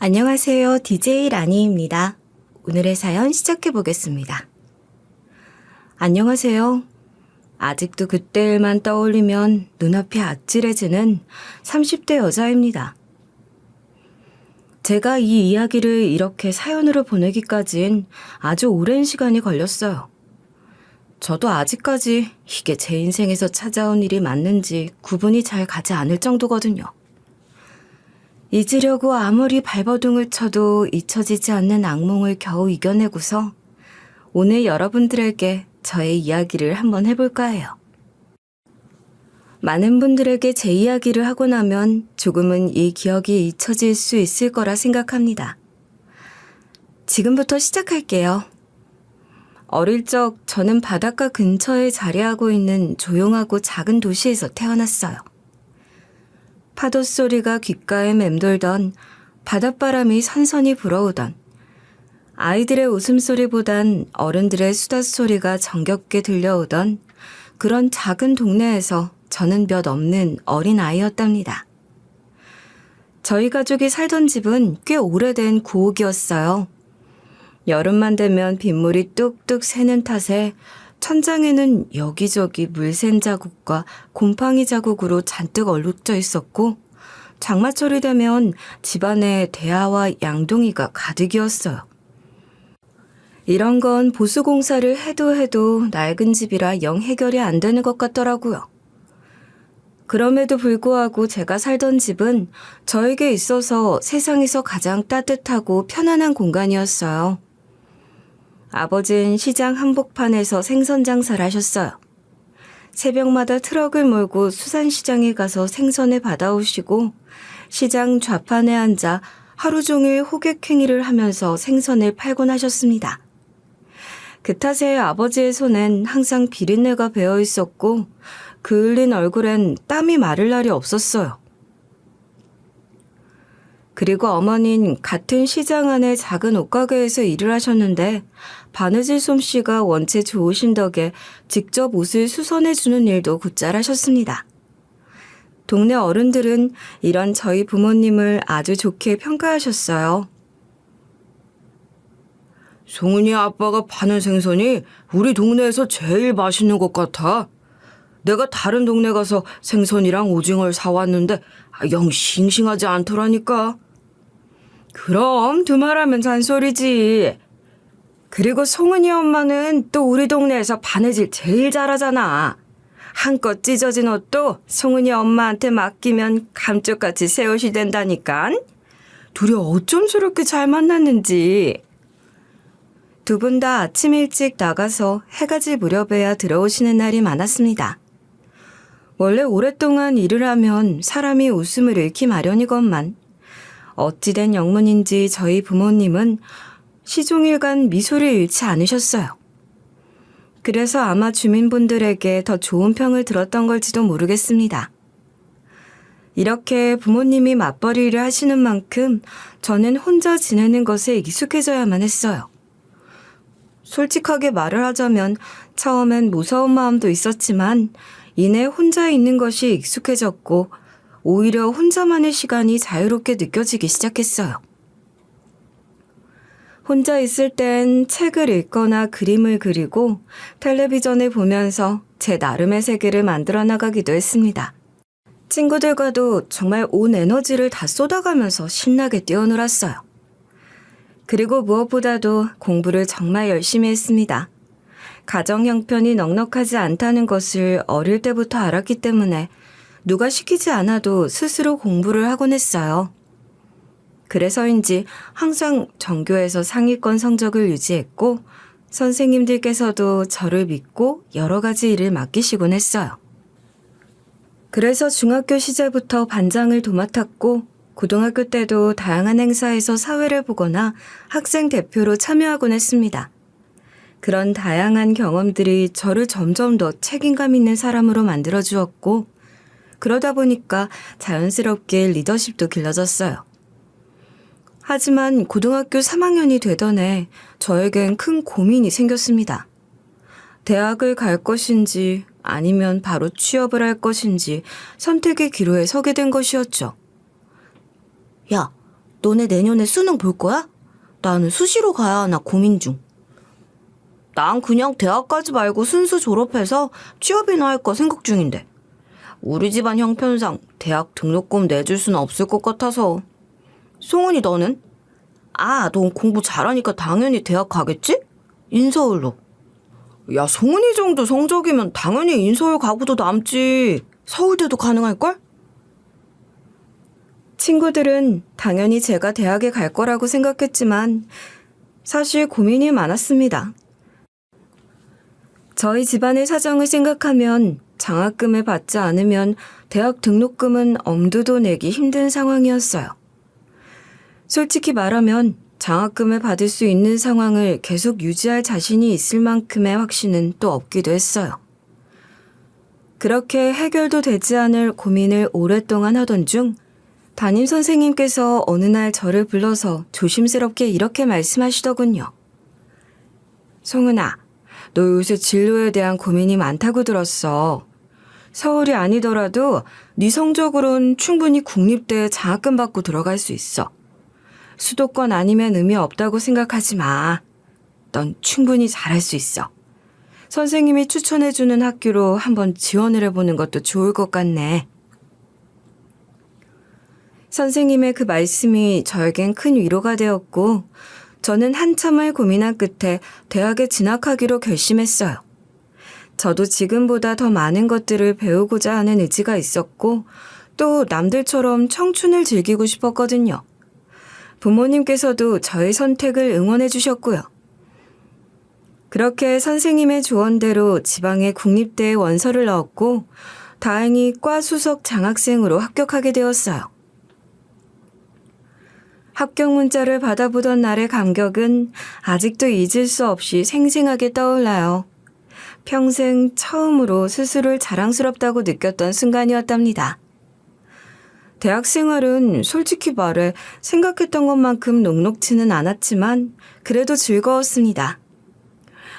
안녕하세요. DJ 라니입니다. 오늘의 사연 시작해 보겠습니다. 안녕하세요. 아직도 그때 일만 떠올리면 눈앞이 아찔해지는 30대 여자입니다. 제가 이 이야기를 이렇게 사연으로 보내기까진 아주 오랜 시간이 걸렸어요. 저도 아직까지 이게 제 인생에서 찾아온 일이 맞는지 구분이 잘 가지 않을 정도거든요. 잊으려고 아무리 발버둥을 쳐도 잊혀지지 않는 악몽을 겨우 이겨내고서 오늘 여러분들에게 저의 이야기를 한번 해볼까 해요. 많은 분들에게 제 이야기를 하고 나면 조금은 이 기억이 잊혀질 수 있을 거라 생각합니다. 지금부터 시작할게요. 어릴 적 저는 바닷가 근처에 자리하고 있는 조용하고 작은 도시에서 태어났어요. 파도 소리가 귓가에 맴돌던 바닷바람이 선선히 불어오던 아이들의 웃음소리보단 어른들의 수다 소리가 정겹게 들려오던 그런 작은 동네에서 저는 몇 없는 어린 아이였답니다. 저희 가족이 살던 집은 꽤 오래된 구옥이었어요. 여름만 되면 빗물이 뚝뚝 새는 탓에 천장에는 여기저기 물샌 자국과 곰팡이 자국으로 잔뜩 얼룩져 있었고 장마철이 되면 집안에 대하와 양동이가 가득이었어요. 이런 건 보수공사를 해도 낡은 집이라 영 해결이 안 되는 것 같더라고요. 그럼에도 불구하고 제가 살던 집은 저에게 있어서 세상에서 가장 따뜻하고 편안한 공간이었어요. 아버지는 시장 한복판에서 생선 장사를 하셨어요. 새벽마다 트럭을 몰고 수산시장에 가서 생선을 받아오시고 시장 좌판에 앉아 하루 종일 호객행위를 하면서 생선을 팔곤 하셨습니다. 그 탓에 아버지의 손엔 항상 비린내가 배어 있었고 그을린 얼굴엔 땀이 마를 날이 없었어요. 그리고 어머니는 같은 시장 안의 작은 옷가게에서 일을 하셨는데 바느질 솜씨가 원체 좋으신 덕에 직접 옷을 수선해주는 일도 곧잘 하셨습니다. 동네 어른들은 이런 저희 부모님을 아주 좋게 평가하셨어요. 송은이 아빠가 파는 생선이 우리 동네에서 제일 맛있는 것 같아. 내가 다른 동네 가서 생선이랑 오징어를 사왔는데 영 싱싱하지 않더라니까. 그럼 두말하면 잔소리지. 그리고 송은이 엄마는 또 우리 동네에서 바느질 제일 잘하잖아. 한껏 찢어진 옷도 송은이 엄마한테 맡기면 감쪽같이 새 옷이 된다니깐. 둘이 어쩜 저렇게 잘 만났는지. 두 분 다 아침 일찍 나가서 해가 질 무렵에야 들어오시는 날이 많았습니다. 원래 오랫동안 일을 하면 사람이 웃음을 잃기 마련이건만 어찌된 영문인지 저희 부모님은 시종일관 미소를 잃지 않으셨어요. 그래서 아마 주민분들에게 더 좋은 평을 들었던 걸지도 모르겠습니다. 이렇게 부모님이 맞벌이 일을 하시는 만큼 저는 혼자 지내는 것에 익숙해져야만 했어요. 솔직하게 말을 하자면 처음엔 무서운 마음도 있었지만 이내 혼자 있는 것이 익숙해졌고 오히려 혼자만의 시간이 자유롭게 느껴지기 시작했어요. 혼자 있을 땐 책을 읽거나 그림을 그리고 텔레비전을 보면서 제 나름의 세계를 만들어 나가기도 했습니다. 친구들과도 정말 온 에너지를 다 쏟아가면서 신나게 뛰어놀았어요. 그리고 무엇보다도 공부를 정말 열심히 했습니다. 가정 형편이 넉넉하지 않다는 것을 어릴 때부터 알았기 때문에 누가 시키지 않아도 스스로 공부를 하곤 했어요. 그래서인지 항상 전교에서 상위권 성적을 유지했고 선생님들께서도 저를 믿고 여러 가지 일을 맡기시곤 했어요. 그래서 중학교 시절부터 반장을 도맡았고 고등학교 때도 다양한 행사에서 사회를 보거나 학생 대표로 참여하곤 했습니다. 그런 다양한 경험들이 저를 점점 더 책임감 있는 사람으로 만들어주었고 그러다 보니까 자연스럽게 리더십도 길러졌어요. 하지만 고등학교 3학년이 되던 해 저에겐 큰 고민이 생겼습니다. 대학을 갈 것인지 아니면 바로 취업을 할 것인지 선택의 기로에 서게 된 것이었죠. 야, 너네 내년에 수능 볼 거야? 나는 수시로 가야 하나 고민 중. 난 그냥 대학까지 말고 순수 졸업해서 취업이나 할까 생각 중인데. 우리 집안 형편상 대학 등록금 내줄 수는 없을 것 같아서. 송은이 너는? 넌 공부 잘하니까 당연히 대학 가겠지? 인서울로. 야, 송은이 정도 성적이면 당연히 인서울 가고도 남지. 서울대도 가능할걸? 친구들은 당연히 제가 대학에 갈 거라고 생각했지만 사실 고민이 많았습니다. 저희 집안의 사정을 생각하면 장학금을 받지 않으면 대학 등록금은 엄두도 내기 힘든 상황이었어요. 솔직히 말하면 장학금을 받을 수 있는 상황을 계속 유지할 자신이 있을 만큼의 확신은 또 없기도 했어요. 그렇게 해결도 되지 않을 고민을 오랫동안 하던 중 담임 선생님께서 어느 날 저를 불러서 조심스럽게 이렇게 말씀하시더군요. 송은아, 너 요새 진로에 대한 고민이 많다고 들었어. 서울이 아니더라도 네 성적으론 충분히 국립대에 장학금 받고 들어갈 수 있어. 수도권 아니면 의미 없다고 생각하지 마. 넌 충분히 잘할 수 있어. 선생님이 추천해주는 학교로 한번 지원을 해보는 것도 좋을 것 같네. 선생님의 그 말씀이 저에겐 큰 위로가 되었고 저는 한참을 고민한 끝에 대학에 진학하기로 결심했어요. 저도 지금보다 더 많은 것들을 배우고자 하는 의지가 있었고 또 남들처럼 청춘을 즐기고 싶었거든요. 부모님께서도 저의 선택을 응원해 주셨고요. 그렇게 선생님의 조언대로 지방의 국립대에 원서를 넣었고 다행히 과 수석 장학생으로 합격하게 되었어요. 합격 문자를 받아보던 날의 감격은 아직도 잊을 수 없이 생생하게 떠올라요. 평생 처음으로 스스로를 자랑스럽다고 느꼈던 순간이었답니다. 대학 생활은 솔직히 말해 생각했던 것만큼 녹록지는 않았지만 그래도 즐거웠습니다.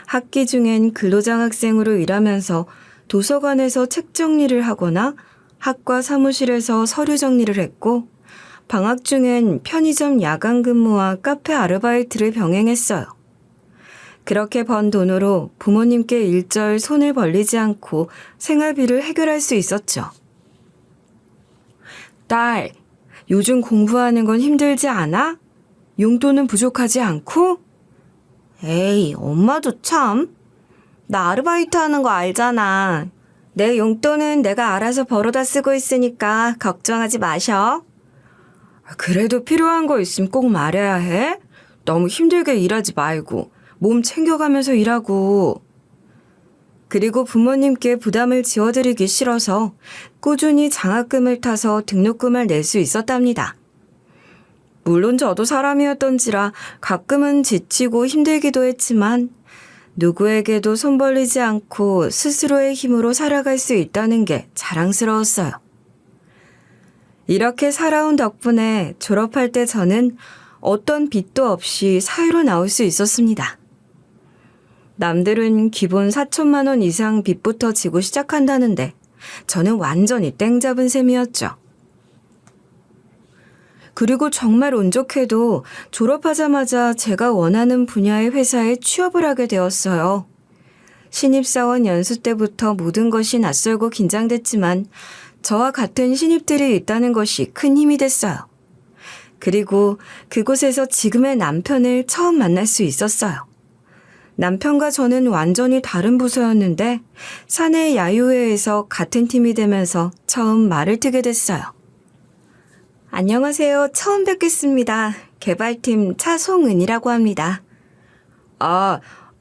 학기 중엔 근로장학생으로 일하면서 도서관에서 책 정리를 하거나 학과 사무실에서 서류 정리를 했고 방학 중엔 편의점 야간 근무와 카페 아르바이트를 병행했어요. 그렇게 번 돈으로 부모님께 일절 손을 벌리지 않고 생활비를 해결할 수 있었죠. 딸, 요즘 공부하는 건 힘들지 않아? 용돈은 부족하지 않고? 에이, 엄마도 참. 나 아르바이트 하는 거 알잖아. 내 용돈은 내가 알아서 벌어다 쓰고 있으니까 걱정하지 마셔. 그래도 필요한 거 있으면 꼭 말해야 해. 너무 힘들게 일하지 말고 몸 챙겨가면서 일하고. 그리고 부모님께 부담을 지어드리기 싫어서 꾸준히 장학금을 타서 등록금을 낼 수 있었답니다. 물론 저도 사람이었던지라 가끔은 지치고 힘들기도 했지만 누구에게도 손 벌리지 않고 스스로의 힘으로 살아갈 수 있다는 게 자랑스러웠어요. 이렇게 살아온 덕분에 졸업할 때 저는 어떤 빚도 없이 사회로 나올 수 있었습니다. 남들은 기본 4천만 원 이상 빚부터 지고 시작한다는데 저는 완전히 땡 잡은 셈이었죠. 그리고 정말 운 좋게도 졸업하자마자 제가 원하는 분야의 회사에 취업을 하게 되었어요. 신입사원 연수 때부터 모든 것이 낯설고 긴장됐지만 저와 같은 신입들이 있다는 것이 큰 힘이 됐어요. 그리고 그곳에서 지금의 남편을 처음 만날 수 있었어요. 남편과 저는 완전히 다른 부서였는데 사내 야유회에서 같은 팀이 되면서 처음 말을 트게 됐어요. 안녕하세요. 처음 뵙겠습니다. 개발팀 차송은이라고 합니다.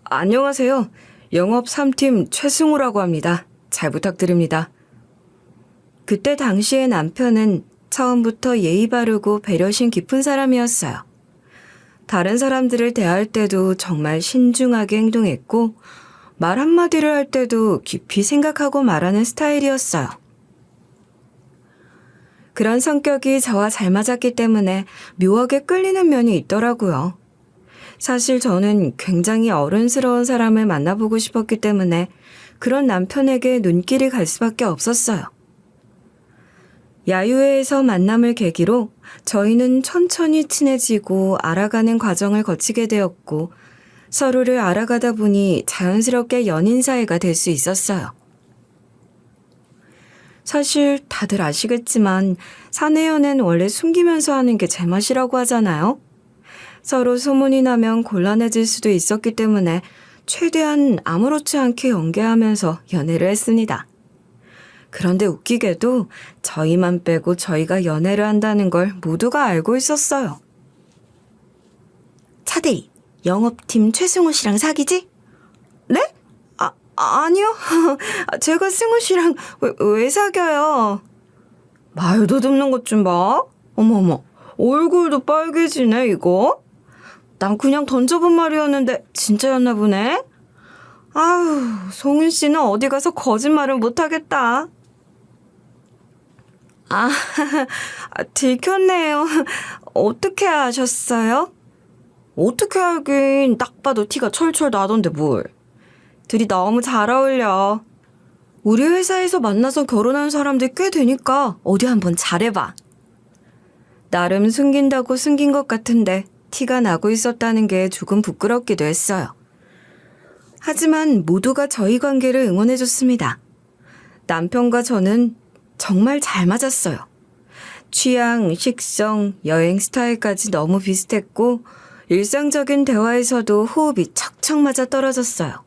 안녕하세요. 영업 3팀 최승우라고 합니다. 잘 부탁드립니다. 그때 당시의 남편은 처음부터 예의 바르고 배려심 깊은 사람이었어요. 다른 사람들을 대할 때도 정말 신중하게 행동했고 말 한마디를 할 때도 깊이 생각하고 말하는 스타일이었어요. 그런 성격이 저와 잘 맞았기 때문에 묘하게 끌리는 면이 있더라고요. 사실 저는 굉장히 어른스러운 사람을 만나보고 싶었기 때문에 그런 남편에게 눈길이 갈 수밖에 없었어요. 야유회에서 만남을 계기로 저희는 천천히 친해지고 알아가는 과정을 거치게 되었고 서로를 알아가다 보니 자연스럽게 연인 사이가 될 수 있었어요. 사실 다들 아시겠지만 사내 연애는 원래 숨기면서 하는 게 제맛이라고 하잖아요. 서로 소문이 나면 곤란해질 수도 있었기 때문에 최대한 아무렇지 않게 연기하면서 연애를 했습니다. 그런데 웃기게도 저희만 빼고 저희가 연애를 한다는 걸 모두가 알고 있었어요. 차대리, 영업팀 최승우 씨랑 사귀지? 네? 아니요. 제가 승우 씨랑 왜 사겨요? 말도 듣는 것 좀 봐. 어머머, 얼굴도 빨개지네, 이거. 난 그냥 던져본 말이었는데 진짜였나 보네. 아유, 송은 씨는 어디 가서 거짓말을 못하겠다. 들켰네요. 어떻게 아셨어요? 어떻게 알긴 딱 봐도 티가 철철 나던데 뭘. 둘이 너무 잘 어울려. 우리 회사에서 만나서 결혼한 사람들 꽤 되니까 어디 한번 잘해봐. 나름 숨긴다고 숨긴 것 같은데 티가 나고 있었다는 게 조금 부끄럽기도 했어요. 하지만 모두가 저희 관계를 응원해줬습니다. 남편과 저는 정말 잘 맞았어요. 취향, 식성, 여행 스타일까지 너무 비슷했고 일상적인 대화에서도 호흡이 척척 맞아 떨어졌어요.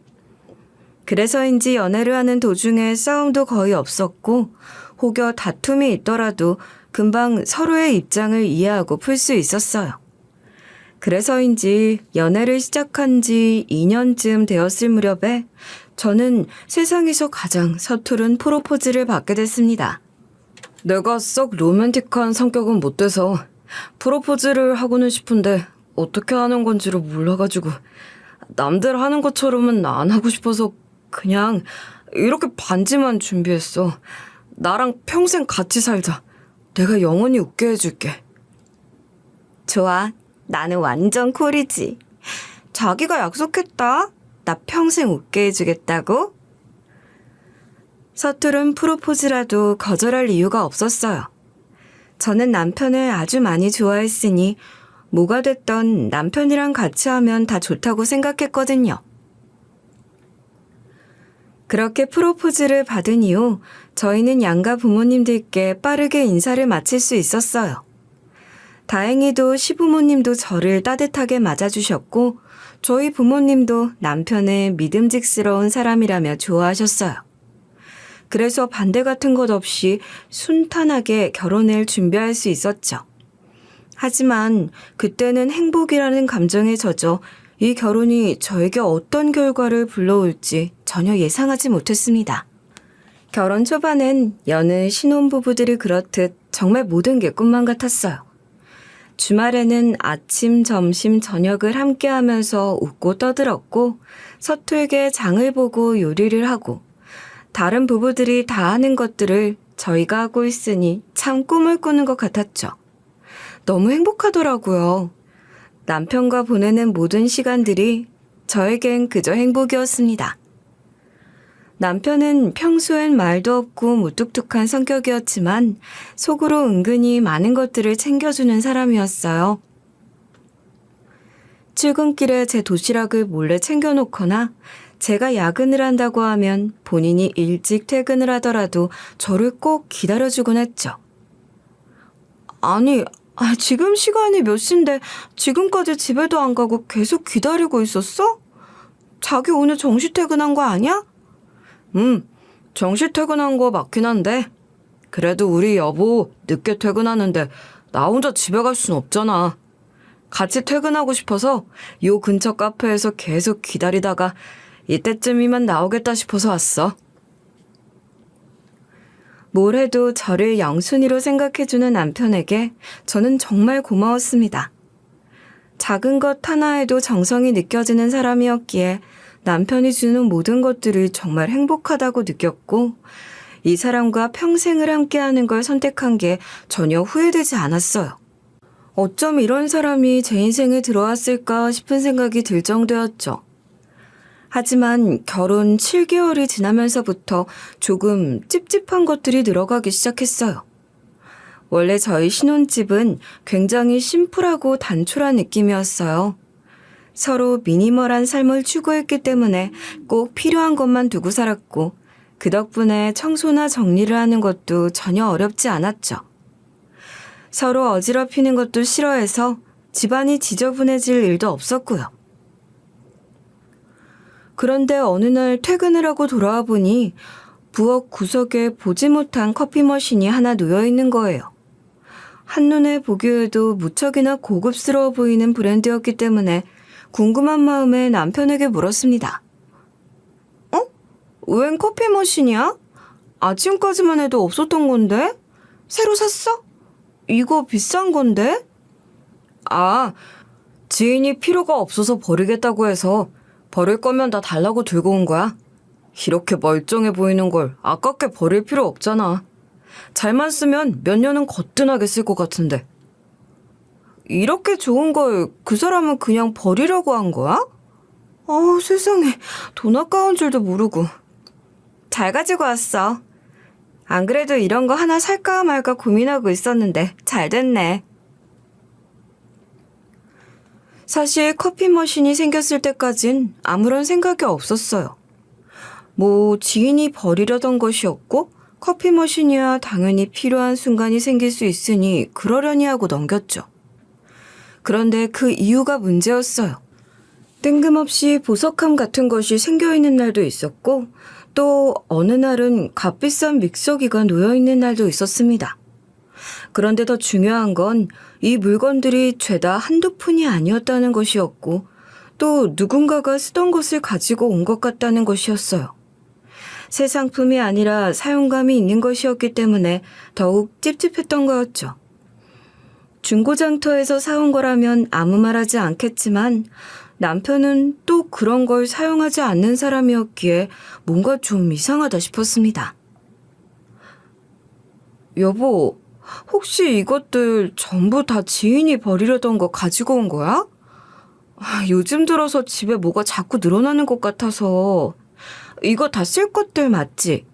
그래서인지 연애를 하는 도중에 싸움도 거의 없었고 혹여 다툼이 있더라도 금방 서로의 입장을 이해하고 풀 수 있었어요. 그래서인지 연애를 시작한 지 2년쯤 되었을 무렵에 저는 세상에서 가장 서투른 프로포즈를 받게 됐습니다. 내가 썩 로맨틱한 성격은 못 돼서 프로포즈를 하고는 싶은데 어떻게 하는 건지를 몰라가지고 남들 하는 것처럼은 안 하고 싶어서 그냥 이렇게 반지만 준비했어. 나랑 평생 같이 살자. 내가 영원히 웃게 해줄게. 좋아. 나는 완전 쿨이지. 자기가 약속했다. 나 평생 웃게 해주겠다고? 서투른 프로포즈라도 거절할 이유가 없었어요. 저는 남편을 아주 많이 좋아했으니 뭐가 됐던 남편이랑 같이 하면 다 좋다고 생각했거든요. 그렇게 프로포즈를 받은 이후 저희는 양가 부모님들께 빠르게 인사를 마칠 수 있었어요. 다행히도 시부모님도 저를 따뜻하게 맞아주셨고 저희 부모님도 남편을 믿음직스러운 사람이라며 좋아하셨어요. 그래서 반대 같은 것 없이 순탄하게 결혼을 준비할 수 있었죠. 하지만 그때는 행복이라는 감정에 젖어 이 결혼이 저에게 어떤 결과를 불러올지 전혀 예상하지 못했습니다. 결혼 초반엔 여느 신혼부부들이 그렇듯 정말 모든 게 꿈만 같았어요. 주말에는 아침, 점심, 저녁을 함께 하면서 웃고 떠들었고 서툴게 장을 보고 요리를 하고 다른 부부들이 다 하는 것들을 저희가 하고 있으니 참 꿈을 꾸는 것 같았죠. 너무 행복하더라고요. 남편과 보내는 모든 시간들이 저에겐 그저 행복이었습니다. 남편은 평소엔 말도 없고 무뚝뚝한 성격이었지만 속으로 은근히 많은 것들을 챙겨주는 사람이었어요. 출근길에 제 도시락을 몰래 챙겨놓거나 제가 야근을 한다고 하면 본인이 일찍 퇴근을 하더라도 저를 꼭 기다려주곤 했죠. 아니, 지금 시간이 몇 시인데 지금까지 집에도 안 가고 계속 기다리고 있었어? 자기 오늘 정시 퇴근한 거 아니야? 정시 퇴근한 거 맞긴 한데 그래도 우리 여보 늦게 퇴근하는데 나 혼자 집에 갈 순 없잖아. 같이 퇴근하고 싶어서 요 근처 카페에서 계속 기다리다가 이때쯤이면 나오겠다 싶어서 왔어. 뭘 해도 저를 영순이로 생각해주는 남편에게 저는 정말 고마웠습니다. 작은 것 하나에도 정성이 느껴지는 사람이었기에 남편이 주는 모든 것들을 정말 행복하다고 느꼈고 이 사람과 평생을 함께하는 걸 선택한 게 전혀 후회되지 않았어요. 어쩜 이런 사람이 제 인생에 들어왔을까 싶은 생각이 들 정도였죠. 하지만 결혼 7개월이 지나면서부터 조금 찝찝한 것들이 늘어가기 시작했어요. 원래 저희 신혼집은 굉장히 심플하고 단촐한 느낌이었어요. 서로 미니멀한 삶을 추구했기 때문에 꼭 필요한 것만 두고 살았고, 그 덕분에 청소나 정리를 하는 것도 전혀 어렵지 않았죠. 서로 어지럽히는 것도 싫어해서 집안이 지저분해질 일도 없었고요. 그런데 어느 날 퇴근을 하고 돌아와 보니 부엌 구석에 보지 못한 커피 머신이 하나 놓여 있는 거예요. 한눈에 보기에도 무척이나 고급스러워 보이는 브랜드였기 때문에 궁금한 마음에 남편에게 물었습니다. 웬 커피 머신이야? 아침까지만 해도 없었던 건데? 새로 샀어? 이거 비싼 건데? 아, 지인이 필요가 없어서 버리겠다고 해서 버릴 거면 다 달라고 들고 온 거야. 이렇게 멀쩡해 보이는 걸 아깝게 버릴 필요 없잖아. 잘만 쓰면 몇 년은 거뜬하게 쓸 것 같은데. 이렇게 좋은 걸 그 사람은 그냥 버리려고 한 거야? 세상에, 돈 아까운 줄도 모르고. 잘 가지고 왔어. 안 그래도 이런 거 하나 살까 말까 고민하고 있었는데 잘 됐네. 사실 커피 머신이 생겼을 때까진 아무런 생각이 없었어요. 지인이 버리려던 것이었고 커피 머신이야 당연히 필요한 순간이 생길 수 있으니 그러려니 하고 넘겼죠. 그런데 그 이유가 문제였어요. 뜬금없이 보석함 같은 것이 생겨있는 날도 있었고 또 어느 날은 값비싼 믹서기가 놓여있는 날도 있었습니다. 그런데 더 중요한 건 이 물건들이 죄다 한두 푼이 아니었다는 것이었고 또 누군가가 쓰던 것을 가지고 온 것 같다는 것이었어요. 새 상품이 아니라 사용감이 있는 것이었기 때문에 더욱 찝찝했던 거였죠. 중고장터에서 사온 거라면 아무 말 하지 않겠지만 남편은 또 그런 걸 사용하지 않는 사람이었기에 뭔가 좀 이상하다 싶었습니다. 여보, 혹시 이것들 전부 다 지인이 버리려던 거 가지고 온 거야? 요즘 들어서 집에 뭐가 자꾸 늘어나는 것 같아서. 이거 다 쓸 것들 맞지?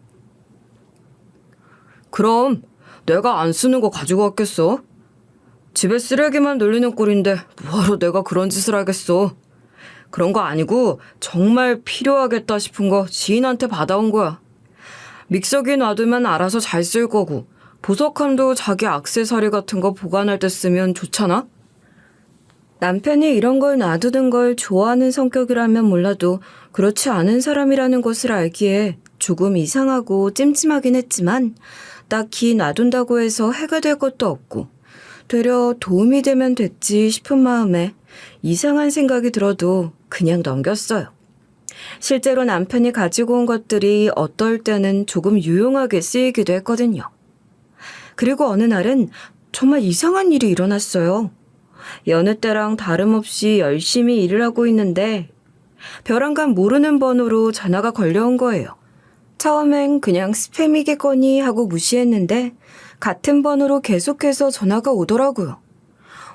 그럼 내가 안 쓰는 거 가지고 왔겠어? 집에 쓰레기만 늘리는 꼴인데 뭐하러 내가 그런 짓을 하겠어. 그런 거 아니고 정말 필요하겠다 싶은 거 지인한테 받아온 거야. 믹서기 놔두면 알아서 잘 쓸 거고 보석함도 자기 액세서리 같은 거 보관할 때 쓰면 좋잖아? 남편이 이런 걸 놔두는 걸 좋아하는 성격이라면 몰라도 그렇지 않은 사람이라는 것을 알기에 조금 이상하고 찜찜하긴 했지만 딱히 놔둔다고 해서 해가 될 것도 없고 되려 도움이 되면 됐지 싶은 마음에 이상한 생각이 들어도 그냥 넘겼어요. 실제로 남편이 가지고 온 것들이 어떨 때는 조금 유용하게 쓰이기도 했거든요. 그리고 어느 날은 정말 이상한 일이 일어났어요. 여느 때랑 다름없이 열심히 일을 하고 있는데 벼랑간 모르는 번호로 전화가 걸려온 거예요. 처음엔 그냥 스팸이겠거니 하고 무시했는데 같은 번호로 계속해서 전화가 오더라고요.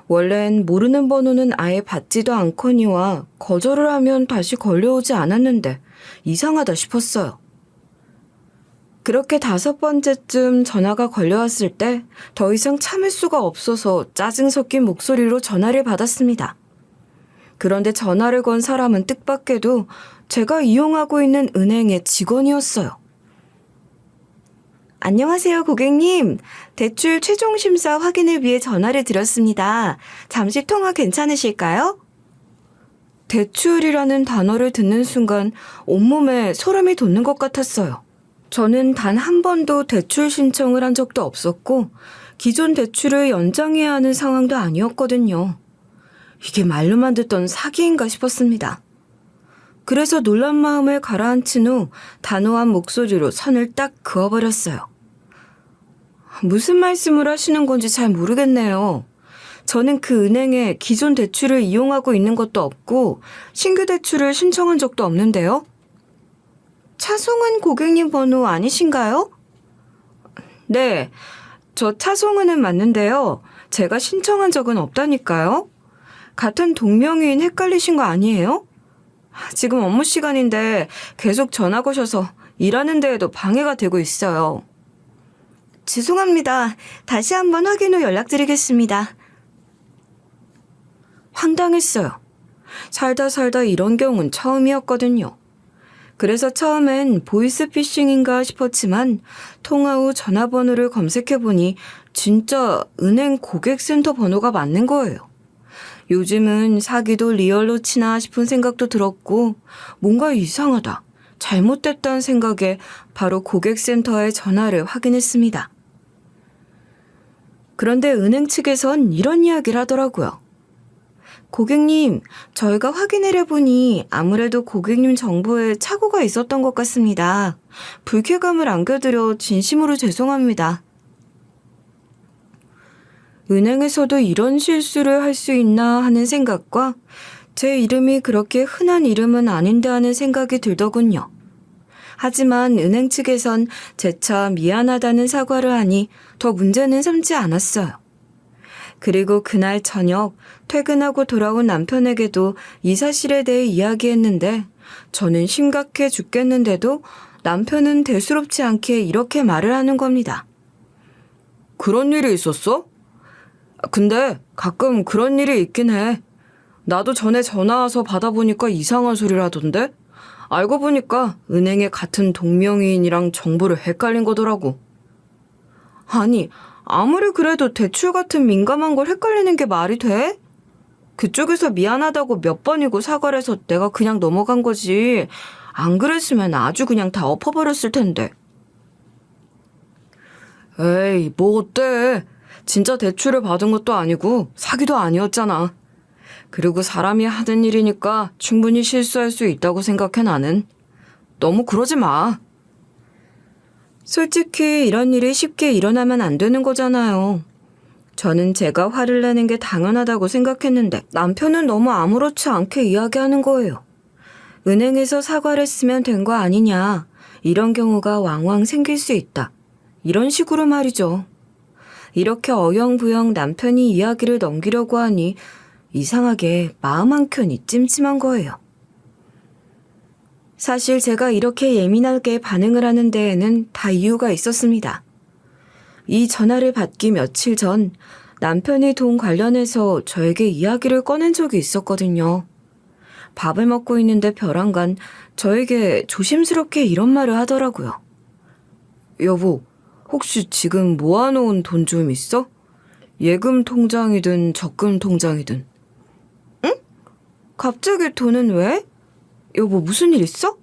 원래는 모르는 번호는 아예 받지도 않거니와 거절을 하면 다시 걸려오지 않았는데 이상하다 싶었어요. 그렇게 5번째쯤 전화가 걸려왔을 때 더 이상 참을 수가 없어서 짜증 섞인 목소리로 전화를 받았습니다. 그런데 전화를 건 사람은 뜻밖에도 제가 이용하고 있는 은행의 직원이었어요. 안녕하세요, 고객님. 대출 최종 심사 확인을 위해 전화를 드렸습니다. 잠시 통화 괜찮으실까요? 대출이라는 단어를 듣는 순간 온몸에 소름이 돋는 것 같았어요. 저는 단 한 번도 대출 신청을 한 적도 없었고 기존 대출을 연장해야 하는 상황도 아니었거든요. 이게 말로만 듣던 사기인가 싶었습니다. 그래서 놀란 마음을 가라앉힌 후 단호한 목소리로 선을 딱 그어버렸어요. 무슨 말씀을 하시는 건지 잘 모르겠네요. 저는 그 은행에 기존 대출을 이용하고 있는 것도 없고 신규 대출을 신청한 적도 없는데요. 차송은 고객님 번호 아니신가요? 네, 저 차송은은 맞는데요. 제가 신청한 적은 없다니까요. 같은 동명이인 헷갈리신 거 아니에요? 지금 업무 시간인데 계속 전화 거셔서 일하는 데에도 방해가 되고 있어요. 죄송합니다. 다시 한번 확인 후 연락드리겠습니다. 황당했어요. 살다 살다 이런 경우는 처음이었거든요. 그래서 처음엔 보이스피싱인가 싶었지만 통화 후 전화번호를 검색해보니 진짜 은행 고객센터 번호가 맞는 거예요. 요즘은 사기도 리얼로 치나 싶은 생각도 들었고 뭔가 이상하다, 잘못됐다는 생각에 바로 고객센터에 전화를 확인했습니다. 그런데 은행 측에선 이런 이야기를 하더라고요. 고객님, 저희가 확인을 해보니 아무래도 고객님 정보에 착오가 있었던 것 같습니다. 불쾌감을 안겨드려 진심으로 죄송합니다. 은행에서도 이런 실수를 할 수 있나 하는 생각과 제 이름이 그렇게 흔한 이름은 아닌데 하는 생각이 들더군요. 하지만 은행 측에선 재차 미안하다는 사과를 하니 더 문제는 삼지 않았어요. 그리고 그날 저녁 퇴근하고 돌아온 남편에게도 이 사실에 대해 이야기했는데 저는 심각해 죽겠는데도 남편은 대수롭지 않게 이렇게 말을 하는 겁니다. 그런 일이 있었어? 근데 가끔 그런 일이 있긴 해. 나도 전에 전화 와서 받아보니까 이상한 소리를 하던데? 알고 보니까 은행에 같은 동명이인이랑 정보를 헷갈린 거더라고. 아니, 아무리 그래도 대출 같은 민감한 걸 헷갈리는 게 말이 돼? 그쪽에서 미안하다고 몇 번이고 사과를 해서 내가 그냥 넘어간 거지. 안 그랬으면 아주 그냥 다 엎어버렸을 텐데. 에이, 뭐 어때? 진짜 대출을 받은 것도 아니고 사기도 아니었잖아. 그리고 사람이 하는 일이니까 충분히 실수할 수 있다고 생각해 나는. 너무 그러지 마. 솔직히 이런 일이 쉽게 일어나면 안 되는 거잖아요. 저는 제가 화를 내는 게 당연하다고 생각했는데 남편은 너무 아무렇지 않게 이야기하는 거예요. 은행에서 사과를 했으면 된 거 아니냐. 이런 경우가 왕왕 생길 수 있다. 이런 식으로 말이죠. 이렇게 어영부영 남편이 이야기를 넘기려고 하니 이상하게 마음 한켠이 찜찜한 거예요. 사실 제가 이렇게 예민하게 반응을 하는 데에는 다 이유가 있었습니다. 이 전화를 받기 며칠 전 남편이 돈 관련해서 저에게 이야기를 꺼낸 적이 있었거든요. 밥을 먹고 있는데 벼랑간 저에게 조심스럽게 이런 말을 하더라고요. 여보, 혹시 지금 모아놓은 돈 좀 있어? 예금 통장이든 적금 통장이든. 응? 갑자기 돈은 왜? 여보, 무슨 일 있어?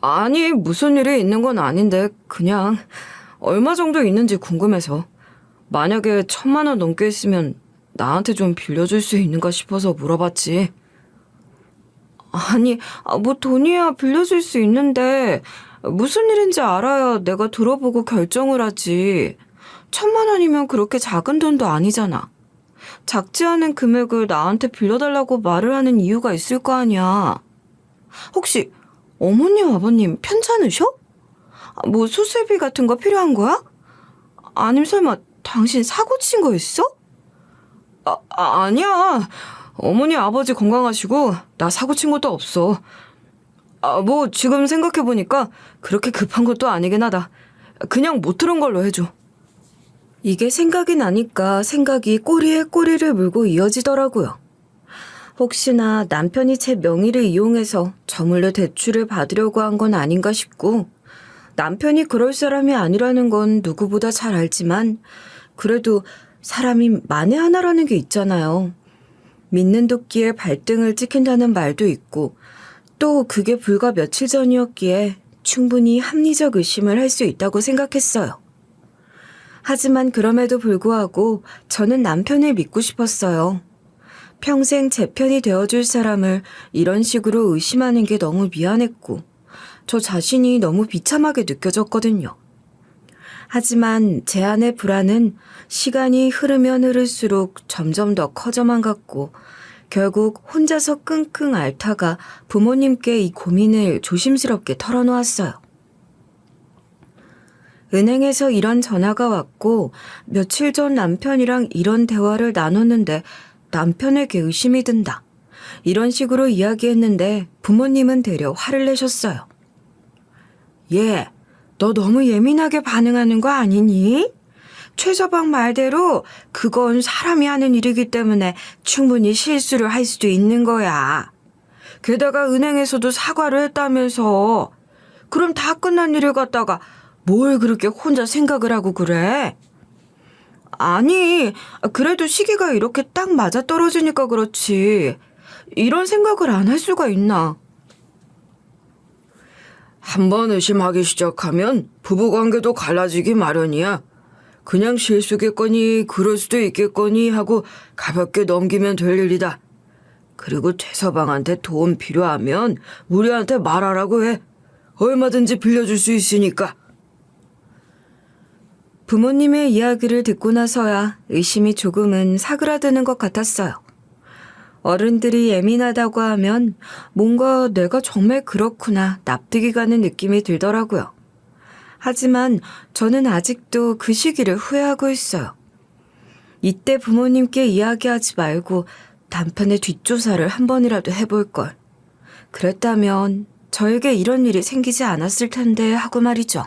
아니, 무슨 일이 있는 건 아닌데 그냥 얼마 정도 있는지 궁금해서. 만약에 1,000만 원 넘게 있으면 나한테 좀 빌려줄 수 있는가 싶어서 물어봤지. 아니, 뭐 돈이야 빌려줄 수 있는데 무슨 일인지 알아야 내가 들어보고 결정을 하지. 1,000만 원이면 그렇게 작은 돈도 아니잖아. 작지 않은 금액을 나한테 빌려달라고 말을 하는 이유가 있을 거 아니야. 혹시 어머님, 아버님 편찮으셔? 뭐 수술비 같은 거 필요한 거야? 아님 설마 당신 사고 친 거 있어? 아니야. 어머니 아버지 건강하시고 나 사고 친 것도 없어. 뭐 지금 생각해보니까 그렇게 급한 것도 아니긴 하다. 그냥 못 들은 걸로 해줘. 이게 생각이 나니까 생각이 꼬리에 꼬리를 물고 이어지더라고요. 혹시나 남편이 제 명의를 이용해서 저 몰래 대출을 받으려고 한 건 아닌가 싶고, 남편이 그럴 사람이 아니라는 건 누구보다 잘 알지만 그래도 사람이 만에 하나라는 게 있잖아요. 믿는 도끼에 발등을 찍힌다는 말도 있고, 또 그게 불과 며칠 전이었기에 충분히 합리적 의심을 할 수 있다고 생각했어요. 하지만 그럼에도 불구하고 저는 남편을 믿고 싶었어요. 평생 제 편이 되어줄 사람을 이런 식으로 의심하는 게 너무 미안했고, 저 자신이 너무 비참하게 느껴졌거든요. 하지만 제 안의 불안은 시간이 흐르면 흐를수록 점점 더 커져만 갔고, 결국 혼자서 끙끙 앓다가 부모님께 이 고민을 조심스럽게 털어놓았어요. 은행에서 이런 전화가 왔고 며칠 전 남편이랑 이런 대화를 나눴는데 남편에게 의심이 든다. 이런 식으로 이야기했는데 부모님은 되려 화를 내셨어요. 얘, 너 너무 예민하게 반응하는 거 아니니? 최서방 말대로 그건 사람이 하는 일이기 때문에 충분히 실수를 할 수도 있는 거야. 게다가 은행에서도 사과를 했다면서. 그럼 다 끝난 일을 갖다가 뭘 그렇게 혼자 생각을 하고 그래? 아니, 그래도 시기가 이렇게 딱 맞아떨어지니까 그렇지. 이런 생각을 안 할 수가 있나? 한번 의심하기 시작하면 부부관계도 갈라지기 마련이야. 그냥 실수겠거니 그럴 수도 있겠거니 하고 가볍게 넘기면 될 일이다. 그리고 최서방한테 도움 필요하면 우리한테 말하라고 해. 얼마든지 빌려줄 수 있으니까. 부모님의 이야기를 듣고 나서야 의심이 조금은 사그라드는 것 같았어요. 어른들이 예민하다고 하면 뭔가 내가 정말 그렇구나 납득이 가는 느낌이 들더라고요. 하지만 저는 아직도 그 시기를 후회하고 있어요. 이때 부모님께 이야기하지 말고 남편의 뒷조사를 한 번이라도 해볼 걸. 그랬다면 저에게 이런 일이 생기지 않았을 텐데 하고 말이죠.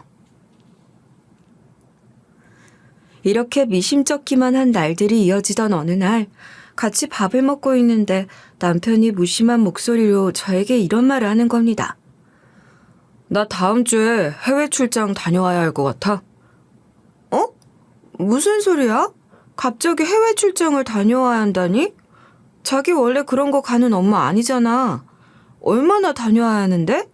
이렇게 미심쩍기만 한 날들이 이어지던 어느 날 같이 밥을 먹고 있는데 남편이 무심한 목소리로 저에게 이런 말을 하는 겁니다. 나 다음 주에 해외 출장 다녀와야 할 것 같아. 어? 무슨 소리야? 갑자기 해외 출장을 다녀와야 한다니? 자기 원래 그런 거 가는 엄마 아니잖아. 얼마나 다녀와야 하는데?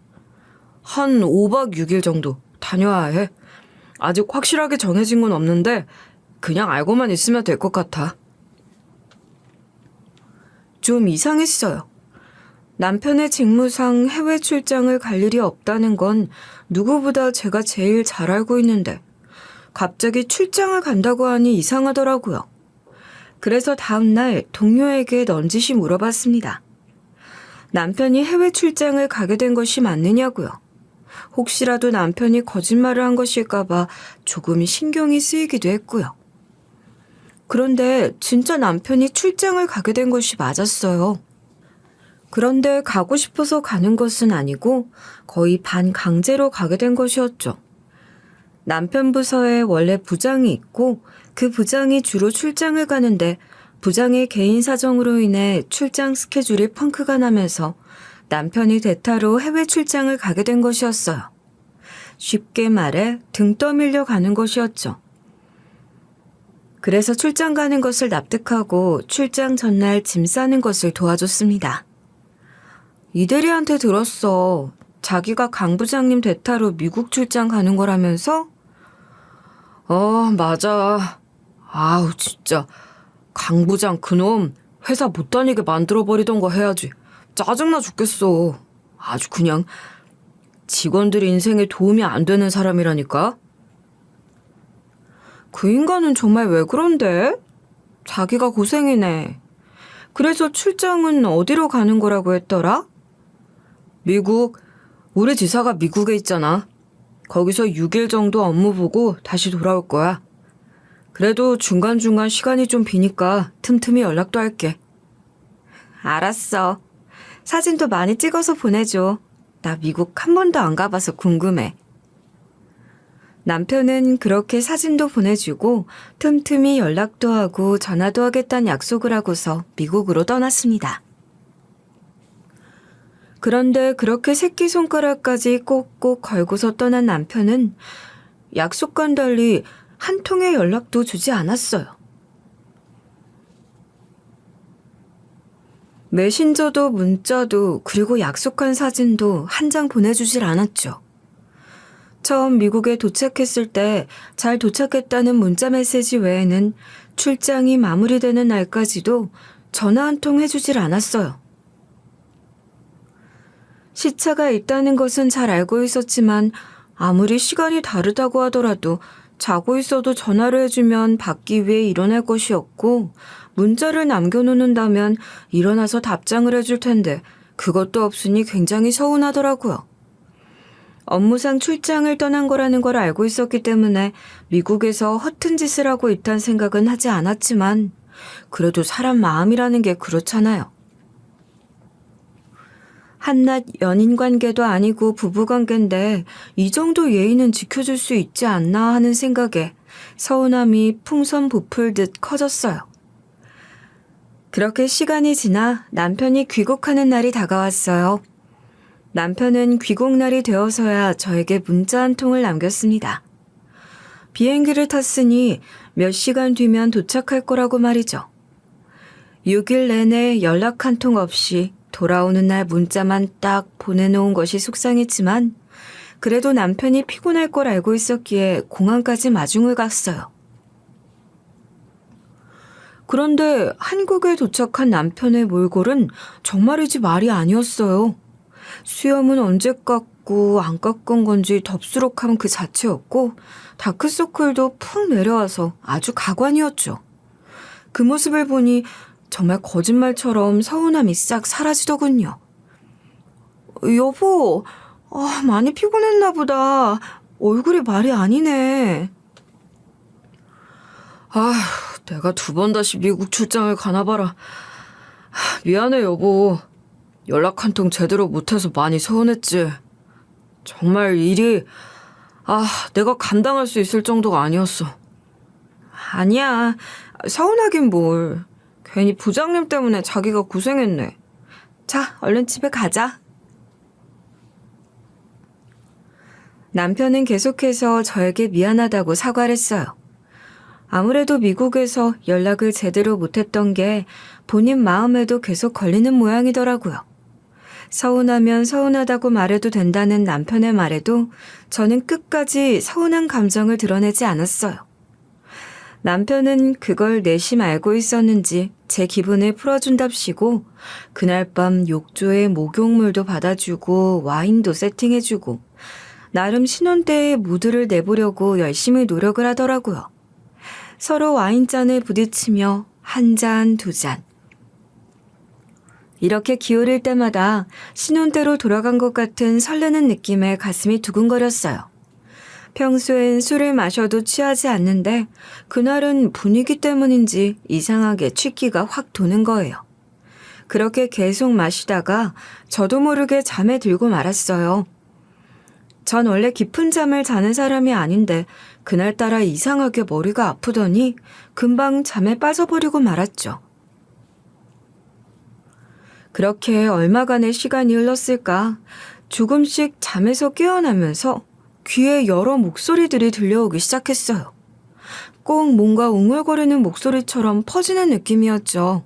한 5박 6일 정도 다녀와야 해. 아직 확실하게 정해진 건 없는데 그냥 알고만 있으면 될 것 같아. 좀 이상했어요. 남편의 직무상 해외 출장을 갈 일이 없다는 건 누구보다 제가 제일 잘 알고 있는데 갑자기 출장을 간다고 하니 이상하더라고요. 그래서 다음날 동료에게 넌지시 물어봤습니다. 남편이 해외 출장을 가게 된 것이 맞느냐고요. 혹시라도 남편이 거짓말을 한 것일까봐 조금 신경이 쓰이기도 했고요. 그런데 진짜 남편이 출장을 가게 된 것이 맞았어요. 그런데 가고 싶어서 가는 것은 아니고 거의 반강제로 가게 된 것이었죠. 남편 부서에 원래 부장이 있고 그 부장이 주로 출장을 가는데 부장의 개인 사정으로 인해 출장 스케줄이 펑크가 나면서 남편이 대타로 해외 출장을 가게 된 것이었어요. 쉽게 말해 등 떠밀려 가는 것이었죠. 그래서 출장 가는 것을 납득하고 출장 전날 짐 싸는 것을 도와줬습니다. 이 대리한테 들었어. 자기가 강 부장님 대타로 미국 출장 가는 거라면서? 맞아. 아우 진짜 강 부장 그놈 회사 못 다니게 만들어버리던 거 해야지. 짜증나 죽겠어. 아주 그냥 직원들 인생에 도움이 안 되는 사람이라니까. 그 인간은 정말 왜 그런데? 자기가 고생이네. 그래서 출장은 어디로 가는 거라고 했더라? 미국, 우리 지사가 미국에 있잖아. 거기서 6일 정도 업무 보고 다시 돌아올 거야. 그래도 중간중간 시간이 좀 비니까 틈틈이 연락도 할게. 알았어. 사진도 많이 찍어서 보내줘. 나 미국 한 번도 안 가봐서 궁금해. 남편은 그렇게 사진도 보내주고 틈틈이 연락도 하고 전화도 하겠다는 약속을 하고서 미국으로 떠났습니다. 그런데 그렇게 새끼손가락까지 꼭꼭 걸고서 떠난 남편은 약속과는 달리 한 통의 연락도 주지 않았어요. 메신저도 문자도 그리고 약속한 사진도 한 장 보내주질 않았죠. 처음 미국에 도착했을 때 잘 도착했다는 문자 메시지 외에는 출장이 마무리되는 날까지도 전화 한 통 해주질 않았어요. 시차가 있다는 것은 잘 알고 있었지만 아무리 시간이 다르다고 하더라도 자고 있어도 전화를 해주면 받기 위해 일어날 것이었고 문자를 남겨놓는다면 일어나서 답장을 해줄 텐데 그것도 없으니 굉장히 서운하더라고요. 업무상 출장을 떠난 거라는 걸 알고 있었기 때문에 미국에서 허튼 짓을 하고 있다는 생각은 하지 않았지만 그래도 사람 마음이라는 게 그렇잖아요. 한낱 연인 관계도 아니고 부부 관계인데 이 정도 예의는 지켜줄 수 있지 않나 하는 생각에 서운함이 풍선 부풀듯 커졌어요. 그렇게 시간이 지나 남편이 귀국하는 날이 다가왔어요. 남편은 귀국날이 되어서야 저에게 문자 한 통을 남겼습니다. 비행기를 탔으니 몇 시간 뒤면 도착할 거라고 말이죠. 6일 내내 연락 한 통 없이 돌아오는 날 문자만 딱 보내놓은 것이 속상했지만 그래도 남편이 피곤할 걸 알고 있었기에 공항까지 마중을 갔어요. 그런데 한국에 도착한 남편의 몰골은 정말이지 말이 아니었어요. 수염은 언제 깎고 안 깎은 건지 덥수룩함 그 자체였고 다크서클도 푹 내려와서 아주 가관이었죠. 그 모습을 보니 정말 거짓말처럼 서운함이 싹 사라지더군요. 여보, 많이 피곤했나 보다. 얼굴이 말이 아니네. 내가 2번 다시 미국 출장을 가나 봐라. 미안해, 여보. 연락 한 통 제대로 못해서 많이 서운했지. 정말 일이, 내가 감당할 수 있을 정도가 아니었어. 아니야, 서운하긴 뭘. 괜히 부장님 때문에 자기가 고생했네. 자, 얼른 집에 가자. 남편은 계속해서 저에게 미안하다고 사과를 했어요. 아무래도 미국에서 연락을 제대로 못했던 게 본인 마음에도 계속 걸리는 모양이더라고요. 서운하면 서운하다고 말해도 된다는 남편의 말에도 저는 끝까지 서운한 감정을 드러내지 않았어요. 남편은 그걸 내심 알고 있었는지 제 기분을 풀어준답시고 그날 밤 욕조에 목욕물도 받아주고 와인도 세팅해주고 나름 신혼 때의 무드를 내보려고 열심히 노력을 하더라고요. 서로 와인잔을 부딪히며 한 잔, 2잔. 이렇게 기울일 때마다 신혼 때로 돌아간 것 같은 설레는 느낌에 가슴이 두근거렸어요. 평소엔 술을 마셔도 취하지 않는데 그날은 분위기 때문인지 이상하게 취기가 확 도는 거예요. 그렇게 계속 마시다가 저도 모르게 잠에 들고 말았어요. 전 원래 깊은 잠을 자는 사람이 아닌데 그날따라 이상하게 머리가 아프더니 금방 잠에 빠져버리고 말았죠. 그렇게 얼마간의 시간이 흘렀을까 조금씩 잠에서 깨어나면서 귀에 여러 목소리들이 들려오기 시작했어요. 꼭 뭔가 웅얼거리는 목소리처럼 퍼지는 느낌이었죠.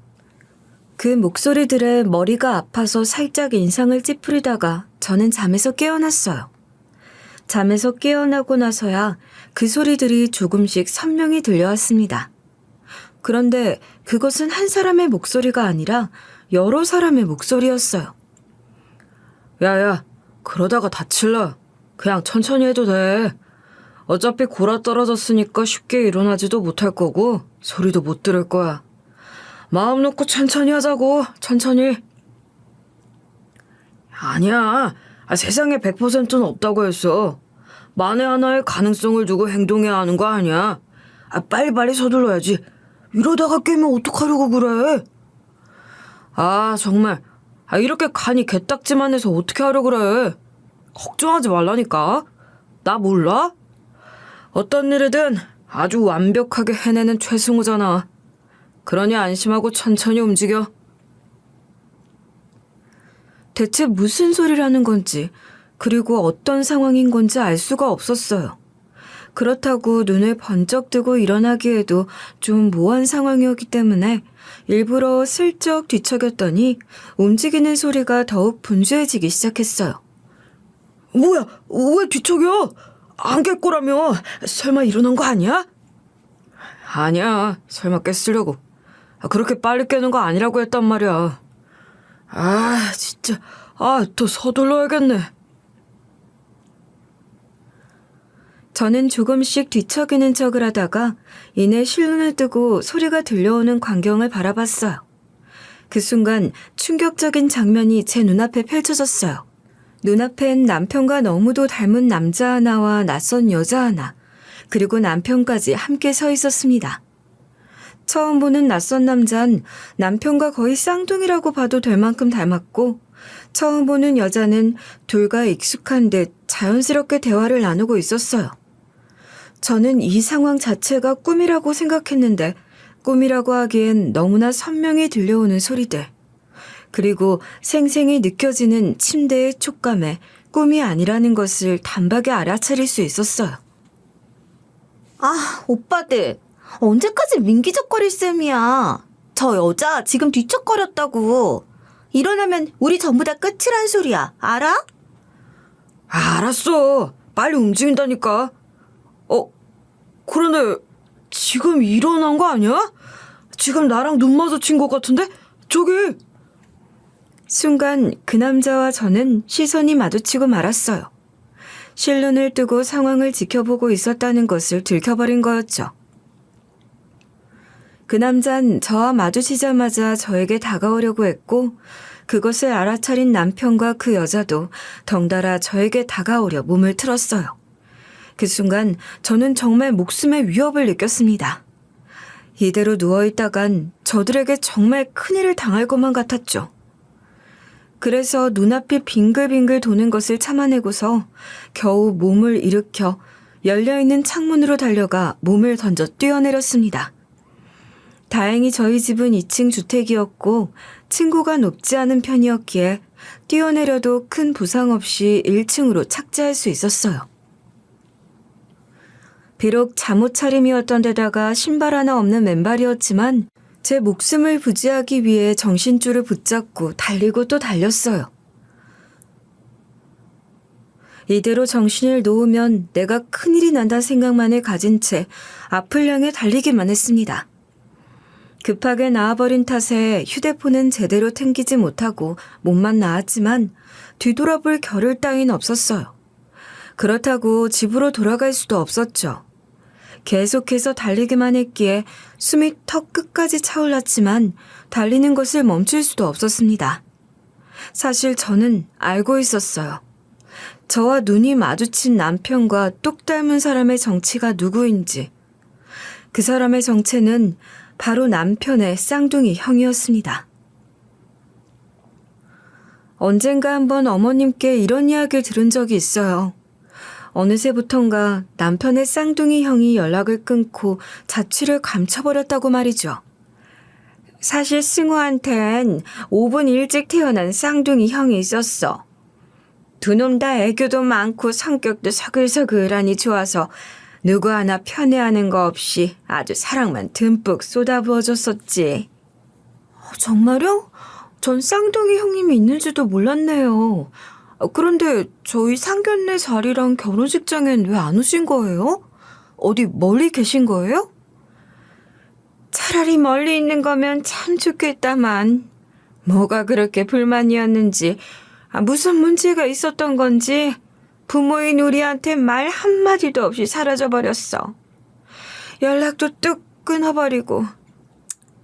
그 목소리들에 머리가 아파서 살짝 인상을 찌푸리다가 저는 잠에서 깨어났어요. 잠에서 깨어나고 나서야 그 소리들이 조금씩 선명히 들려왔습니다. 그런데 그것은 한 사람의 목소리가 아니라 여러 사람의 목소리였어요. 야야, 그러다가 다칠라. 그냥 천천히 해도 돼. 어차피 골아 떨어졌으니까 쉽게 일어나지도 못할 거고 소리도 못 들을 거야. 마음 놓고 천천히 하자고, 천천히. 아니야, 세상에 100%는 없다고 했어. 만에 하나의 가능성을 두고 행동해야 하는 거 아니야. 빨리빨리 서둘러야지. 이러다가 깨면 어떡하려고 그래. 정말. 이렇게 간이 개딱지만 해서 어떻게 하려고 그래. 걱정하지 말라니까. 나 몰라? 어떤 일이든 아주 완벽하게 해내는 최승우잖아. 그러니 안심하고 천천히 움직여. 대체 무슨 소리라는 건지 그리고 어떤 상황인 건지 알 수가 없었어요. 그렇다고 눈을 번쩍 뜨고 일어나기에도 좀 모호한 상황이었기 때문에 일부러 슬쩍 뒤척였더니 움직이는 소리가 더욱 분주해지기 시작했어요. 뭐야, 왜 뒤척여? 안 깰 거라며. 설마 일어난 거 아니야? 아니야, 설마 깼으려고. 그렇게 빨리 깨는 거 아니라고 했단 말이야. 진짜. 더 서둘러야겠네. 저는 조금씩 뒤척이는 척을 하다가 이내 실눈을 뜨고 소리가 들려오는 광경을 바라봤어요. 그 순간 충격적인 장면이 제 눈앞에 펼쳐졌어요. 눈앞엔 남편과 너무도 닮은 남자 하나와 낯선 여자 하나, 그리고 남편까지 함께 서 있었습니다. 처음 보는 낯선 남잔 남편과 거의 쌍둥이라고 봐도 될 만큼 닮았고, 처음 보는 여자는 둘과 익숙한 듯 자연스럽게 대화를 나누고 있었어요. 저는 이 상황 자체가 꿈이라고 생각했는데, 꿈이라고 하기엔 너무나 선명히 들려오는 소리들, 그리고 생생히 느껴지는 침대의 촉감에 꿈이 아니라는 것을 단박에 알아차릴 수 있었어요. 아, 오빠들. 언제까지 민기적거릴 셈이야. 저 여자 지금 뒤척거렸다고. 일어나면 우리 전부 다 끝이란 소리야. 알아? 알았어. 빨리 움직인다니까. 그런데 지금 일어난 거 아니야? 지금 나랑 눈 마주친 것 같은데? 저기. 순간 그 남자와 저는 시선이 마주치고 말았어요. 실눈을 뜨고 상황을 지켜보고 있었다는 것을 들켜버린 거였죠. 그 남잔 저와 마주치자마자 저에게 다가오려고 했고, 그것을 알아차린 남편과 그 여자도 덩달아 저에게 다가오려 몸을 틀었어요. 그 순간 저는 정말 목숨의 위협을 느꼈습니다. 이대로 누워있다간 저들에게 정말 큰일을 당할 것만 같았죠. 그래서 눈앞이 빙글빙글 도는 것을 참아내고서 겨우 몸을 일으켜 열려있는 창문으로 달려가 몸을 던져 뛰어내렸습니다. 다행히 저희 집은 2층 주택이었고 층고가 높지 않은 편이었기에 뛰어내려도 큰 부상 없이 1층으로 착지할 수 있었어요. 비록 잠옷 차림이었던 데다가 신발 하나 없는 맨발이었지만 제 목숨을 부지하기 위해 정신줄을 붙잡고 달리고 또 달렸어요. 이대로 정신을 놓으면 내가 큰일이 난다는 생각만을 가진 채 앞을 향해 달리기만 했습니다. 급하게 나와버린 탓에 휴대폰은 제대로 튕기지 못하고 몸만 나왔지만 뒤돌아볼 겨를 따윈 없었어요. 그렇다고 집으로 돌아갈 수도 없었죠. 계속해서 달리기만 했기에 숨이 턱 끝까지 차올랐지만 달리는 것을 멈출 수도 없었습니다. 사실 저는 알고 있었어요. 저와 눈이 마주친 남편과 똑 닮은 사람의 정체가 누구인지. 그 사람의 정체는 바로 남편의 쌍둥이 형이었습니다. 언젠가 한번 어머님께 이런 이야기를 들은 적이 있어요. 어느새부턴가 남편의 쌍둥이 형이 연락을 끊고 자취를 감춰버렸다고 말이죠. 사실 승우한텐 5분 일찍 태어난 쌍둥이 형이 있었어. 두 놈 다 애교도 많고 성격도 서글서글하니 좋아서 누구 하나 편애하는 거 없이 아주 사랑만 듬뿍 쏟아부어줬었지. 정말요? 전 쌍둥이 형님이 있는지도 몰랐네요. 그런데 저희 상견례 자리랑 결혼식장엔 왜 안 오신 거예요? 어디 멀리 계신 거예요? 차라리 멀리 있는 거면 참 좋겠다만 뭐가 그렇게 불만이었는지, 무슨 문제가 있었던 건지 부모인 우리한테 말 한마디도 없이 사라져버렸어. 연락도 뚝 끊어버리고,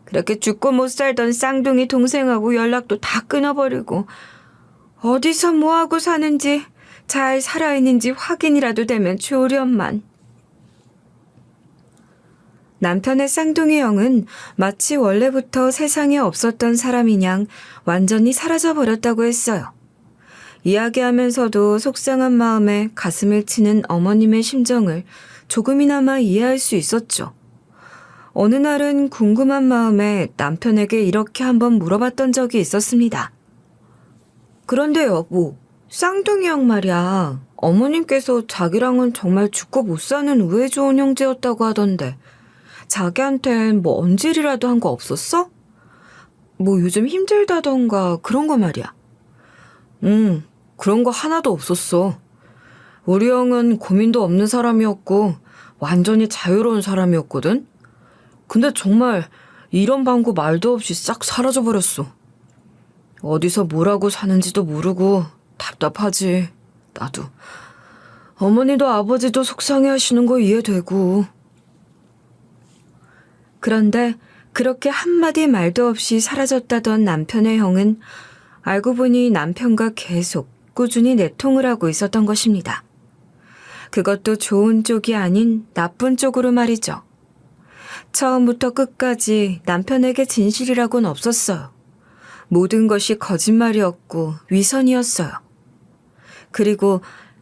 그렇게 죽고 못 살던 쌍둥이 동생하고 연락도 다 끊어버리고, 어디서 뭐하고 사는지 잘 살아있는지 확인이라도 되면 좋으련만. 남편의 쌍둥이 형은 마치 원래부터 세상에 없었던 사람이냥 완전히 사라져버렸다고 했어요. 이야기하면서도 속상한 마음에 가슴을 치는 어머님의 심정을 조금이나마 이해할 수 있었죠. 어느 날은 궁금한 마음에 남편에게 이렇게 한번 물어봤던 적이 있었습니다. 그런데 여보, 쌍둥이 형 말이야. 어머님께서 자기랑은 정말 죽고 못 사는 우애 좋은 형제였다고 하던데 자기한텐 뭐 언질이라도 한 거 없었어? 뭐 요즘 힘들다던가 그런 거 말이야. 그런 거 하나도 없었어. 우리 형은 고민도 없는 사람이었고 완전히 자유로운 사람이었거든. 근데 정말 이런 방구 말도 없이 싹 사라져버렸어. 어디서 뭐라고 사는지도 모르고 답답하지. 나도. 어머니도 아버지도 속상해하시는 거 이해되고. 그런데 그렇게 한마디 말도 없이 사라졌다던 남편의 형은 알고 보니 남편과 계속 꾸준히 내통을 하고 있었던 것입니다. 그것도 좋은 쪽이 아닌 나쁜 쪽으로 말이죠. 처음부터 끝까지 남편에게 진실이라고는 없었어요. 모든 것이 거짓말이었고 위선이었어요. 그리고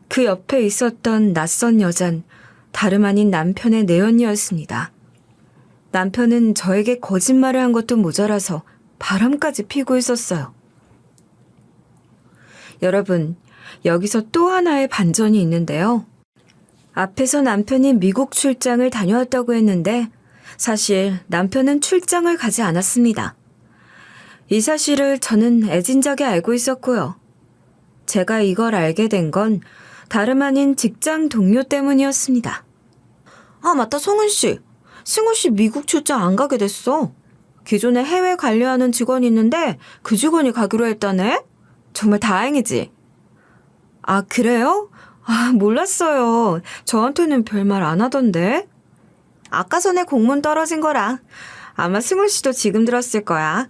그 옆에 있었던 낯선 여잔 다름 아닌 남편의 내연녀였습니다. 남편은 저에게 거짓말을 한 것도 모자라서 바람까지 피고 있었어요. 여러분, 여기서 또 하나의 반전이 있는데요. 앞에서 남편이 미국 출장을 다녀왔다고 했는데 사실 남편은 출장을 가지 않았습니다. 이 사실을 저는 애진작에 알고 있었고요. 제가 이걸 알게 된 건 다름 아닌 직장 동료 때문이었습니다. 아, 맞다, 성은 씨. 승우 씨 미국 출장 안 가게 됐어. 기존에 해외 관리하는 직원이 있는데 그 직원이 가기로 했다네? 정말 다행이지. 아, 그래요? 아, 몰랐어요. 저한테는 별말 안 하던데. 아까 전에 공문 떨어진 거라. 아마 승우 씨도 지금 들었을 거야.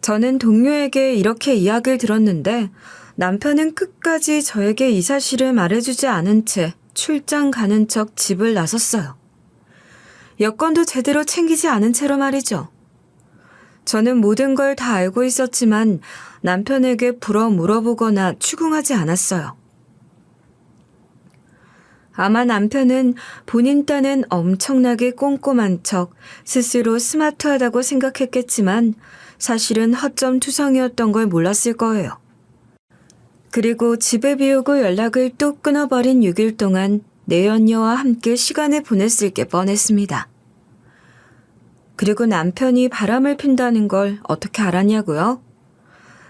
저는 동료에게 이렇게 이야기를 들었는데 남편은 끝까지 저에게 이 사실을 말해주지 않은 채 출장 가는 척 집을 나섰어요. 여권도 제대로 챙기지 않은 채로 말이죠. 저는 모든 걸 다 알고 있었지만 남편에게 불어 물어보거나 추궁하지 않았어요. 아마 남편은 본인 딴엔 엄청나게 꼼꼼한 척 스스로 스마트하다고 생각했겠지만 사실은 허점투성이었던 걸 몰랐을 거예요. 그리고 집에 비우고 연락을 또 끊어버린 6일 동안 내연녀와 함께 시간을 보냈을 게 뻔했습니다. 그리고 남편이 바람을 핀다는 걸 어떻게 알았냐고요?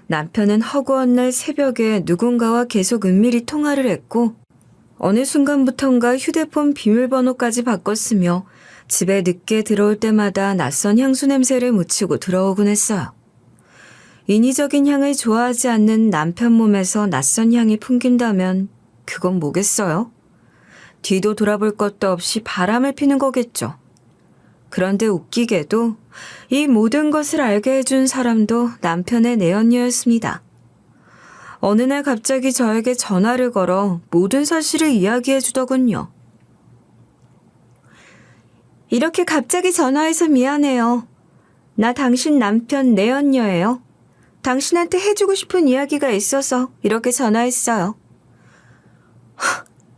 남편은 허구한 날 새벽에 누군가와 계속 은밀히 통화를 했고 어느 순간부턴가 휴대폰 비밀번호까지 바꿨으며 집에 늦게 들어올 때마다 낯선 향수 냄새를 묻히고 들어오곤 했어요. 인위적인 향을 좋아하지 않는 남편 몸에서 낯선 향이 풍긴다면 그건 뭐겠어요? 뒤도 돌아볼 것도 없이 바람을 피는 거겠죠. 그런데 웃기게도 이 모든 것을 알게 해준 사람도 남편의 내연녀였습니다. 어느 날 갑자기 저에게 전화를 걸어 모든 사실을 이야기해 주더군요. 이렇게 갑자기 전화해서 미안해요. 나 당신 남편 내연녀예요. 당신한테 해주고 싶은 이야기가 있어서 이렇게 전화했어요.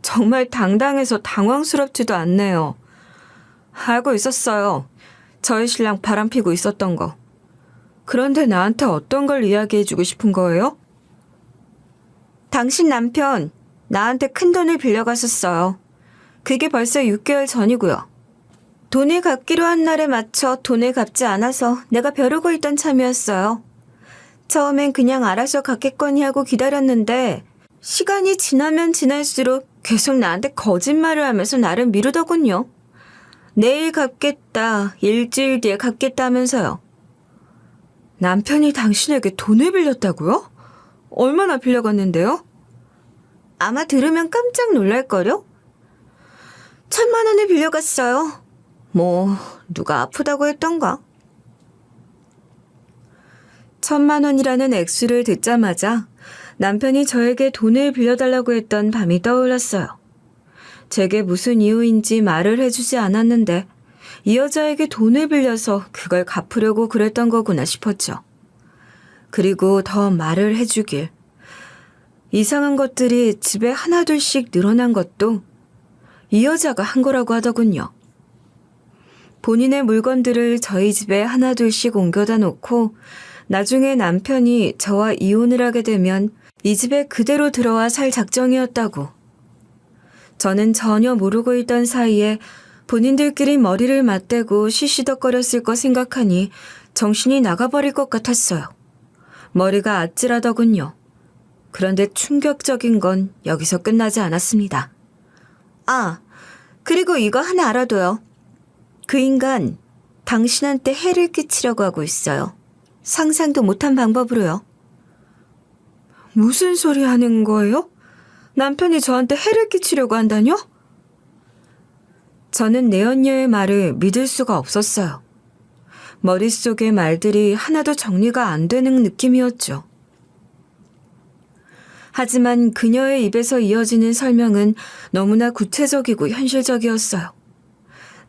정말 당당해서 당황스럽지도 않네요. 알고 있었어요. 저희 신랑 바람피고 있었던 거. 그런데 나한테 어떤 걸 이야기해주고 싶은 거예요? 당신 남편 나한테 큰 돈을 빌려갔었어요. 그게 벌써 6개월 전이고요. 돈을 갚기로 한 날에 맞춰 돈을 갚지 않아서 내가 벼르고 있던 참이었어요. 처음엔 그냥 알아서 갚겠거니 하고 기다렸는데 시간이 지나면 지날수록 계속 나한테 거짓말을 하면서 나를 미루더군요. 내일 갚겠다, 일주일 뒤에 갚겠다 하면서요. 남편이 당신에게 돈을 빌렸다고요? 얼마나 빌려갔는데요? 아마 들으면 깜짝 놀랄걸요? 1,000만 원을 빌려갔어요. 뭐 누가 아프다고 했던가? 1,000만 원이라는 액수를 듣자마자 남편이 저에게 돈을 빌려달라고 했던 밤이 떠올랐어요. 제게 무슨 이유인지 말을 해주지 않았는데 이 여자에게 돈을 빌려서 그걸 갚으려고 그랬던 거구나 싶었죠. 그리고 더 말을 해주길. 이상한 것들이 집에 하나둘씩 늘어난 것도 이 여자가 한 거라고 하더군요. 본인의 물건들을 저희 집에 하나둘씩 옮겨다 놓고 나중에 남편이 저와 이혼을 하게 되면 이 집에 그대로 들어와 살 작정이었다고. 저는 전혀 모르고 있던 사이에 본인들끼리 머리를 맞대고 시시덕거렸을 거 생각하니 정신이 나가버릴 것 같았어요. 머리가 아찔하더군요. 그런데 충격적인 건 여기서 끝나지 않았습니다. 아, 그리고 이거 하나 알아둬요. 그 인간 당신한테 해를 끼치려고 하고 있어요. 상상도 못한 방법으로요. 무슨 소리 하는 거예요? 남편이 저한테 해를 끼치려고 한다뇨? 저는 내연녀의 말을 믿을 수가 없었어요. 머릿속의 말들이 하나도 정리가 안 되는 느낌이었죠. 하지만 그녀의 입에서 이어지는 설명은 너무나 구체적이고 현실적이었어요.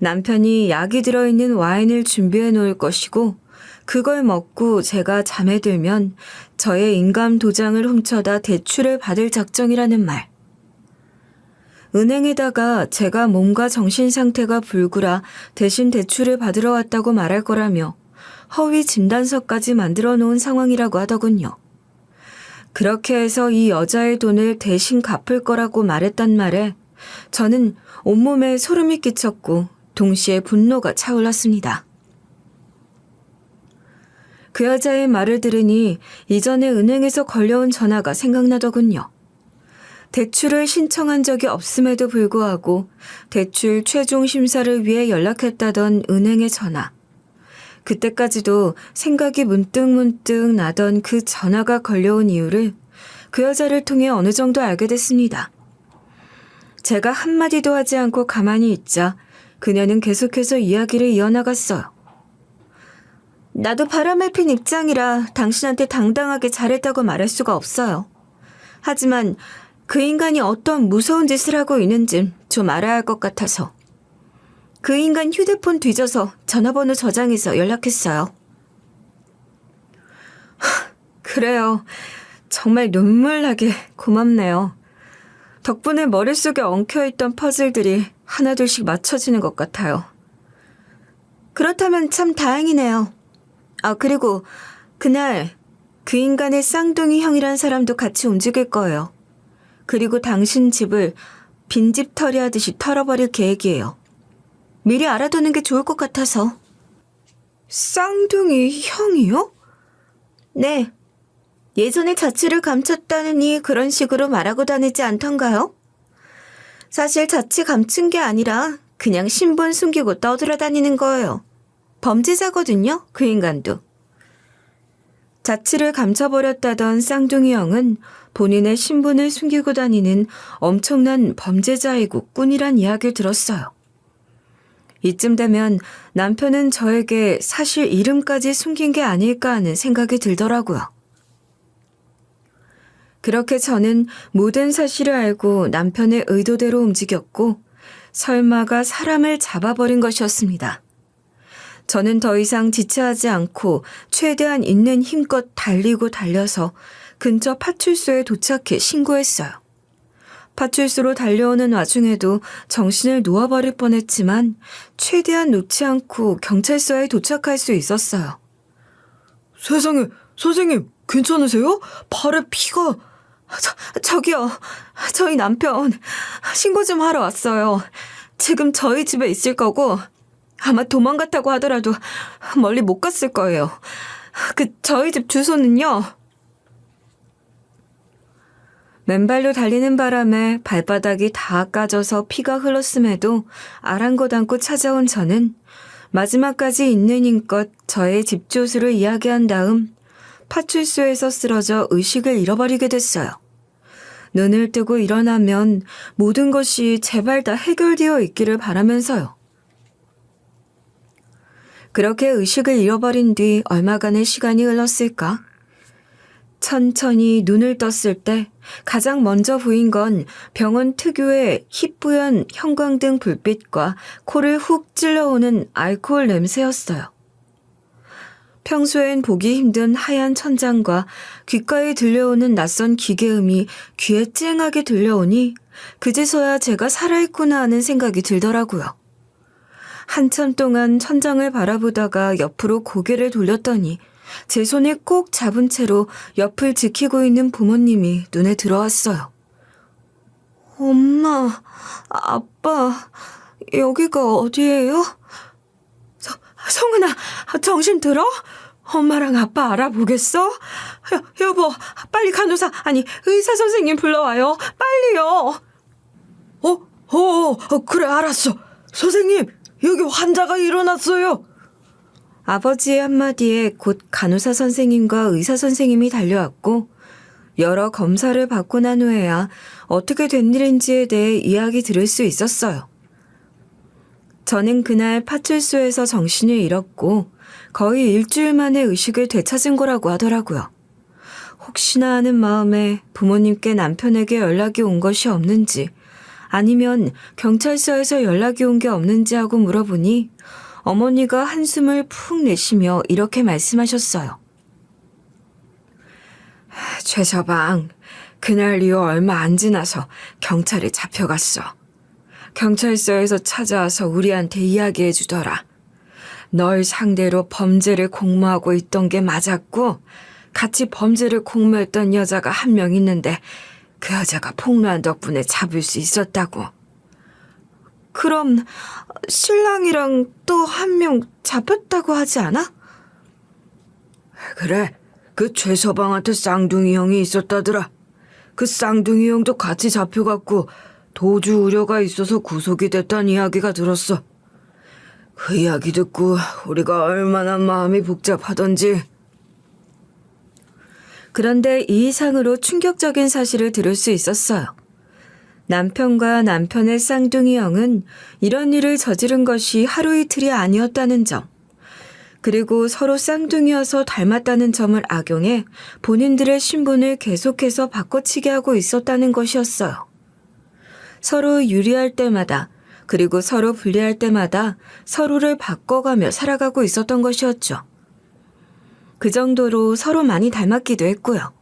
남편이 약이 들어있는 와인을 준비해 놓을 것이고 그걸 먹고 제가 잠에 들면 저의 인감 도장을 훔쳐다 대출을 받을 작정이라는 말. 은행에다가 제가 몸과 정신 상태가 불구라 대신 대출을 받으러 왔다고 말할 거라며 허위 진단서까지 만들어 놓은 상황이라고 하더군요. 그렇게 해서 이 여자의 돈을 대신 갚을 거라고 말했단 말에 저는 온몸에 소름이 끼쳤고 동시에 분노가 차올랐습니다. 그 여자의 말을 들으니 이전에 은행에서 걸려온 전화가 생각나더군요. 대출을 신청한 적이 없음에도 불구하고 대출 최종 심사를 위해 연락했다던 은행의 전화. 그때까지도 생각이 문득문득 나던 그 전화가 걸려온 이유를 그 여자를 통해 어느 정도 알게 됐습니다. 제가 한마디도 하지 않고 가만히 있자 그녀는 계속해서 이야기를 이어나갔어요. 나도 바람을 핀 입장이라 당신한테 당당하게 잘했다고 말할 수가 없어요. 하지만 그 인간이 어떤 무서운 짓을 하고 있는지 좀 알아야 할 것 같아서. 그 인간 휴대폰 뒤져서 전화번호 저장해서 연락했어요. 그래요. 정말 눈물 나게 고맙네요. 덕분에 머릿속에 엉켜있던 퍼즐들이 하나둘씩 맞춰지는 것 같아요. 그렇다면 참 다행이네요. 아, 그리고 그날 그 인간의 쌍둥이 형이란 사람도 같이 움직일 거예요. 그리고 당신 집을 빈집 털이하듯이 털어버릴 계획이에요. 미리 알아두는 게 좋을 것 같아서. 쌍둥이 형이요? 네. 예전에 자취를 감췄다느니 그런 식으로 말하고 다니지 않던가요? 사실 자취 감춘 게 아니라 그냥 신분 숨기고 떠돌아다니는 거예요. 범죄자거든요, 그 인간도. 자취를 감춰버렸다던 쌍둥이 형은 본인의 신분을 숨기고 다니는 엄청난 범죄자이고 꾼이란 이야기를 들었어요. 이쯤 되면 남편은 저에게 사실 이름까지 숨긴 게 아닐까 하는 생각이 들더라고요. 그렇게 저는 모든 사실을 알고 남편의 의도대로 움직였고 설마가 사람을 잡아버린 것이었습니다. 저는 더 이상 지체하지 않고 최대한 있는 힘껏 달리고 달려서 근처 파출소에 도착해 신고했어요. 파출소로 달려오는 와중에도 정신을 놓아버릴 뻔했지만 최대한 놓지 않고 경찰서에 도착할 수 있었어요. 세상에, 선생님, 괜찮으세요? 발에 피가... 저기요, 저희 남편 신고 좀 하러 왔어요. 지금 저희 집에 있을 거고 아마 도망갔다고 하더라도 멀리 못 갔을 거예요. 저희 집 주소는요. 맨발로 달리는 바람에 발바닥이 다 까져서 피가 흘렀음에도 아랑곳 않고 찾아온 저는 마지막까지 있는 힘껏 저의 집 주소를 이야기한 다음 파출소에서 쓰러져 의식을 잃어버리게 됐어요. 눈을 뜨고 일어나면 모든 것이 제발 다 해결되어 있기를 바라면서요. 그렇게 의식을 잃어버린 뒤 얼마간의 시간이 흘렀을까? 천천히 눈을 떴을 때 가장 먼저 보인 건 병원 특유의 희뿌연 형광등 불빛과 코를 훅 찔러오는 알코올 냄새였어요. 평소엔 보기 힘든 하얀 천장과 귓가에 들려오는 낯선 기계음이 귀에 쨍하게 들려오니 그제서야 제가 살아있구나 하는 생각이 들더라고요. 한참 동안 천장을 바라보다가 옆으로 고개를 돌렸더니 제 손을 꼭 잡은 채로 옆을 지키고 있는 부모님이 눈에 들어왔어요. 엄마, 아빠, 여기가 어디예요? 성은아, 정신 들어? 엄마랑 아빠 알아보겠어? 여보, 빨리 간호사, 아니 의사 선생님 불러와요. 빨리요. 그래, 알았어. 선생님, 여기 환자가 일어났어요. 아버지의 한마디에 곧 간호사 선생님과 의사 선생님이 달려왔고 여러 검사를 받고 난 후에야 어떻게 된 일인지에 대해 이야기 들을 수 있었어요. 저는 그날 파출소에서 정신을 잃었고 거의 일주일 만에 의식을 되찾은 거라고 하더라고요. 혹시나 하는 마음에 부모님께 남편에게 연락이 온 것이 없는지 아니면 경찰서에서 연락이 온 게 없는지 하고 물어보니 어머니가 한숨을 푹 내쉬며 이렇게 말씀하셨어요. 최서방, 그날 이후 얼마 안 지나서 경찰에 잡혀갔어. 경찰서에서 찾아와서 우리한테 이야기해 주더라. 널 상대로 범죄를 공모하고 있던 게 맞았고 같이 범죄를 공모했던 여자가 한 명 있는데 그 여자가 폭로한 덕분에 잡을 수 있었다고. 그럼 신랑이랑 또 한 명 잡혔다고 하지 않아? 그래, 그 최서방한테 쌍둥이 형이 있었다더라. 그 쌍둥이 형도 같이 잡혀갔고 도주 우려가 있어서 구속이 됐다는 이야기가 들었어. 그 이야기 듣고 우리가 얼마나 마음이 복잡하던지. 그런데 이 이상으로 충격적인 사실을 들을 수 있었어요. 남편과 남편의 쌍둥이 형은 이런 일을 저지른 것이 하루 이틀이 아니었다는 점, 그리고 서로 쌍둥이여서 닮았다는 점을 악용해 본인들의 신분을 계속해서 바꿔치기 하고 있었다는 것이었어요. 서로 유리할 때마다, 그리고 서로 불리할 때마다 서로를 바꿔가며 살아가고 있었던 것이었죠. 그 정도로 서로 많이 닮았기도 했고요.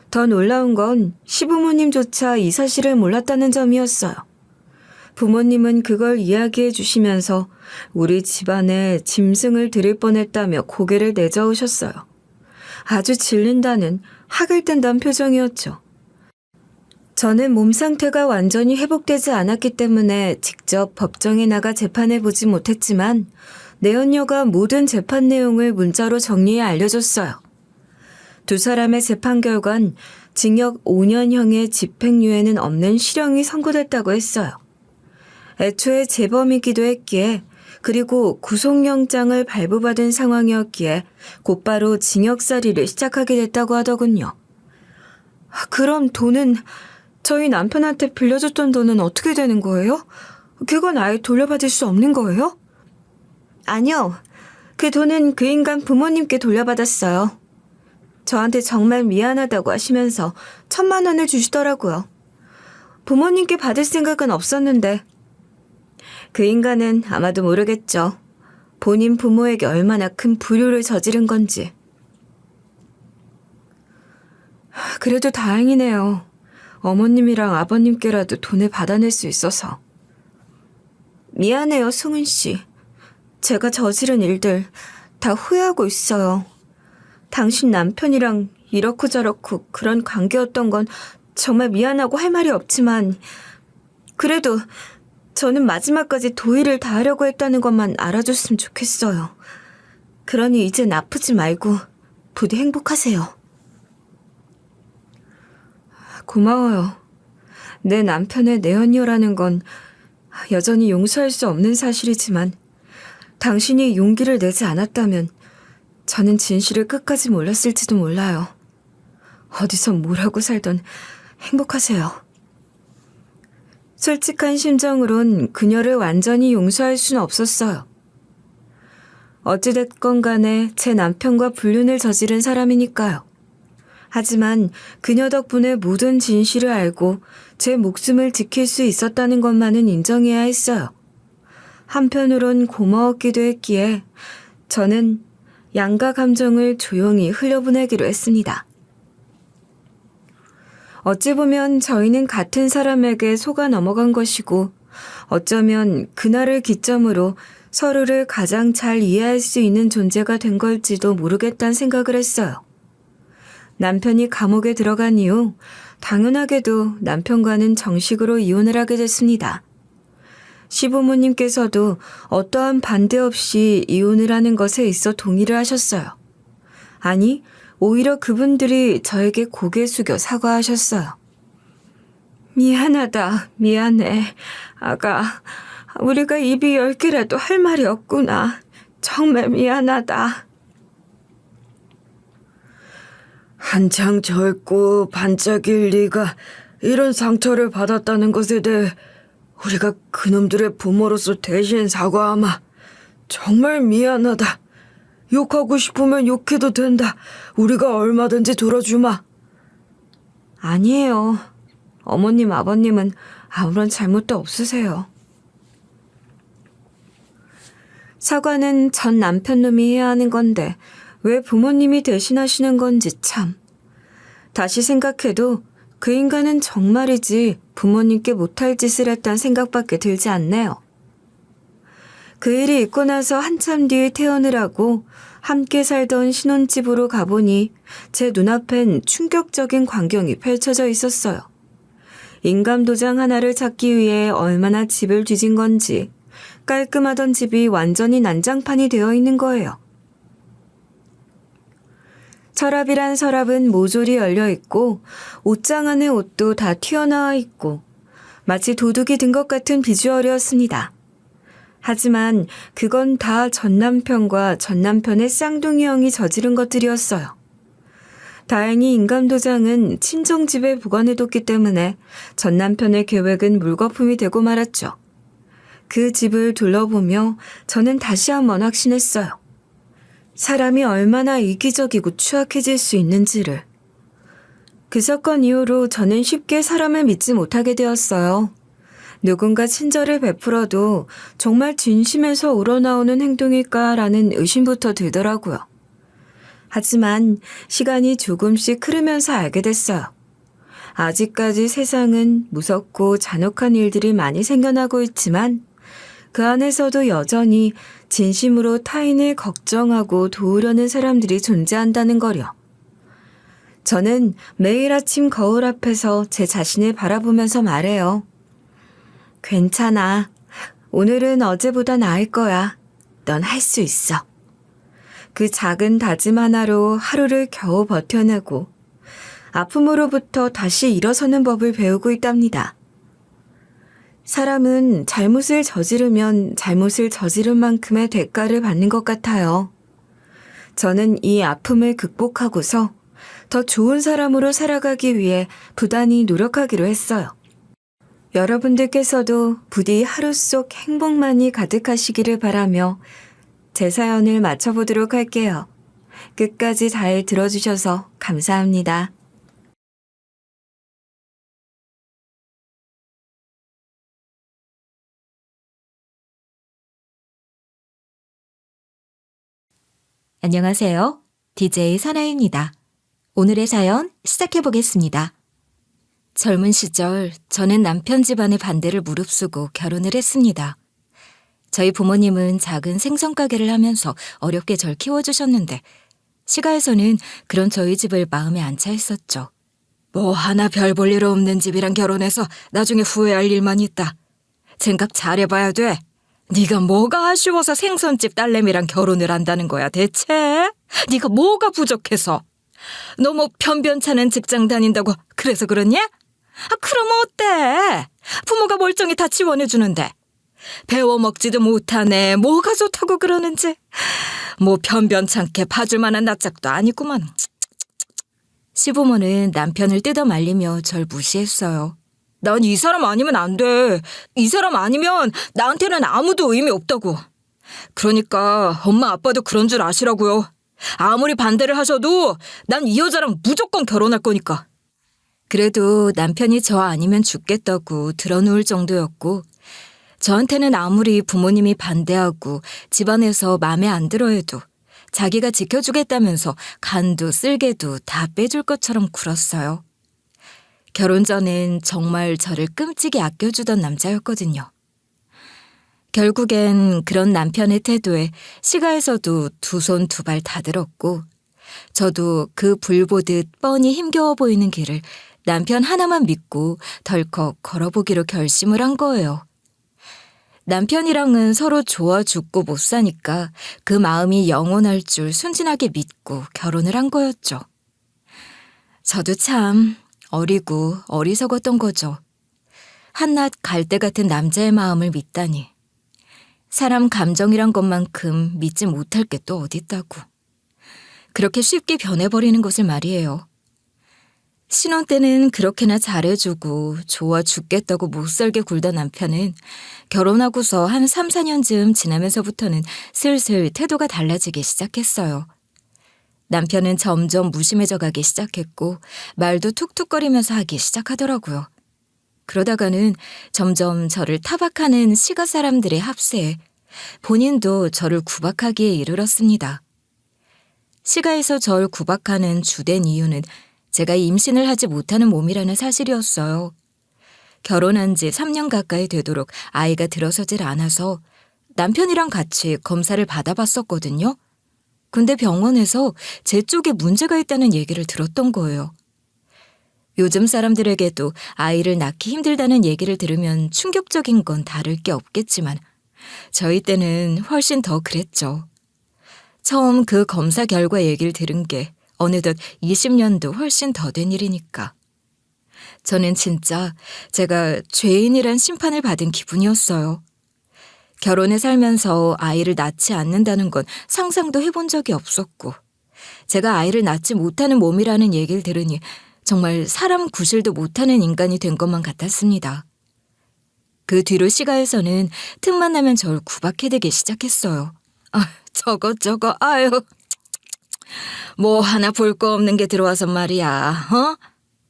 더 놀라운 건 시부모님조차 이 사실을 몰랐다는 점이었어요. 부모님은 그걸 이야기해 주시면서 우리 집안에 짐승을 들일 뻔했다며 고개를 내저으셨어요. 아주 질린다는, 학을 뗀다는 표정이었죠. 저는 몸 상태가 완전히 회복되지 않았기 때문에 직접 법정에 나가 재판해 보지 못했지만 내연녀가 모든 재판 내용을 문자로 정리해 알려줬어요. 두 사람의 재판 결과는 징역 5년형의 집행유예는 없는 실형이 선고됐다고 했어요. 애초에 재범이기도 했기에, 그리고 구속영장을 발부받은 상황이었기에 곧바로 징역살이를 시작하게 됐다고 하더군요. 그럼 돈은 저희 남편한테 빌려줬던 돈은 어떻게 되는 거예요? 그건 아예 돌려받을 수 없는 거예요? 아니요. 그 돈은 그 인간 부모님께 돌려받았어요. 저한테 정말 미안하다고 하시면서 1,000만 원을 주시더라고요. 부모님께 받을 생각은 없었는데 그 인간은 아마도 모르겠죠. 본인 부모에게 얼마나 큰 불효를 저지른 건지. 그래도 다행이네요. 어머님이랑 아버님께라도 돈을 받아낼 수 있어서. 미안해요, 승은 씨. 제가 저지른 일들 다 후회하고 있어요. 당신 남편이랑 이렇고 저렇고 그런 관계였던 건 정말 미안하고 할 말이 없지만 그래도 저는 마지막까지 도의를 다하려고 했다는 것만 알아줬으면 좋겠어요. 그러니 이젠 아프지 말고 부디 행복하세요. 고마워요. 내 남편의 내연녀라는 건 여전히 용서할 수 없는 사실이지만 당신이 용기를 내지 않았다면 저는 진실을 끝까지 몰랐을지도 몰라요. 어디서 뭘 하고 살던 행복하세요. 솔직한 심정으론 그녀를 완전히 용서할 수는 없었어요. 어찌됐건 간에 제 남편과 불륜을 저지른 사람이니까요. 하지만 그녀 덕분에 모든 진실을 알고 제 목숨을 지킬 수 있었다는 것만은 인정해야 했어요. 한편으론 고마웠기도 했기에 저는 양가 감정을 조용히 흘려보내기로 했습니다. 어찌 보면 저희는 같은 사람에게 속아 넘어간 것이고 어쩌면 그날을 기점으로 서로를 가장 잘 이해할 수 있는 존재가 된 걸지도 모르겠다는 생각을 했어요. 남편이 감옥에 들어간 이후 당연하게도 남편과는 정식으로 이혼을 하게 됐습니다. 시부모님께서도 어떠한 반대 없이 이혼을 하는 것에 있어 동의를 하셨어요. 아니, 오히려 그분들이 저에게 고개 숙여 사과하셨어요. 미안하다, 미안해. 아가, 우리가 입이 10개라도 할 말이 없구나. 정말 미안하다. 한창 젊고 반짝일 네가 이런 상처를 받았다는 것에 대해 우리가 그놈들의 부모로서 대신 사과하마. 정말 미안하다. 욕하고 싶으면 욕해도 된다. 우리가 얼마든지 들어주마. 아니에요. 어머님, 아버님은 아무런 잘못도 없으세요. 사과는 전 남편 놈이 해야 하는 건데 왜 부모님이 대신하시는 건지 참. 다시 생각해도 그 인간은 정말이지 부모님께 못할 짓을 했단 생각밖에 들지 않네요. 그 일이 있고 나서 한참 뒤에 퇴원을 하고 함께 살던 신혼집으로 가보니 제 눈앞엔 충격적인 광경이 펼쳐져 있었어요. 인감도장 하나를 찾기 위해 얼마나 집을 뒤진 건지 깔끔하던 집이 완전히 난장판이 되어 있는 거예요. 서랍이란 서랍은 모조리 열려 있고 옷장 안의 옷도 다 튀어나와 있고 마치 도둑이 든 것 같은 비주얼이었습니다. 하지만 그건 다 전 남편과 전 남편의 쌍둥이 형이 저지른 것들이었어요. 다행히 인감도장은 친정집에 보관해뒀기 때문에 전 남편의 계획은 물거품이 되고 말았죠. 그 집을 둘러보며 저는 다시 한번 확신했어요. 사람이 얼마나 이기적이고 추악해질 수 있는지를. 그 사건 이후로 저는 쉽게 사람을 믿지 못하게 되었어요. 누군가 친절을 베풀어도 정말 진심에서 우러나오는 행동일까라는 의심부터 들더라고요. 하지만 시간이 조금씩 흐르면서 알게 됐어요. 아직까지 세상은 무섭고 잔혹한 일들이 많이 생겨나고 있지만 그 안에서도 여전히 진심으로 타인을 걱정하고 도우려는 사람들이 존재한다는 거려. 저는 매일 아침 거울 앞에서 제 자신을 바라보면서 말해요. 괜찮아. 오늘은 어제보다 나을 거야. 넌 할 수 있어. 그 작은 다짐 하나로 하루를 겨우 버텨내고 아픔으로부터 다시 일어서는 법을 배우고 있답니다. 사람은 잘못을 저지르면 잘못을 저지른 만큼의 대가를 받는 것 같아요. 저는 이 아픔을 극복하고서 더 좋은 사람으로 살아가기 위해 부단히 노력하기로 했어요. 여러분들께서도 부디 하루 속 행복만이 가득하시기를 바라며 제 사연을 마쳐보도록 할게요. 끝까지 잘 들어주셔서 감사합니다. 안녕하세요. DJ 선아입니다. 오늘의 사연 시작해보겠습니다. 젊은 시절 저는 남편 집안의 반대를 무릅쓰고 결혼을 했습니다. 저희 부모님은 작은 생선 가게를 하면서 어렵게 절 키워주셨는데 시가에서는 그런 저희 집을 마음에 안 차 했었죠. 뭐 하나 별 볼 일 없는 집이랑 결혼해서 나중에 후회할 일만 있다. 생각 잘해봐야 돼. 네가 뭐가 아쉬워서 생선집 딸내미랑 결혼을 한다는 거야 대체? 네가 뭐가 부족해서? 너무 변변찮은 직장 다닌다고 그래서 그러냐? 그럼 어때? 부모가 멀쩡히 다 지원해주는데. 배워먹지도 못하네. 뭐가 좋다고 그러는지. 뭐 변변찮게 봐줄 만한 낯짝도 아니구만. 시부모는 남편을 뜯어 말리며 절 무시했어요. 난 이 사람 아니면 안 돼. 이 사람 아니면 나한테는 아무도 의미 없다고. 그러니까 엄마 아빠도 그런 줄 아시라고요. 아무리 반대를 하셔도 난 이 여자랑 무조건 결혼할 거니까. 그래도 남편이 저 아니면 죽겠다고 드러누울 정도였고 저한테는 아무리 부모님이 반대하고 집안에서 마음에 안 들어 해도 자기가 지켜주겠다면서 간도 쓸개도 다 빼줄 것처럼 굴었어요. 결혼 전엔 정말 저를 끔찍이 아껴주던 남자였거든요. 결국엔 그런 남편의 태도에 시가에서도 두 손 두 발 다 들었고 저도 그 불 보듯 뻔히 힘겨워 보이는 길을 남편 하나만 믿고 덜컥 걸어보기로 결심을 한 거예요. 남편이랑은 서로 좋아 죽고 못 사니까 그 마음이 영원할 줄 순진하게 믿고 결혼을 한 거였죠. 저도 참 어리고 어리석었던 거죠. 한낱 갈대 같은 남자의 마음을 믿다니. 사람 감정이란 것만큼 믿지 못할 게 또 어딨다고. 그렇게 쉽게 변해버리는 것을 말이에요. 신혼 때는 그렇게나 잘해주고 좋아 죽겠다고 못살게 굴던 남편은 결혼하고서 한 3, 4년쯤 지나면서부터는 슬슬 태도가 달라지기 시작했어요. 남편은 점점 무심해져 가기 시작했고 말도 툭툭거리면서 하기 시작하더라고요. 그러다가는 점점 저를 타박하는 시가 사람들의 합세에 본인도 저를 구박하기에 이르렀습니다. 시가에서 저를 구박하는 주된 이유는 제가 임신을 하지 못하는 몸이라는 사실이었어요. 결혼한 지 3년 가까이 되도록 아이가 들어서질 않아서 남편이랑 같이 검사를 받아봤었거든요. 근데 병원에서 제 쪽에 문제가 있다는 얘기를 들었던 거예요. 요즘 사람들에게도 아이를 낳기 힘들다는 얘기를 들으면 충격적인 건 다를 게 없겠지만 저희 때는 훨씬 더 그랬죠. 처음 그 검사 결과 얘기를 들은 게 어느덧 20년도 훨씬 더 된 일이니까. 저는 진짜 제가 죄인이란 심판을 받은 기분이었어요. 결혼해 살면서 아이를 낳지 않는다는 건 상상도 해본 적이 없었고 제가 아이를 낳지 못하는 몸이라는 얘기를 들으니 정말 사람 구실도 못하는 인간이 된 것만 같았습니다. 그 뒤로 시가에서는 틈만 나면 저를 구박해대기 시작했어요. 저거 아유 뭐 하나 볼 거 없는 게 들어와서 말이야.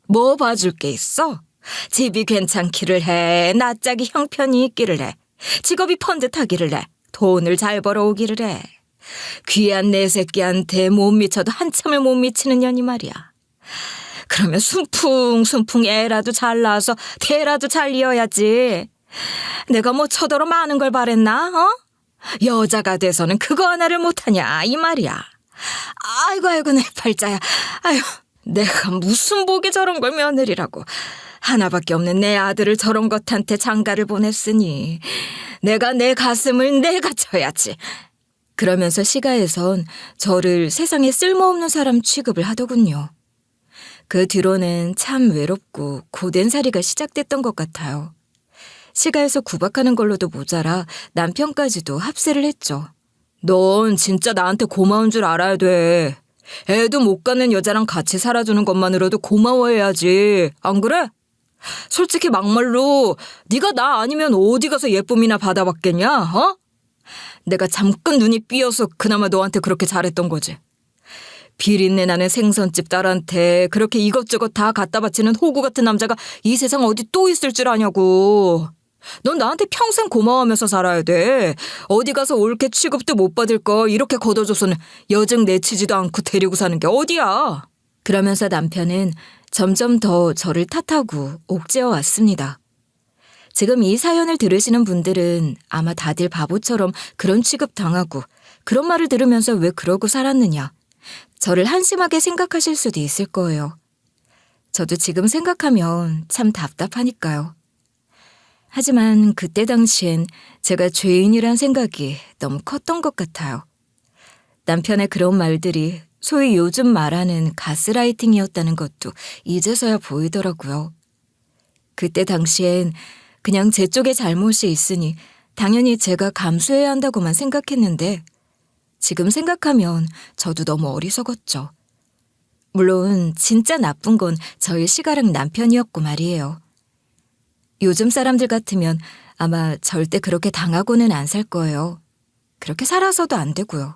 뭐 봐줄 게 있어? 집이 괜찮기를 해. 낯짝이 형편이 있기를 해. 직업이 번듯하기를 해. 돈을 잘 벌어오기를 해. 귀한 내 새끼한테 못 미쳐도 한참을 못 미치는 년이 말이야. 그러면 순풍 애라도 잘 낳아서 대라도 잘 이어야지. 내가 뭐 저더러 많은 걸 바랬나? 여자가 돼서는 그거 하나를 못하냐 이 말이야. 아이고 내 팔자야. 아유 내가 무슨 복이 저런 걸 며느리라고. 하나밖에 없는 내 아들을 저런 것한테 장가를 보냈으니 내가 내 가슴을 내가 쳐야지. 그러면서 시가에선 저를 세상에 쓸모없는 사람 취급을 하더군요. 그 뒤로는 참 외롭고 고된 살이가 시작됐던 것 같아요. 시가에서 구박하는 걸로도 모자라 남편까지도 합세를 했죠. 넌 진짜 나한테 고마운 줄 알아야 돼. 애도 못 갖는 여자랑 같이 살아주는 것만으로도 고마워해야지. 안 그래? 솔직히 막말로 네가 나 아니면 어디 가서 예쁨이나 받아봤겠냐? 내가 잠깐 눈이 삐어서 그나마 너한테 그렇게 잘했던 거지. 비린내 나는 생선집 딸한테 그렇게 이것저것 다 갖다 바치는 호구 같은 남자가 이 세상 어디 또 있을 줄 아냐고. 넌 나한테 평생 고마워하면서 살아야 돼. 어디 가서 옳게 취급도 못 받을 거 이렇게 걷어줘서는 여정 내치지도 않고 데리고 사는 게 어디야. 그러면서 남편은 점점 더 저를 탓하고 옥죄어 왔습니다. 지금 이 사연을 들으시는 분들은 아마 다들 바보처럼 그런 취급 당하고 그런 말을 들으면서 왜 그러고 살았느냐. 저를 한심하게 생각하실 수도 있을 거예요. 저도 지금 생각하면 참 답답하니까요. 하지만 그때 당시엔 제가 죄인이란 생각이 너무 컸던 것 같아요. 남편의 그런 말들이 소위 요즘 말하는 가스라이팅이었다는 것도 이제서야 보이더라고요. 그때 당시엔 그냥 제 쪽에 잘못이 있으니 당연히 제가 감수해야 한다고만 생각했는데 지금 생각하면 저도 너무 어리석었죠. 물론 진짜 나쁜 건 저희 시가랑 남편이었고 말이에요. 요즘 사람들 같으면 아마 절대 그렇게 당하고는 안 살 거예요. 그렇게 살아서도 안 되고요.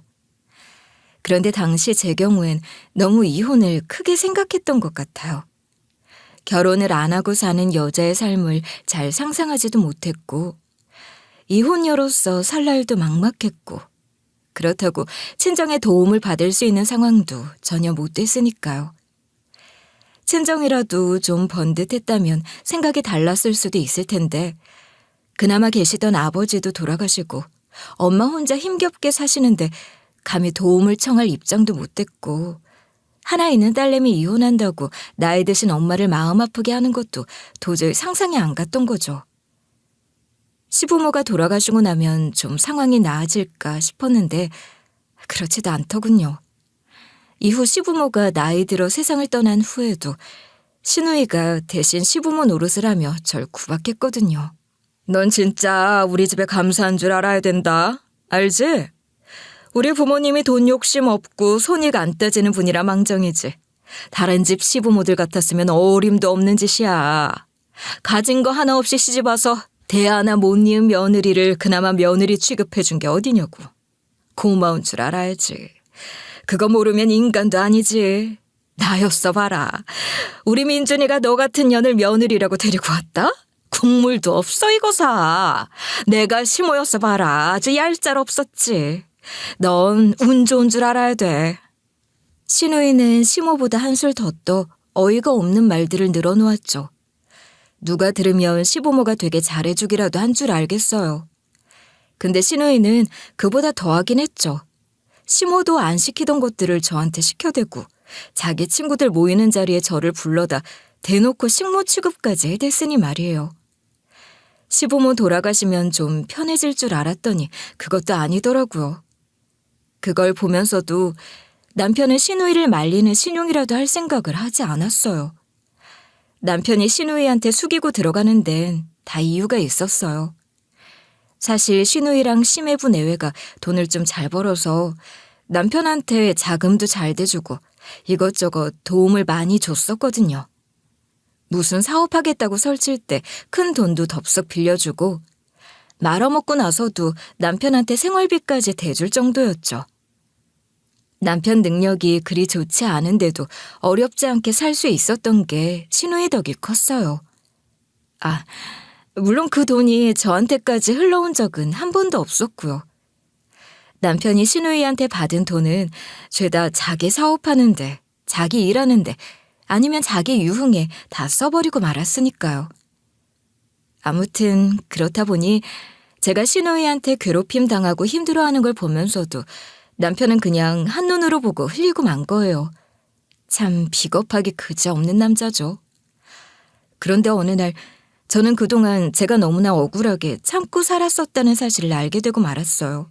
그런데 당시 제 경우엔 너무 이혼을 크게 생각했던 것 같아요. 결혼을 안 하고 사는 여자의 삶을 잘 상상하지도 못했고 이혼녀로서 살 날도 막막했고 그렇다고 친정의 도움을 받을 수 있는 상황도 전혀 못 됐으니까요. 친정이라도 좀 번듯했다면 생각이 달랐을 수도 있을 텐데 그나마 계시던 아버지도 돌아가시고 엄마 혼자 힘겹게 사시는데 감히 도움을 청할 입장도 못 됐고 하나 있는 딸내미 이혼한다고 나이 드신 엄마를 마음 아프게 하는 것도 도저히 상상이 안 갔던 거죠. 시부모가 돌아가시고 나면 좀 상황이 나아질까 싶었는데 그렇지도 않더군요. 이후 시부모가 나이 들어 세상을 떠난 후에도 시누이가 대신 시부모 노릇을 하며 절 구박했거든요. 넌 진짜 우리 집에 감사한 줄 알아야 된다. 알지? 우리 부모님이 돈 욕심 없고 손익 안 따지는 분이라 망정이지. 다른 집 시부모들 같았으면 어림도 없는 짓이야. 가진 거 하나 없이 시집와서 대 하나 못 이은 며느리를 그나마 며느리 취급해준 게 어디냐고. 고마운 줄 알아야지. 그거 모르면 인간도 아니지. 나였어 봐라. 우리 민준이가 너 같은 년을 며느리라고 데리고 왔다? 국물도 없어 이거사. 내가 시모였어 봐라. 아주 얄짤 없었지. 넌 운 좋은 줄 알아야 돼. 신우이는 시모보다 한술 더 떠 어이가 없는 말들을 늘어놓았죠. 누가 들으면 시부모가 되게 잘해주기라도 한 줄 알겠어요. 근데 신우이는 그보다 더하긴 했죠. 시모도 안 시키던 것들을 저한테 시켜대고 자기 친구들 모이는 자리에 저를 불러다 대놓고 식모 취급까지 해댔으니 말이에요. 시부모 돌아가시면 좀 편해질 줄 알았더니 그것도 아니더라고요. 그걸 보면서도 남편은 신우이를 말리는 신용이라도 할 생각을 하지 않았어요. 남편이 신우이한테 숙이고 들어가는 데는 다 이유가 있었어요. 사실 신우이랑 심해부 내외가 돈을 좀 잘 벌어서 남편한테 자금도 잘 대주고 이것저것 도움을 많이 줬었거든요. 무슨 사업하겠다고 설칠 때 큰 돈도 덥석 빌려주고 말아먹고 나서도 남편한테 생활비까지 대줄 정도였죠. 남편 능력이 그리 좋지 않은데도 어렵지 않게 살 수 있었던 게 신우이 덕이 컸어요. 물론 그 돈이 저한테까지 흘러온 적은 한 번도 없었고요. 남편이 신우이한테 받은 돈은 죄다 자기 사업하는데, 자기 일하는데, 아니면 자기 유흥에 다 써버리고 말았으니까요. 아무튼 그렇다 보니 제가 신우이한테 괴롭힘 당하고 힘들어하는 걸 보면서도 남편은 그냥 한눈으로 보고 흘리고 만 거예요. 참 비겁하기 그지없는 남자죠. 그런데 어느 날 저는 그동안 제가 너무나 억울하게 참고 살았었다는 사실을 알게 되고 말았어요.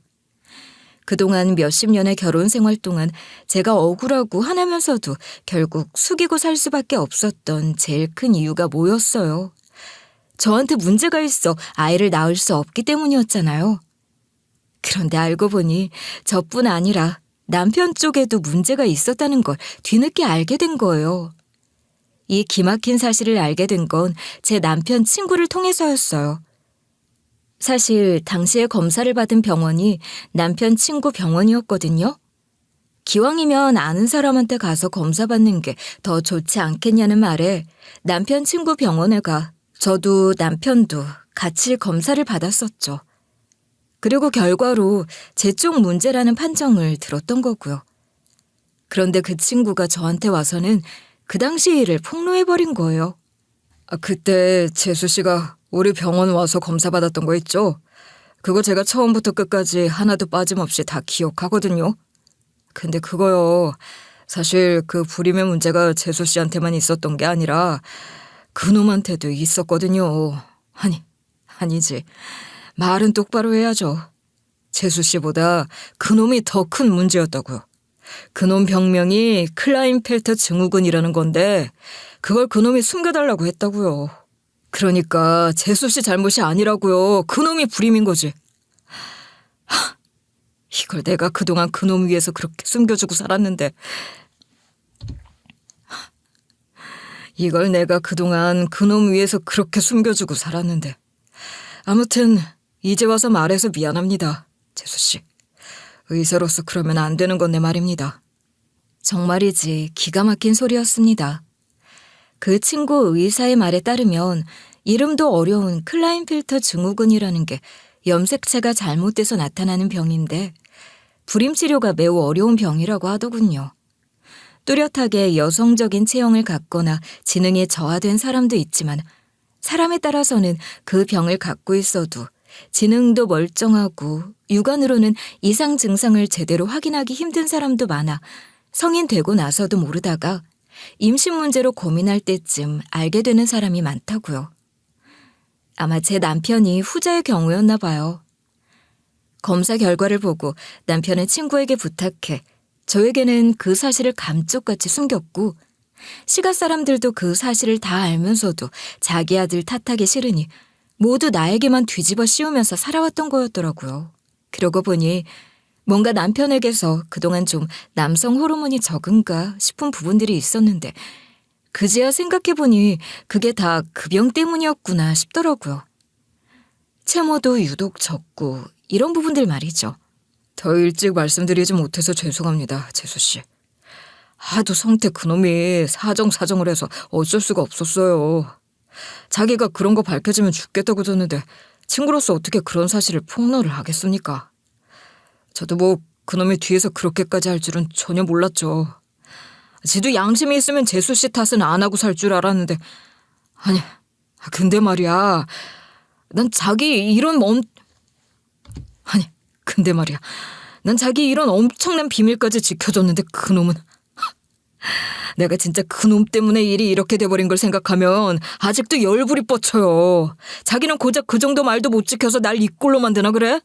그동안 몇십 년의 결혼 생활 동안 제가 억울하고 화나면서도 결국 숙이고 살 수밖에 없었던 제일 큰 이유가 뭐였어요? 저한테 문제가 있어 아이를 낳을 수 없기 때문이었잖아요. 그런데 알고 보니 저뿐 아니라 남편 쪽에도 문제가 있었다는 걸 뒤늦게 알게 된 거예요. 이 기막힌 사실을 알게 된 건 제 남편 친구를 통해서였어요. 사실 당시에 검사를 받은 병원이 남편 친구 병원이었거든요. 기왕이면 아는 사람한테 가서 검사 받는 게 더 좋지 않겠냐는 말에 남편 친구 병원에 가 저도 남편도 같이 검사를 받았었죠. 그리고 결과로 제 쪽 문제라는 판정을 들었던 거고요. 그런데 그 친구가 저한테 와서는 그 당시 일을 폭로해버린 거예요. 그때 재수 씨가 우리 병원 와서 검사 받았던 거 있죠? 그거 제가 처음부터 끝까지 하나도 빠짐없이 다 기억하거든요. 근데 그거요. 사실 그 불임의 문제가 재수 씨한테만 있었던 게 아니라 그놈한테도 있었거든요. 아니지. 말은 똑바로 해야죠. 재수 씨보다 그놈이 더 큰 문제였다고요. 그놈 병명이 클라인펠터 증후군이라는 건데 그걸 그놈이 숨겨달라고 했다고요. 그러니까 재수 씨 잘못이 아니라고요. 그놈이 불임인 거지. 이걸 내가 그동안 그놈 위해서 그렇게 숨겨주고 살았는데 아무튼 이제 와서 말해서 미안합니다. 재수 씨. 의사로서 그러면 안 되는 건데 말입니다. 정말이지 기가 막힌 소리였습니다. 그 친구 의사의 말에 따르면 이름도 어려운 클라인필터 증후군이라는 게 염색체가 잘못돼서 나타나는 병인데 불임 치료가 매우 어려운 병이라고 하더군요. 뚜렷하게 여성적인 체형을 갖거나 지능이 저하된 사람도 있지만 사람에 따라서는 그 병을 갖고 있어도 지능도 멀쩡하고 육안으로는 이상 증상을 제대로 확인하기 힘든 사람도 많아 성인 되고 나서도 모르다가 임신 문제로 고민할 때쯤 알게 되는 사람이 많다고요. 아마 제 남편이 후자의 경우였나 봐요. 검사 결과를 보고 남편은 친구에게 부탁해 저에게는 그 사실을 감쪽같이 숨겼고 시가 사람들도 그 사실을 다 알면서도 자기 아들 탓하기 싫으니 모두 나에게만 뒤집어 씌우면서 살아왔던 거였더라고요. 그러고 보니 뭔가 남편에게서 그동안 좀 남성 호르몬이 적은가 싶은 부분들이 있었는데 그제야 생각해보니 그게 다 그 병 때문이었구나 싶더라고요. 채모도 유독 적고 이런 부분들 말이죠. 더 일찍 말씀드리지 못해서 죄송합니다, 재수 씨. 하도 성태 그놈이 사정을 해서 어쩔 수가 없었어요. 자기가 그런 거 밝혀지면 죽겠다고 줬는데 친구로서 어떻게 그런 사실을 폭로를 하겠습니까? 저도 뭐 그놈이 뒤에서 그렇게까지 할 줄은 전혀 몰랐죠. 지도 양심이 있으면 재수 씨 탓은 안 하고 살 줄 알았는데 아니 근데 말이야 난 자기 이런 난 자기 이런 엄청난 비밀까지 지켜줬는데 그놈은 내가 진짜 그놈 때문에 일이 이렇게 돼버린 걸 생각하면 아직도 열불이 뻗쳐요. 자기는 고작 그 정도 말도 못 지켜서 날 이 꼴로 만드나 그래?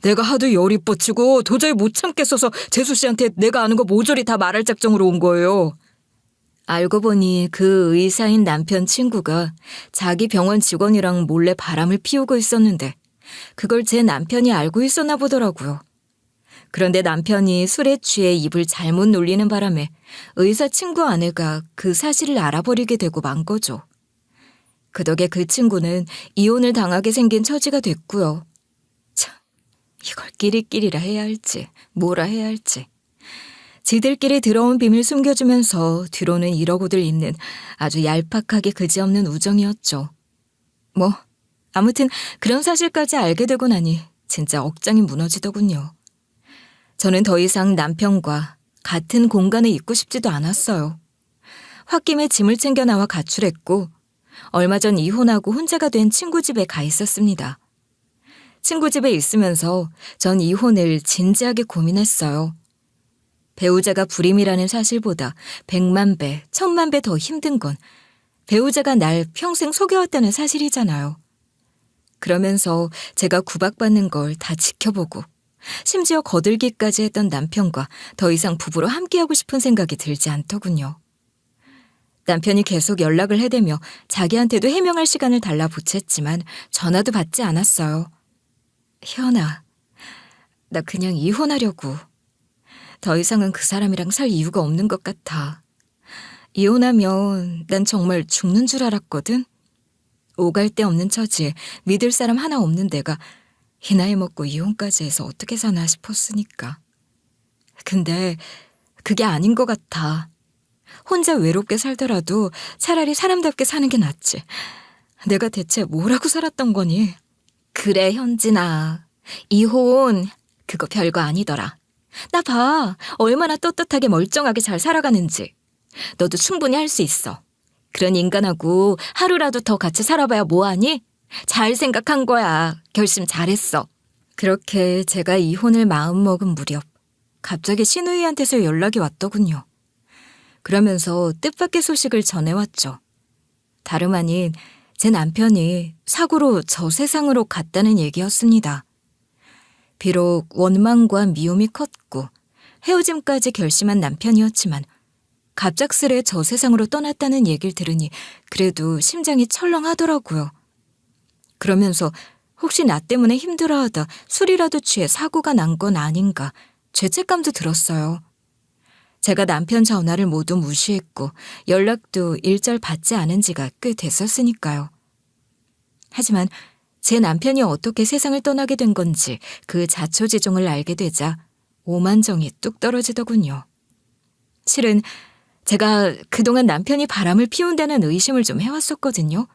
내가 하도 열이 뻗치고 도저히 못 참겠어서 재수 씨한테 내가 아는 거 모조리 다 말할 작정으로 온 거예요. 알고 보니 그 의사인 남편 친구가 자기 병원 직원이랑 몰래 바람을 피우고 있었는데 그걸 제 남편이 알고 있었나 보더라고요. 그런데 남편이 술에 취해 입을 잘못 놀리는 바람에 의사 친구 아내가 그 사실을 알아버리게 되고 만 거죠. 그 덕에 그 친구는 이혼을 당하게 생긴 처지가 됐고요. 참, 이걸 끼리끼리라 해야 할지 뭐라 해야 할지. 지들끼리 들어온 비밀 숨겨주면서 뒤로는 이러고들 있는 아주 얄팍하게 그지없는 우정이었죠. 뭐 아무튼 그런 사실까지 알게 되고 나니 진짜 억장이 무너지더군요. 저는 더 이상 남편과 같은 공간에 있고 싶지도 않았어요. 홧김에 짐을 챙겨 나와 가출했고 얼마 전 이혼하고 혼자가 된 친구 집에 가 있었습니다. 친구 집에 있으면서 전 이혼을 진지하게 고민했어요. 배우자가 불임이라는 사실보다 100만 배, 1000만 배 더 힘든 건 배우자가 날 평생 속여왔다는 사실이잖아요. 그러면서 제가 구박받는 걸 다 지켜보고 심지어 거들기까지 했던 남편과 더 이상 부부로 함께하고 싶은 생각이 들지 않더군요. 남편이 계속 연락을 해대며 자기한테도 해명할 시간을 달라 보챘지만 전화도 받지 않았어요. 희연아, 나 그냥 이혼하려고. 더 이상은 그 사람이랑 살 이유가 없는 것 같아. 이혼하면 난 정말 죽는 줄 알았거든. 오갈 데 없는 처지에 믿을 사람 하나 없는 내가 이 나이 먹고 이혼까지 해서 어떻게 사나 싶었으니까. 근데 그게 아닌 것 같아. 혼자 외롭게 살더라도 차라리 사람답게 사는 게 낫지. 내가 대체 뭐라고 살았던 거니? 그래, 현진아. 이혼 그거 별거 아니더라. 나 봐. 얼마나 떳떳하게 멀쩡하게 잘 살아가는지. 너도 충분히 할 수 있어. 그런 인간하고 하루라도 더 같이 살아봐야 뭐하니? 잘 생각한 거야. 결심 잘했어. 그렇게 제가 이혼을 마음먹은 무렵 갑자기 신우이한테서 연락이 왔더군요. 그러면서 뜻밖의 소식을 전해왔죠. 다름 아닌 제 남편이 사고로 저 세상으로 갔다는 얘기였습니다. 비록 원망과 미움이 컸고 헤어짐까지 결심한 남편이었지만 갑작스레 저 세상으로 떠났다는 얘기를 들으니 그래도 심장이 철렁하더라고요. 그러면서 혹시 나 때문에 힘들어하다 술이라도 취해 사고가 난 건 아닌가 죄책감도 들었어요. 제가 남편 전화를 모두 무시했고 연락도 일절 받지 않은 지가 꽤 됐었으니까요. 하지만 제 남편이 어떻게 세상을 떠나게 된 건지 그 자초지종을 알게 되자 오만정이 뚝 떨어지더군요. 실은 제가 그동안 남편이 바람을 피운다는 의심을 좀 해왔었거든요.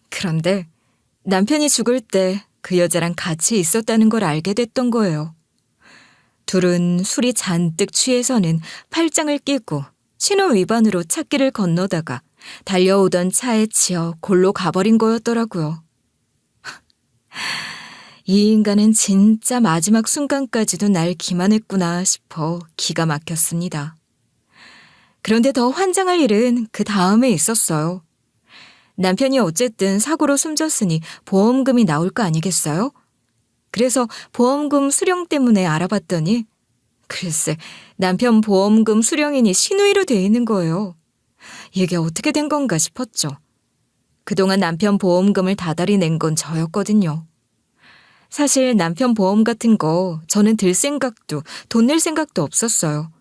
그런데 남편이 죽을 때 그 여자랑 같이 있었다는 걸 알게 됐던 거예요. 둘은 술이 잔뜩 취해서는 팔짱을 끼고 신호 위반으로 찾길을 건너다가 달려오던 차에 치여 골로 가버린 거였더라고요. 이 인간은 진짜 마지막 순간까지도 날 기만했구나 싶어 기가 막혔습니다. 그런데 더 환장할 일은 그 다음에 있었어요. 남편이 어쨌든 사고로 숨졌으니 보험금이 나올 거 아니겠어요? 그래서 보험금 수령 때문에 알아봤더니 글쎄 남편 보험금 수령인이 신우이로 돼 있는 거예요. 이게 어떻게 된 건가 싶었죠. 그동안 남편 보험금을 다달이 낸 건 저였거든요. 사실 남편 보험 같은 거 저는 들 생각도 돈 낼 생각도 없었어요.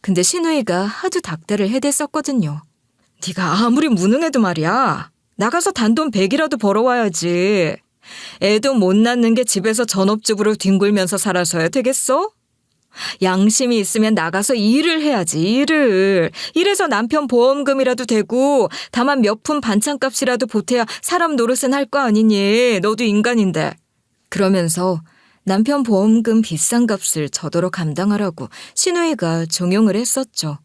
근데 신우이가 하도 닥달을 해댔었거든요. 네가 아무리 무능해도 말이야. 나가서 단돈 100이라도 벌어와야지. 애도 못 낳는 게 집에서 전업주부로 뒹굴면서 살아서야 되겠어? 양심이 있으면 나가서 일을 해야지, 일을. 이래서 남편 보험금이라도 대고 다만 몇 푼 반찬값이라도 보태야 사람 노릇은 할 거 아니니. 너도 인간인데. 그러면서 남편 보험금 비싼 값을 저더러 감당하라고 시누이가 종용을 했었죠.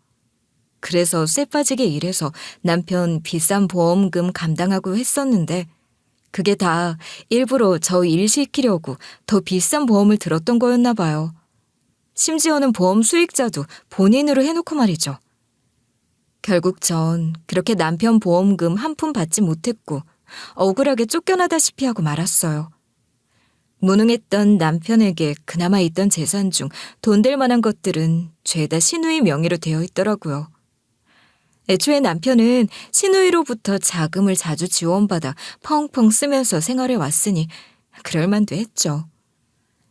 그래서 쇠 빠지게 일해서 남편 비싼 보험금 감당하고 했었는데 그게 다 일부러 저 일 시키려고 더 비싼 보험을 들었던 거였나 봐요. 심지어는 보험 수익자도 본인으로 해놓고 말이죠. 결국 전 그렇게 남편 보험금 한 푼 받지 못했고 억울하게 쫓겨나다시피 하고 말았어요. 무능했던 남편에게 그나마 있던 재산 중 돈 될 만한 것들은 죄다 시누이 명의로 되어 있더라고요. 애초에 남편은 시누이로부터 자금을 자주 지원받아 펑펑 쓰면서 생활해 왔으니 그럴만도 했죠.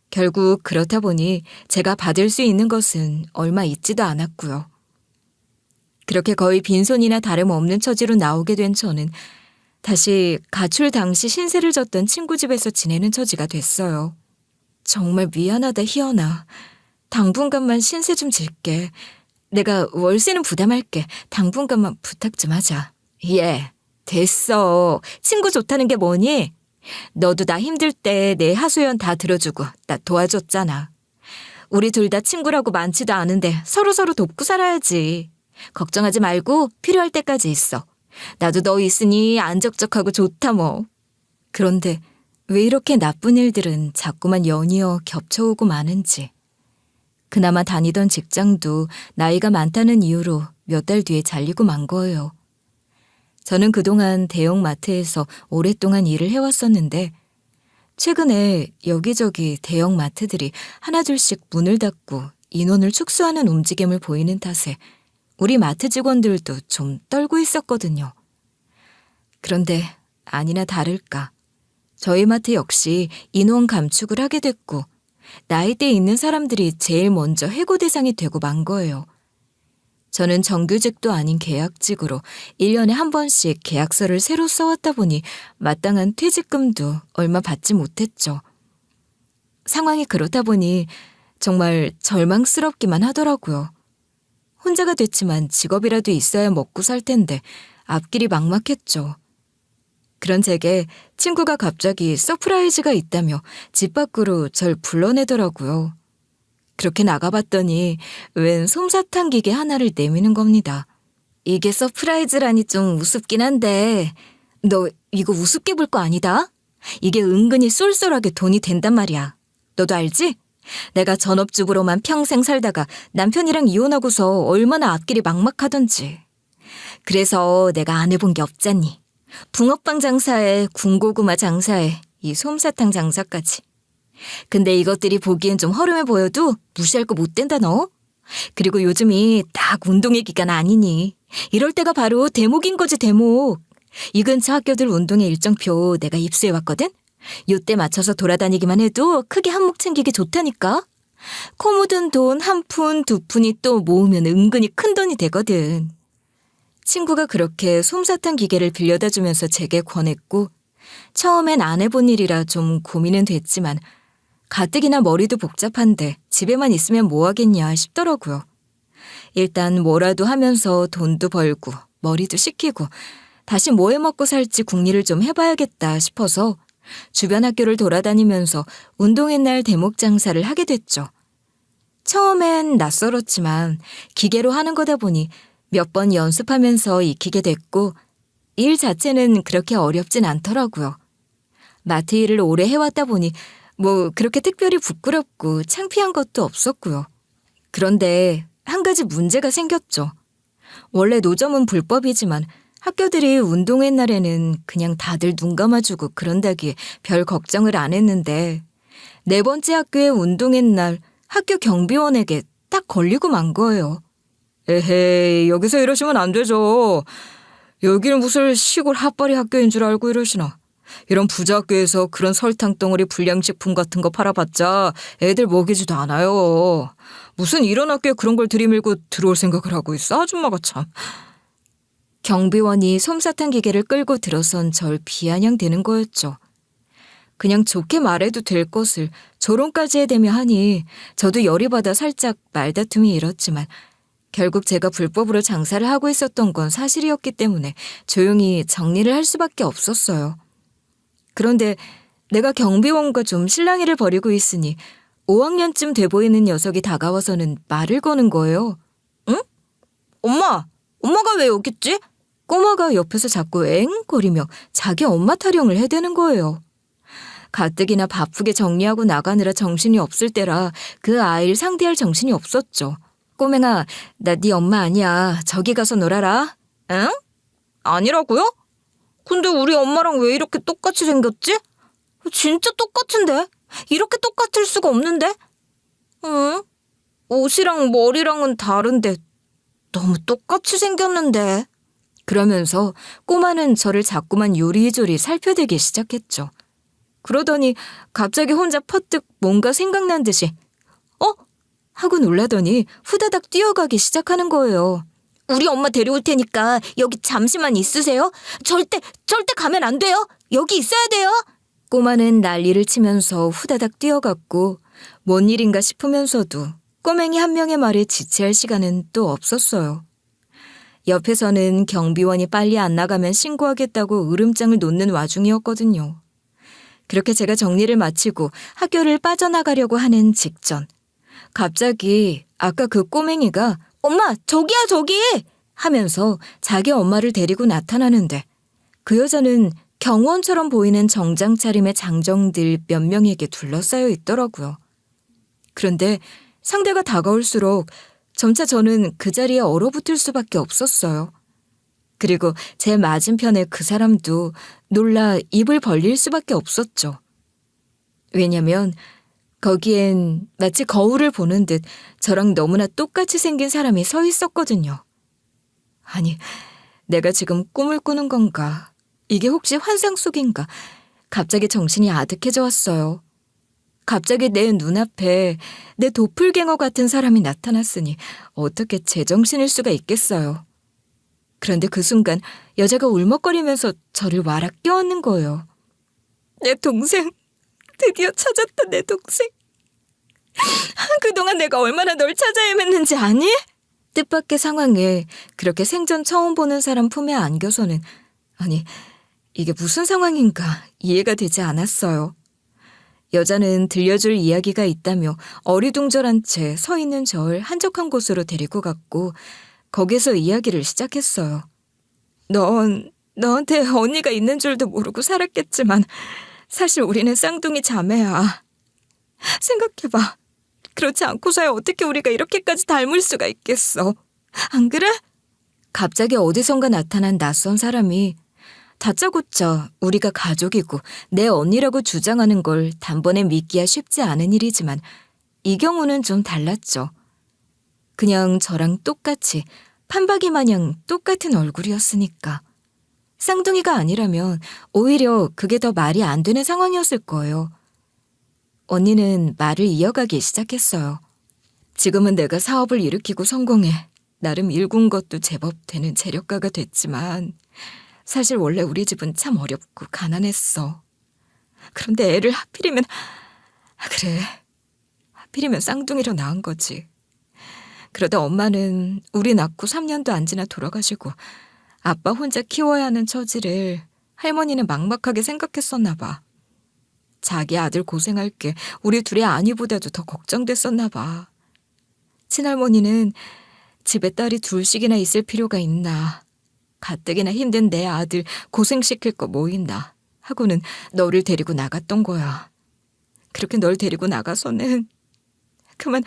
결국 그렇다 보니 제가 받을 수 있는 것은 얼마 있지도 않았고요. 그렇게 거의 빈손이나 다름없는 처지로 나오게 된 저는 다시 가출 당시 신세를 졌던 친구 집에서 지내는 처지가 됐어요. 정말 미안하다 희연아. 당분간만 신세 좀 질게. 내가 월세는 부담할게. 당분간만 부탁 좀 하자. 예, 됐어. 친구 좋다는 게 뭐니? 너도 나 힘들 때 내 하소연 다 들어주고 나 도와줬잖아. 우리 둘 다 친구라고 많지도 않은데 서로서로 돕고 살아야지. 걱정하지 말고 필요할 때까지 있어. 나도 너 있으니 안적적하고 좋다 뭐. 그런데 왜 이렇게 나쁜 일들은 자꾸만 연이어 겹쳐오고 마는지. 그나마 다니던 직장도 나이가 많다는 이유로 몇 달 뒤에 잘리고 만 거예요. 저는 그동안 대형마트에서 오랫동안 일을 해왔었는데 최근에 여기저기 대형마트들이 하나둘씩 문을 닫고 인원을 축소하는 움직임을 보이는 탓에 우리 마트 직원들도 좀 떨고 있었거든요. 그런데 아니나 다를까 저희 마트 역시 인원 감축을 하게 됐고 나이대 있는 사람들이 제일 먼저 해고 대상이 되고 만 거예요. 저는 정규직도 아닌 계약직으로 1년에 한 번씩 계약서를 새로 써왔다 보니 마땅한 퇴직금도 얼마 받지 못했죠. 상황이 그렇다 보니 정말 절망스럽기만 하더라고요. 혼자가 됐지만 직업이라도 있어야 먹고 살 텐데 앞길이 막막했죠. 그런 제게 친구가 갑자기 서프라이즈가 있다며 집 밖으로 절 불러내더라고요. 그렇게 나가봤더니 웬 솜사탕 기계 하나를 내미는 겁니다. 이게 서프라이즈라니 좀 우습긴 한데 너 이거 우습게 볼 거 아니다? 이게 은근히 쏠쏠하게 돈이 된단 말이야. 너도 알지? 내가 전업주부로만 평생 살다가 남편이랑 이혼하고서 얼마나 앞길이 막막하던지. 그래서 내가 안 해본 게 없잖니. 붕어빵 장사에 군고구마 장사에 이 솜사탕 장사까지. 근데 이것들이 보기엔 좀 허름해 보여도 무시할 거 못 된다 너. 그리고 요즘이 딱 운동의 기간 아니니. 이럴 때가 바로 대목인 거지 대목. 이 근처 학교들 운동회 일정표 내가 입수해왔거든. 요때 맞춰서 돌아다니기만 해도 크게 한몫 챙기기 좋다니까. 코 묻은 돈 한 푼, 두 푼이 또 모으면 은근히 큰 돈이 되거든. 친구가 그렇게 솜사탕 기계를 빌려다 주면서 제게 권했고 처음엔 안 해본 일이라 좀 고민은 됐지만 가뜩이나 머리도 복잡한데 집에만 있으면 뭐 하겠냐 싶더라고요. 일단 뭐라도 하면서 돈도 벌고 머리도 식히고 다시 뭐 해먹고 살지 궁리를 좀 해봐야겠다 싶어서 주변 학교를 돌아다니면서 운동회 날 대목 장사를 하게 됐죠. 처음엔 낯설었지만 기계로 하는 거다 보니 몇 번 연습하면서 익히게 됐고 일 자체는 그렇게 어렵진 않더라고요. 마트 일을 오래 해왔다 보니 뭐 그렇게 특별히 부끄럽고 창피한 것도 없었고요. 그런데 한 가지 문제가 생겼죠. 원래 노점은 불법이지만 학교들이 운동회 날에는 그냥 다들 눈 감아주고 그런다기에 별 걱정을 안 했는데 네 번째 학교의 운동회 날 학교 경비원에게 딱 걸리고 만 거예요. 에헤이, 여기서 이러시면 안 되죠. 여기는 무슨 시골 핫바리 학교인 줄 알고 이러시나. 이런 부자 학교에서 그런 설탕덩어리 불량식품 같은 거 팔아봤자 애들 먹이지도 않아요. 무슨 이런 학교에 그런 걸 들이밀고 들어올 생각을 하고 있어, 아줌마가 참. 경비원이 솜사탕 기계를 끌고 들어선 절 비아냥대는 거였죠. 그냥 좋게 말해도 될 것을 조롱까지 해대며 하니 저도 열이 받아 살짝 말다툼이 일었지만 결국 제가 불법으로 장사를 하고 있었던 건 사실이었기 때문에 조용히 정리를 할 수밖에 없었어요. 그런데 내가 경비원과 좀 실랑이를 벌이고 있으니 5학년쯤 돼 보이는 녀석이 다가와서는 말을 거는 거예요. 응? 엄마가 왜 여기 있지? 꼬마가 옆에서 자꾸 엥거리며 자기 엄마 타령을 해대는 거예요. 가뜩이나 바쁘게 정리하고 나가느라 정신이 없을 때라 그 아이를 상대할 정신이 없었죠. 꼬맹아, 나 네 엄마 아니야. 저기 가서 놀아라. 응? 아니라고요? 근데 우리 엄마랑 왜 이렇게 똑같이 생겼지? 진짜 똑같은데? 이렇게 똑같을 수가 없는데? 응? 옷이랑 머리랑은 다른데 너무 똑같이 생겼는데. 그러면서 꼬마는 저를 자꾸만 요리조리 살펴대기 시작했죠. 그러더니 갑자기 혼자 퍼뜩 뭔가 생각난 듯이 하고 놀라더니 후다닥 뛰어가기 시작하는 거예요. 우리 엄마 데려올 테니까 여기 잠시만 있으세요. 절대 가면 안 돼요. 여기 있어야 돼요. 꼬마는 난리를 치면서 후다닥 뛰어갔고 뭔 일인가 싶으면서도 꼬맹이 한 명의 말에 지체할 시간은 또 없었어요. 옆에서는 경비원이 빨리 안 나가면 신고하겠다고 으름장을 놓는 와중이었거든요. 그렇게 제가 정리를 마치고 학교를 빠져나가려고 하는 직전 갑자기 아까 그 꼬맹이가 엄마 저기야 저기 하면서 자기 엄마를 데리고 나타나는데 그 여자는 경호원처럼 보이는 정장 차림의 장정들 몇 명에게 둘러싸여 있더라고요. 그런데 상대가 다가올수록 점차 저는 그 자리에 얼어붙을 수밖에 없었어요. 그리고 제 맞은편에 그 사람도 놀라 입을 벌릴 수밖에 없었죠. 왜냐면 거기엔 마치 거울을 보는 듯 저랑 너무나 똑같이 생긴 사람이 서 있었거든요. 아니, 내가 지금 꿈을 꾸는 건가? 이게 혹시 환상 속인가? 갑자기 정신이 아득해져 왔어요. 갑자기 내 눈앞에 내 도플갱어 같은 사람이 나타났으니 어떻게 제정신일 수가 있겠어요. 그런데 그 순간 여자가 울먹거리면서 저를 와락 껴안는 거예요. 내 동생, 드디어 찾았다 내 동생. 그동안 내가 얼마나 널 찾아 헤맸는지 아니? 뜻밖의 상황에 그렇게 생전 처음 보는 사람 품에 안겨서는 아니 이게 무슨 상황인가 이해가 되지 않았어요. 여자는 들려줄 이야기가 있다며 어리둥절한 채 서 있는 저를 한적한 곳으로 데리고 갔고 거기서 이야기를 시작했어요. 너한테 언니가 있는 줄도 모르고 살았겠지만 사실 우리는 쌍둥이 자매야. 생각해봐. 그렇지 않고서야 어떻게 우리가 이렇게까지 닮을 수가 있겠어. 안 그래? 갑자기 어디선가 나타난 낯선 사람이 다짜고짜 우리가 가족이고 내 언니라고 주장하는 걸 단번에 믿기야 쉽지 않은 일이지만 이 경우는 좀 달랐죠. 그냥 저랑 똑같이 판박이 마냥 똑같은 얼굴이었으니까. 쌍둥이가 아니라면 오히려 그게 더 말이 안 되는 상황이었을 거예요. 언니는 말을 이어가기 시작했어요. 지금은 내가 사업을 일으키고 성공해 나름 일군 것도 제법 되는 재력가가 됐지만 사실 원래 우리 집은 참 어렵고 가난했어. 그런데 애를 하필이면 쌍둥이로 낳은 거지. 그러다 엄마는 우리 낳고 3년도 안 지나 돌아가시고 아빠 혼자 키워야 하는 처지를 할머니는 막막하게 생각했었나 봐. 자기 아들 고생할 게 우리 둘의 아니보다도 더 걱정됐었나 봐. 친할머니는 집에 딸이 둘씩이나 있을 필요가 있나. 가뜩이나 힘든 내 아들 고생시킬 거 뭐 있나 하고는 너를 데리고 나갔던 거야. 그렇게 널 데리고 나가서는 그만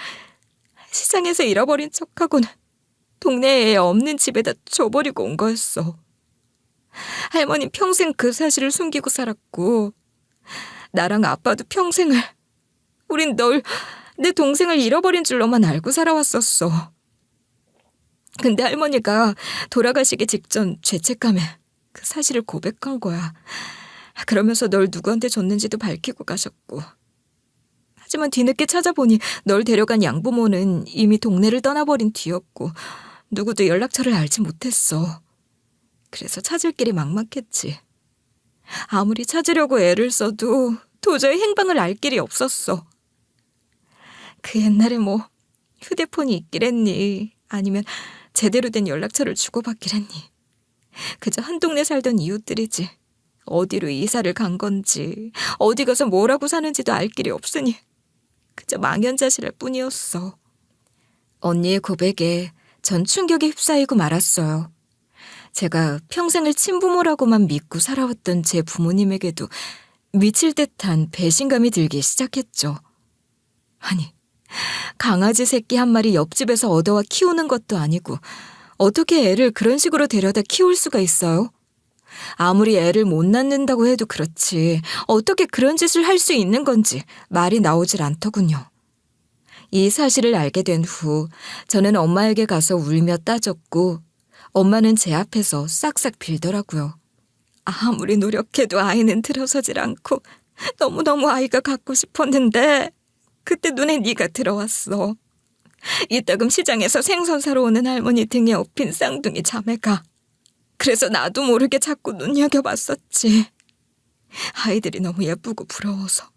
시장에서 잃어버린 척하고는 동네에 애 없는 집에다 줘버리고 온 거였어. 할머니 평생 그 사실을 숨기고 살았고 나랑 아빠도 평생을 우린 내 동생을 잃어버린 줄로만 알고 살아왔었어. 근데 할머니가 돌아가시기 직전 죄책감에 그 사실을 고백한 거야. 그러면서 널 누구한테 줬는지도 밝히고 가셨고. 하지만 뒤늦게 찾아보니 널 데려간 양부모는 이미 동네를 떠나버린 뒤였고 누구도 연락처를 알지 못했어. 그래서 찾을 길이 막막했지. 아무리 찾으려고 애를 써도 도저히 행방을 알 길이 없었어. 그 옛날에 뭐 휴대폰이 있기랬니? 아니면 제대로 된 연락처를 주고받기랬니? 그저 한 동네 살던 이웃들이지. 어디로 이사를 간 건지, 어디 가서 뭐라고 사는지도 알 길이 없으니 그저 망연자실할 뿐이었어. 언니의 고백에 전 충격에 휩싸이고 말았어요. 제가 평생을 친부모라고만 믿고 살아왔던 제 부모님에게도 미칠 듯한 배신감이 들기 시작했죠. 아니, 강아지 새끼 한 마리 옆집에서 얻어와 키우는 것도 아니고 어떻게 애를 그런 식으로 데려다 키울 수가 있어요? 아무리 애를 못 낳는다고 해도 그렇지 어떻게 그런 짓을 할 수 있는 건지 말이 나오질 않더군요. 이 사실을 알게 된 후 저는 엄마에게 가서 울며 따졌고 엄마는 제 앞에서 싹싹 빌더라고요. 아무리 노력해도 아이는 들어서질 않고 너무너무 아이가 갖고 싶었는데 그때 눈에 네가 들어왔어. 이따금 시장에서 생선 사러 오는 할머니 등에 업힌 쌍둥이 자매가. 그래서 나도 모르게 자꾸 눈여겨봤었지. 아이들이 너무 예쁘고 부러워서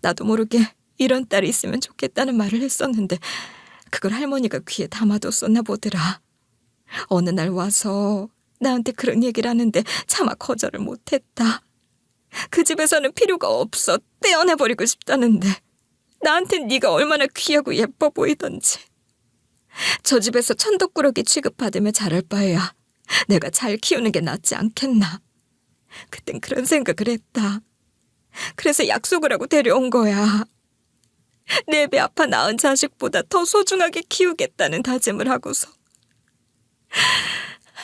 나도 모르게 이런 딸이 있으면 좋겠다는 말을 했었는데 그걸 할머니가 귀에 담아뒀었나 보더라. 어느 날 와서 나한테 그런 얘기를 하는데 차마 거절을 못했다. 그 집에서는 필요가 없어 떼어내버리고 싶다는데 나한텐 네가 얼마나 귀하고 예뻐 보이던지. 저 집에서 천덕꾸러기 취급받으며 자랄 바에야 내가 잘 키우는 게 낫지 않겠나. 그땐 그런 생각을 했다. 그래서 약속을 하고 데려온 거야. 내 배 아파 낳은 자식보다 더 소중하게 키우겠다는 다짐을 하고서.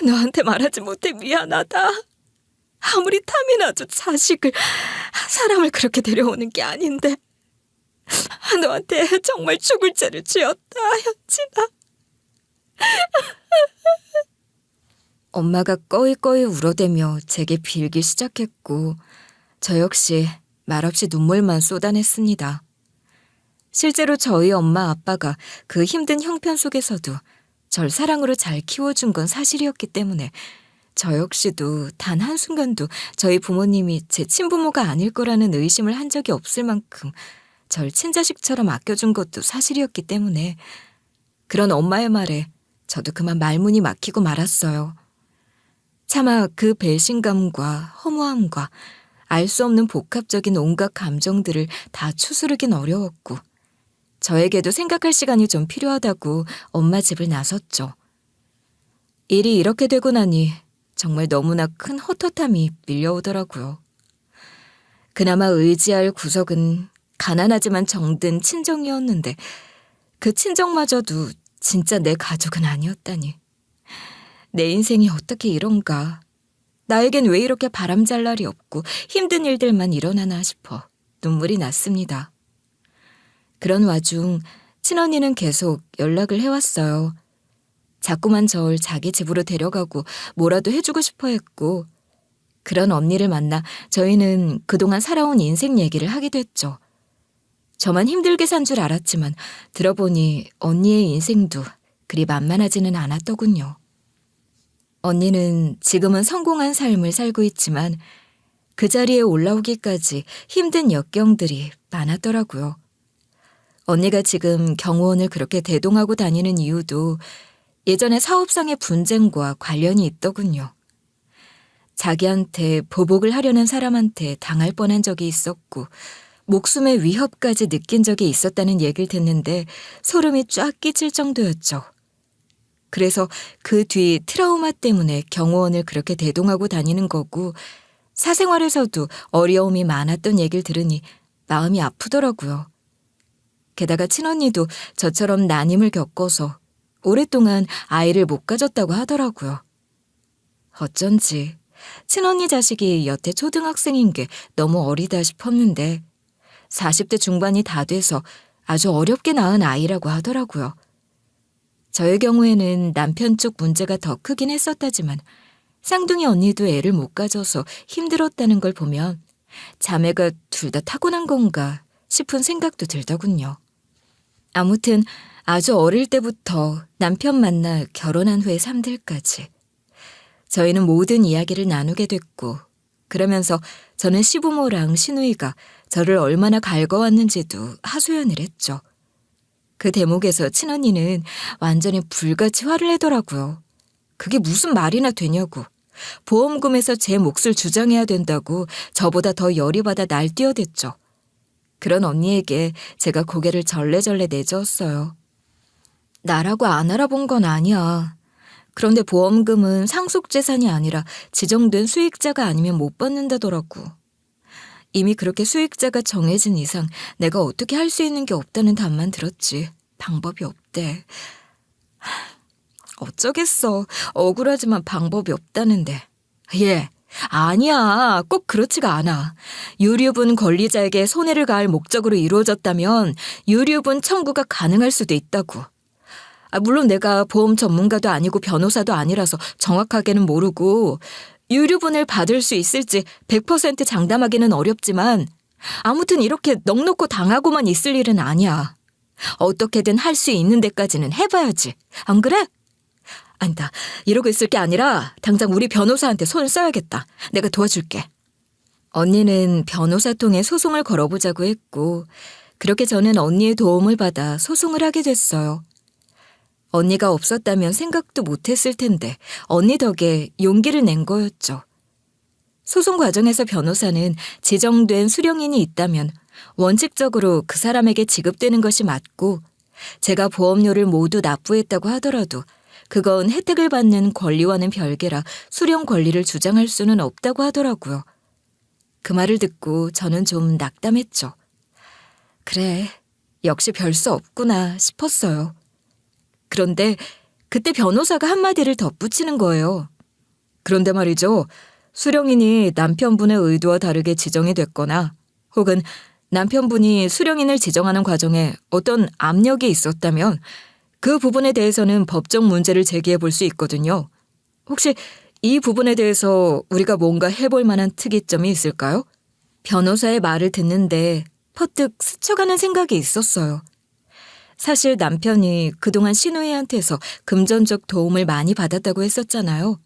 너한테 말하지 못해 미안하다. 아무리 탐이 나도 자식을, 사람을 그렇게 데려오는 게 아닌데 너한테 정말 죽을 죄를 지었다, 현진아. 엄마가 꺼이꺼이 울어대며 제게 빌기 시작했고 저 역시 말없이 눈물만 쏟아냈습니다. 실제로 저희 엄마 아빠가 그 힘든 형편 속에서도 절 사랑으로 잘 키워준 건 사실이었기 때문에 저 역시도 단 한순간도 저희 부모님이 제 친부모가 아닐 거라는 의심을 한 적이 없을 만큼 절 친자식처럼 아껴준 것도 사실이었기 때문에 그런 엄마의 말에 저도 그만 말문이 막히고 말았어요. 차마 그 배신감과 허무함과 알 수 없는 복합적인 온갖 감정들을 다 추스르긴 어려웠고 저에게도 생각할 시간이 좀 필요하다고 엄마 집을 나섰죠. 일이 이렇게 되고 나니 정말 너무나 큰 헛헛함이 밀려오더라고요. 그나마 의지할 구석은 가난하지만 정든 친정이었는데 그 친정마저도 진짜 내 가족은 아니었다니. 내 인생이 어떻게 이런가. 나에겐 왜 이렇게 바람잘 날이 없고 힘든 일들만 일어나나 싶어 눈물이 났습니다. 그런 와중 친언니는 계속 연락을 해왔어요. 자꾸만 절 자기 집으로 데려가고 뭐라도 해주고 싶어 했고 그런 언니를 만나 저희는 그동안 살아온 인생 얘기를 하게 됐죠. 저만 힘들게 산 줄 알았지만 들어보니 언니의 인생도 그리 만만하지는 않았더군요. 언니는 지금은 성공한 삶을 살고 있지만 그 자리에 올라오기까지 힘든 역경들이 많았더라고요. 언니가 지금 경호원을 그렇게 대동하고 다니는 이유도 예전에 사업상의 분쟁과 관련이 있더군요. 자기한테 보복을 하려는 사람한테 당할 뻔한 적이 있었고 목숨의 위협까지 느낀 적이 있었다는 얘기를 듣는데 소름이 쫙 끼칠 정도였죠. 그래서 그 뒤 트라우마 때문에 경호원을 그렇게 대동하고 다니는 거고 사생활에서도 어려움이 많았던 얘기를 들으니 마음이 아프더라고요. 게다가 친언니도 저처럼 난임을 겪어서 오랫동안 아이를 못 가졌다고 하더라고요. 어쩐지 친언니 자식이 여태 초등학생인 게 너무 어리다 싶었는데 40대 중반이 다 돼서 아주 어렵게 낳은 아이라고 하더라고요. 저의 경우에는 남편 쪽 문제가 더 크긴 했었다지만 쌍둥이 언니도 애를 못 가져서 힘들었다는 걸 보면 자매가 둘 다 타고난 건가 싶은 생각도 들더군요. 아무튼 아주 어릴 때부터 남편 만나 결혼한 후의 삶들까지 저희는 모든 이야기를 나누게 됐고 그러면서 저는 시부모랑 시누이가 저를 얼마나 갈궈왔는지도 하소연을 했죠. 그 대목에서 친언니는 완전히 불같이 화를 내더라고요. 그게 무슨 말이나 되냐고. 보험금에서 제 몫을 주장해야 된다고 저보다 더 열이 받아 날뛰어댔죠. 그런 언니에게 제가 고개를 절레절레 내저었어요. 나라고 안 알아본 건 아니야. 그런데 보험금은 상속재산이 아니라 지정된 수익자가 아니면 못 받는다더라고. 이미 그렇게 수익자가 정해진 이상 내가 어떻게 할 수 있는 게 없다는 답만 들었지. 방법이 없대. 어쩌겠어. 억울하지만 방법이 없다는데. 아니야. 꼭 그렇지가 않아. 유류분 권리자에게 손해를 가할 목적으로 이루어졌다면 유류분 청구가 가능할 수도 있다고. 물론 내가 보험 전문가도 아니고 변호사도 아니라서 정확하게는 모르고 유류분을 받을 수 있을지 100% 장담하기는 어렵지만 아무튼 이렇게 넋놓고 당하고만 있을 일은 아니야. 어떻게든 할 수 있는 데까지는 해봐야지. 안 그래? 아니다. 이러고 있을 게 아니라 당장 우리 변호사한테 손을 써야겠다. 내가 도와줄게. 언니는 변호사 통해 소송을 걸어보자고 했고 그렇게 저는 언니의 도움을 받아 소송을 하게 됐어요. 언니가 없었다면 생각도 못했을 텐데 언니 덕에 용기를 낸 거였죠. 소송 과정에서 변호사는 지정된 수령인이 있다면 원칙적으로 그 사람에게 지급되는 것이 맞고 제가 보험료를 모두 납부했다고 하더라도 그건 혜택을 받는 권리와는 별개라 수령 권리를 주장할 수는 없다고 하더라고요. 그 말을 듣고 저는 좀 낙담했죠. 그래, 역시 별 수 없구나 싶었어요. 그런데 그때 변호사가 한마디를 덧붙이는 거예요. 그런데 말이죠. 수령인이 남편분의 의도와 다르게 지정이 됐거나 혹은 남편분이 수령인을 지정하는 과정에 어떤 압력이 있었다면 그 부분에 대해서는 법적 문제를 제기해 볼 수 있거든요. 혹시 이 부분에 대해서 우리가 뭔가 해볼 만한 특이점이 있을까요? 변호사의 말을 듣는데 퍼뜩 스쳐가는 생각이 있었어요. 사실 남편이 그동안 시누이한테서 금전적 도움을 많이 받았다고 했었잖아요.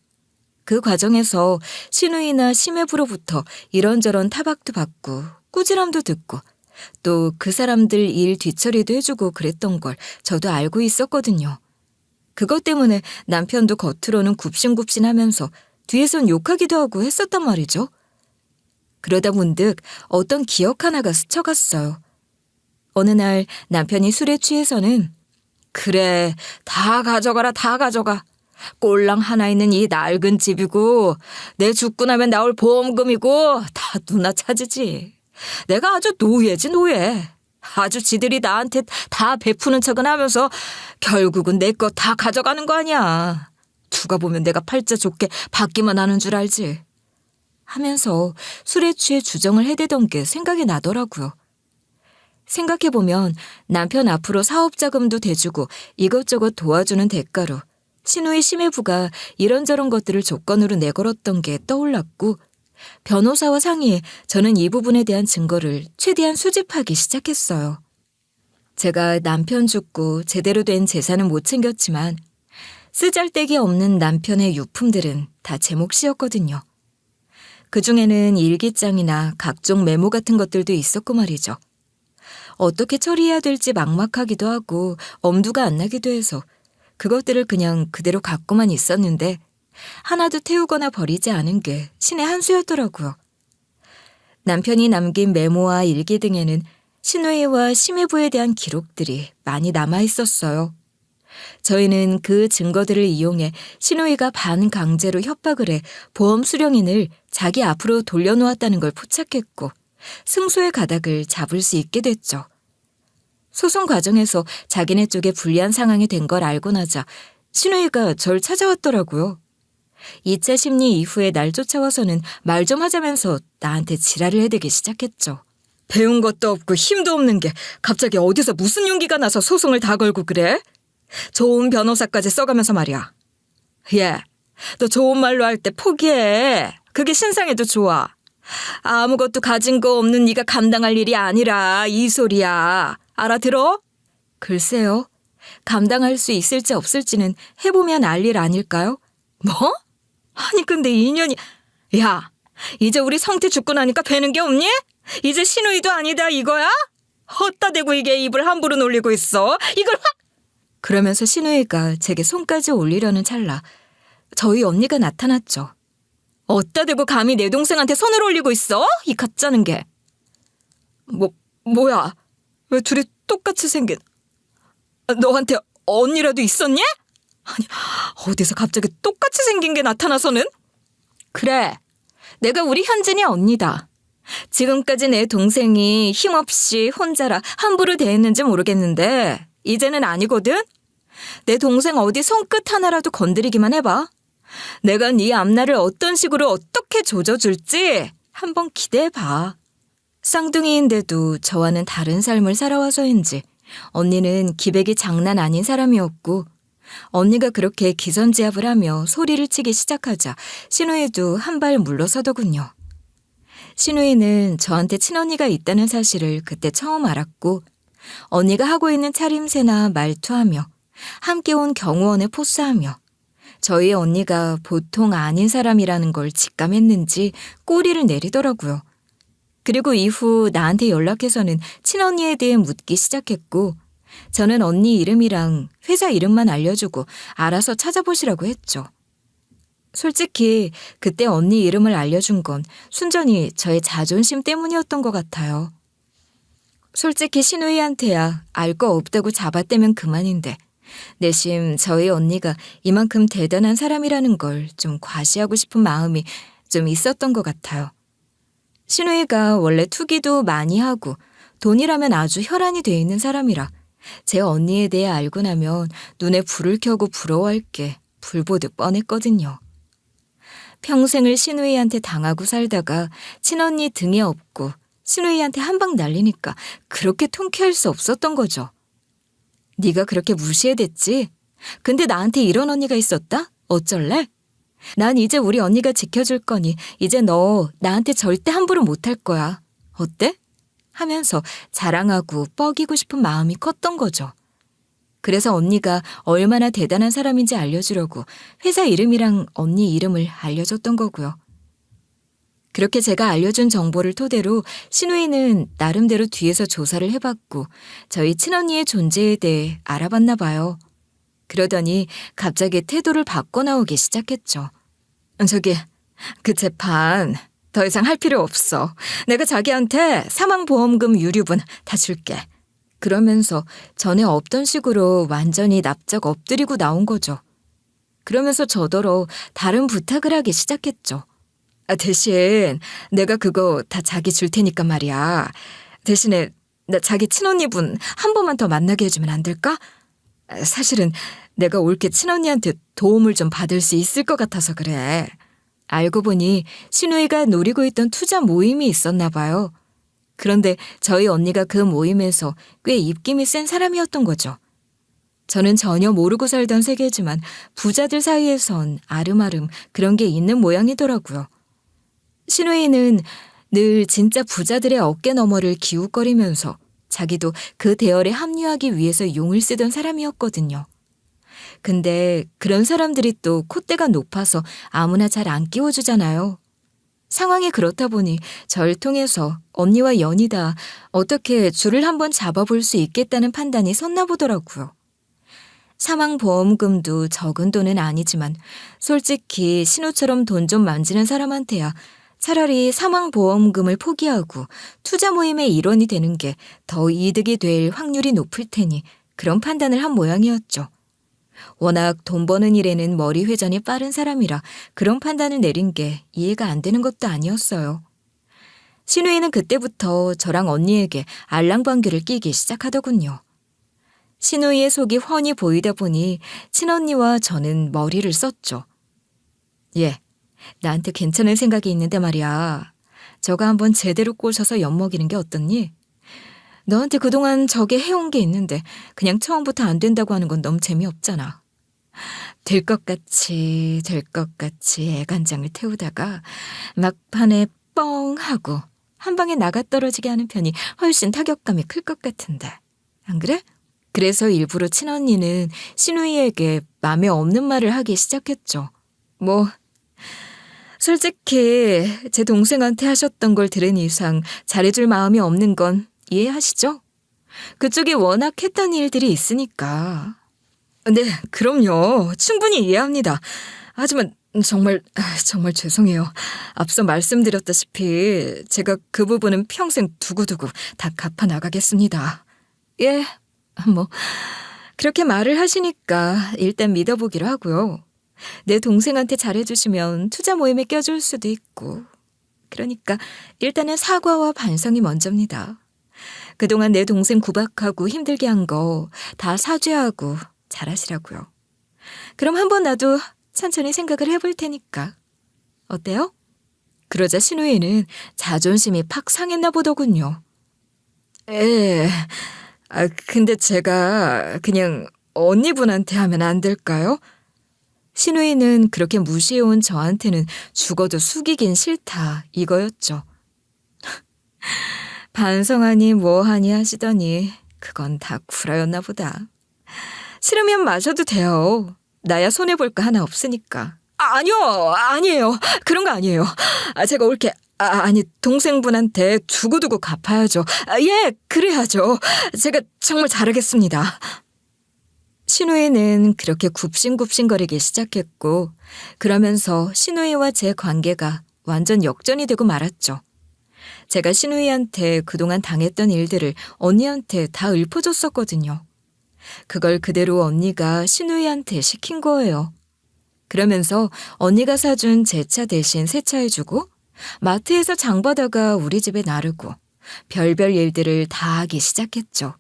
그 과정에서 시누이나 시매부로부터 이런저런 타박도 받고 꾸지람도 듣고 또 그 사람들 일 뒤처리도 해주고 그랬던 걸 저도 알고 있었거든요. 그것 때문에 남편도 겉으로는 굽신굽신하면서 뒤에선 욕하기도 하고 했었단 말이죠. 그러다 문득 어떤 기억 하나가 스쳐갔어요. 어느 날 남편이 술에 취해서는 그래, 다 가져가라, 다 가져가. 꼴랑 하나 있는 이 낡은 집이고 내 죽고 나면 나올 보험금이고 다 누나 차지지. 내가 아주 노예지, 노예. 아주 지들이 나한테 다 베푸는 척은 하면서 결국은 내 거 다 가져가는 거 아니야. 누가 보면 내가 팔자 좋게 받기만 하는 줄 알지. 하면서 술에 취해 주정을 해대던 게 생각이 나더라고요. 생각해보면 남편 앞으로 사업자금도 대주고 이것저것 도와주는 대가로 시누이 시매부가 이런저런 것들을 조건으로 내걸었던 게 떠올랐고 변호사와 상의해 저는 이 부분에 대한 증거를 최대한 수집하기 시작했어요. 제가 남편 죽고 제대로 된 재산은 못 챙겼지만 쓰잘데기 없는 남편의 유품들은 다 제 몫이었거든요. 그중에는 일기장이나 각종 메모 같은 것들도 있었고 말이죠. 어떻게 처리해야 될지 막막하기도 하고 엄두가 안 나기도 해서 그것들을 그냥 그대로 갖고만 있었는데 하나도 태우거나 버리지 않은 게 신의 한 수였더라고요. 남편이 남긴 메모와 일기 등에는 시누이와 시매부에 대한 기록들이 많이 남아 있었어요. 저희는 그 증거들을 이용해 시누이가 반강제로 협박을 해 보험 수령인을 자기 앞으로 돌려놓았다는 걸 포착했고 승소의 가닥을 잡을 수 있게 됐죠. 소송 과정에서 자기네 쪽에 불리한 상황이 된 걸 알고 나자 시누이가 절 찾아왔더라고요. 2차 심리 이후에 날 쫓아와서는 말 좀 하자면서 나한테 지랄을 해대기 시작했죠. 배운 것도 없고 힘도 없는 게 갑자기 어디서 무슨 용기가 나서 소송을 다 걸고 그래? 좋은 변호사까지 써가면서 말이야. 너 좋은 말로 할 때 포기해. 그게 신상에도 좋아. 아무것도 가진 거 없는 네가 감당할 일이 아니라 이 소리야. 알아들어? 글쎄요. 감당할 수 있을지 없을지는 해보면 알 일 아닐까요? 뭐? 아니 근데 인연이... 야, 이제 우리 성태 죽고 나니까 되는 게 없니? 이제 신우이도 아니다 이거야? 헛다 대고 이게 입을 함부로 놀리고 있어. 이걸 확! 그러면서 신우이가 제게 손까지 올리려는 찰나 저희 언니가 나타났죠. 어따 대고 감히 내 동생한테 손을 올리고 있어? 이 가짜는 게. 뭐야? 왜 둘이 똑같이 생긴... 너한테 언니라도 있었니? 아니, 어디서 갑자기 똑같이 생긴 게 나타나서는? 그래, 내가 우리 현진이 언니다. 지금까지 내 동생이 힘없이 혼자라 함부로 대했는지 모르겠는데 이제는 아니거든? 내 동생 어디 손끝 하나라도 건드리기만 해봐. 내가 네 앞날을 어떤 식으로 어떻게 조져줄지 한번 기대해봐. 쌍둥이인데도 저와는 다른 삶을 살아와서인지 언니는 기백이 장난 아닌 사람이었고 언니가 그렇게 기선제압을 하며 소리를 치기 시작하자 신우이도 한 발 물러서더군요. 신우이는 저한테 친언니가 있다는 사실을 그때 처음 알았고 언니가 하고 있는 차림새나 말투하며 함께 온 경호원에 포스하며 저희 언니가 보통 아닌 사람이라는 걸 직감했는지 꼬리를 내리더라고요. 그리고 이후 나한테 연락해서는 친언니에 대해 묻기 시작했고 저는 언니 이름이랑 회사 이름만 알려주고 알아서 찾아보시라고 했죠. 솔직히 그때 언니 이름을 알려준 건 순전히 저의 자존심 때문이었던 것 같아요. 솔직히 신우이한테야 알 거 없다고 잡아떼면 그만인데 내심 저희 언니가 이만큼 대단한 사람이라는 걸 좀 과시하고 싶은 마음이 좀 있었던 것 같아요. 신우이가 원래 투기도 많이 하고 돈이라면 아주 혈안이 돼 있는 사람이라 제 언니에 대해 알고 나면 눈에 불을 켜고 부러워할 게 불보듯 뻔했거든요. 평생을 신우이한테 당하고 살다가 친언니 등에 업고 신우이한테 한 방 날리니까 그렇게 통쾌할 수 없었던 거죠. 네가 그렇게 무시해댔지? 근데 나한테 이런 언니가 있었다? 어쩔래? 난 이제 우리 언니가 지켜줄 거니 이제 너 나한테 절대 함부로 못할 거야. 어때? 하면서 자랑하고 뻐기고 싶은 마음이 컸던 거죠. 그래서 언니가 얼마나 대단한 사람인지 알려주려고 회사 이름이랑 언니 이름을 알려줬던 거고요. 그렇게 제가 알려준 정보를 토대로 신우이는 나름대로 뒤에서 조사를 해봤고 저희 친언니의 존재에 대해 알아봤나 봐요. 그러더니 갑자기 태도를 바꿔 나오기 시작했죠. 저기, 그 재판 더 이상 할 필요 없어. 내가 자기한테 사망보험금 유류분 다 줄게. 그러면서 전에 없던 식으로 완전히 납작 엎드리고 나온 거죠. 그러면서 저더러 다른 부탁을 하기 시작했죠. 대신 내가 그거 다 자기 줄 테니까 말이야. 대신에 나 자기 친언니분 한 번만 더 만나게 해주면 안 될까? 사실은 내가 올게 친언니한테 도움을 좀 받을 수 있을 것 같아서 그래. 알고 보니 신우이가 노리고 있던 투자 모임이 있었나 봐요. 그런데 저희 언니가 그 모임에서 꽤 입김이 센 사람이었던 거죠. 저는 전혀 모르고 살던 세계지만 부자들 사이에선 아름아름 그런 게 있는 모양이더라고요. 신우이는 늘 진짜 부자들의 어깨 너머를 기웃거리면서 자기도 그 대열에 합류하기 위해서 용을 쓰던 사람이었거든요. 근데 그런 사람들이 또 콧대가 높아서 아무나 잘 안 끼워주잖아요. 상황이 그렇다 보니 절 통해서 언니와 연이다 어떻게 줄을 한번 잡아볼 수 있겠다는 판단이 섰나 보더라고요. 사망보험금도 적은 돈은 아니지만 솔직히 신우처럼 돈 좀 만지는 사람한테야 차라리 사망보험금을 포기하고 투자 모임의 일원이 되는 게 더 이득이 될 확률이 높을 테니 그런 판단을 한 모양이었죠. 워낙 돈 버는 일에는 머리 회전이 빠른 사람이라 그런 판단을 내린 게 이해가 안 되는 것도 아니었어요. 신우이는 그때부터 저랑 언니에게 알랑방귀를 끼기 시작하더군요. 신우이의 속이 훤히 보이다 보니 친언니와 저는 머리를 썼죠. 예, 나한테 괜찮은 생각이 있는데 말이야. 저거 한번 제대로 꼬셔서 엿먹이는 게 어떻니? 너한테 그동안 저게 해온 게 있는데 그냥 처음부터 안 된다고 하는 건 너무 재미없잖아. 될 것 같이 애간장을 태우다가 막판에 뻥 하고 한 방에 나가 떨어지게 하는 편이 훨씬 타격감이 클 것 같은데. 안 그래? 그래서 일부러 친언니는 신우이에게 맘에 없는 말을 하기 시작했죠. 뭐 솔직히 제 동생한테 하셨던 걸 들은 이상 잘해줄 마음이 없는 건 이해하시죠? 그쪽이 워낙 했던 일들이 있으니까. 네, 그럼요. 충분히 이해합니다. 하지만 정말 죄송해요. 앞서 말씀드렸다시피 제가 그 부분은 평생 두고두고 다 갚아 나가겠습니다. 예, 뭐 그렇게 말을 하시니까 일단 믿어보기로 하고요. 내 동생한테 잘해주시면 투자 모임에 껴줄 수도 있고. 그러니까 일단은 사과와 반성이 먼저입니다. 그동안 내 동생 구박하고 힘들게 한 거 다 사죄하고 잘하시라고요. 그럼 한번 나도 천천히 생각을 해볼 테니까. 어때요? 그러자 신우이는 자존심이 팍 상했나 보더군요. 근데 제가 그냥 언니분한테 하면 안 될까요? 신우이는 그렇게 무시해온 저한테는 죽어도 숙이긴 싫다 이거였죠. 반성하니 뭐하니 하시더니 그건 다 구라였나 보다. 싫으면 마셔도 돼요. 나야 손해볼 거 하나 없으니까. 아니에요. 그런 거 아니에요. 제가 옳게 아니 동생분한테 두고두고 갚아야죠. 예, 그래야죠. 제가 정말 잘하겠습니다. 신우이는 그렇게 굽신굽신거리기 시작했고 그러면서 신우이와 제 관계가 완전 역전이 되고 말았죠. 제가 신우이한테 그동안 당했던 일들을 언니한테 다 읊어줬었거든요. 그걸 그대로 언니가 신우이한테 시킨 거예요. 그러면서 언니가 사준 제 차 대신 새 차 해주고 마트에서 장 봐다가 우리 집에 나르고 별별 일들을 다 하기 시작했죠.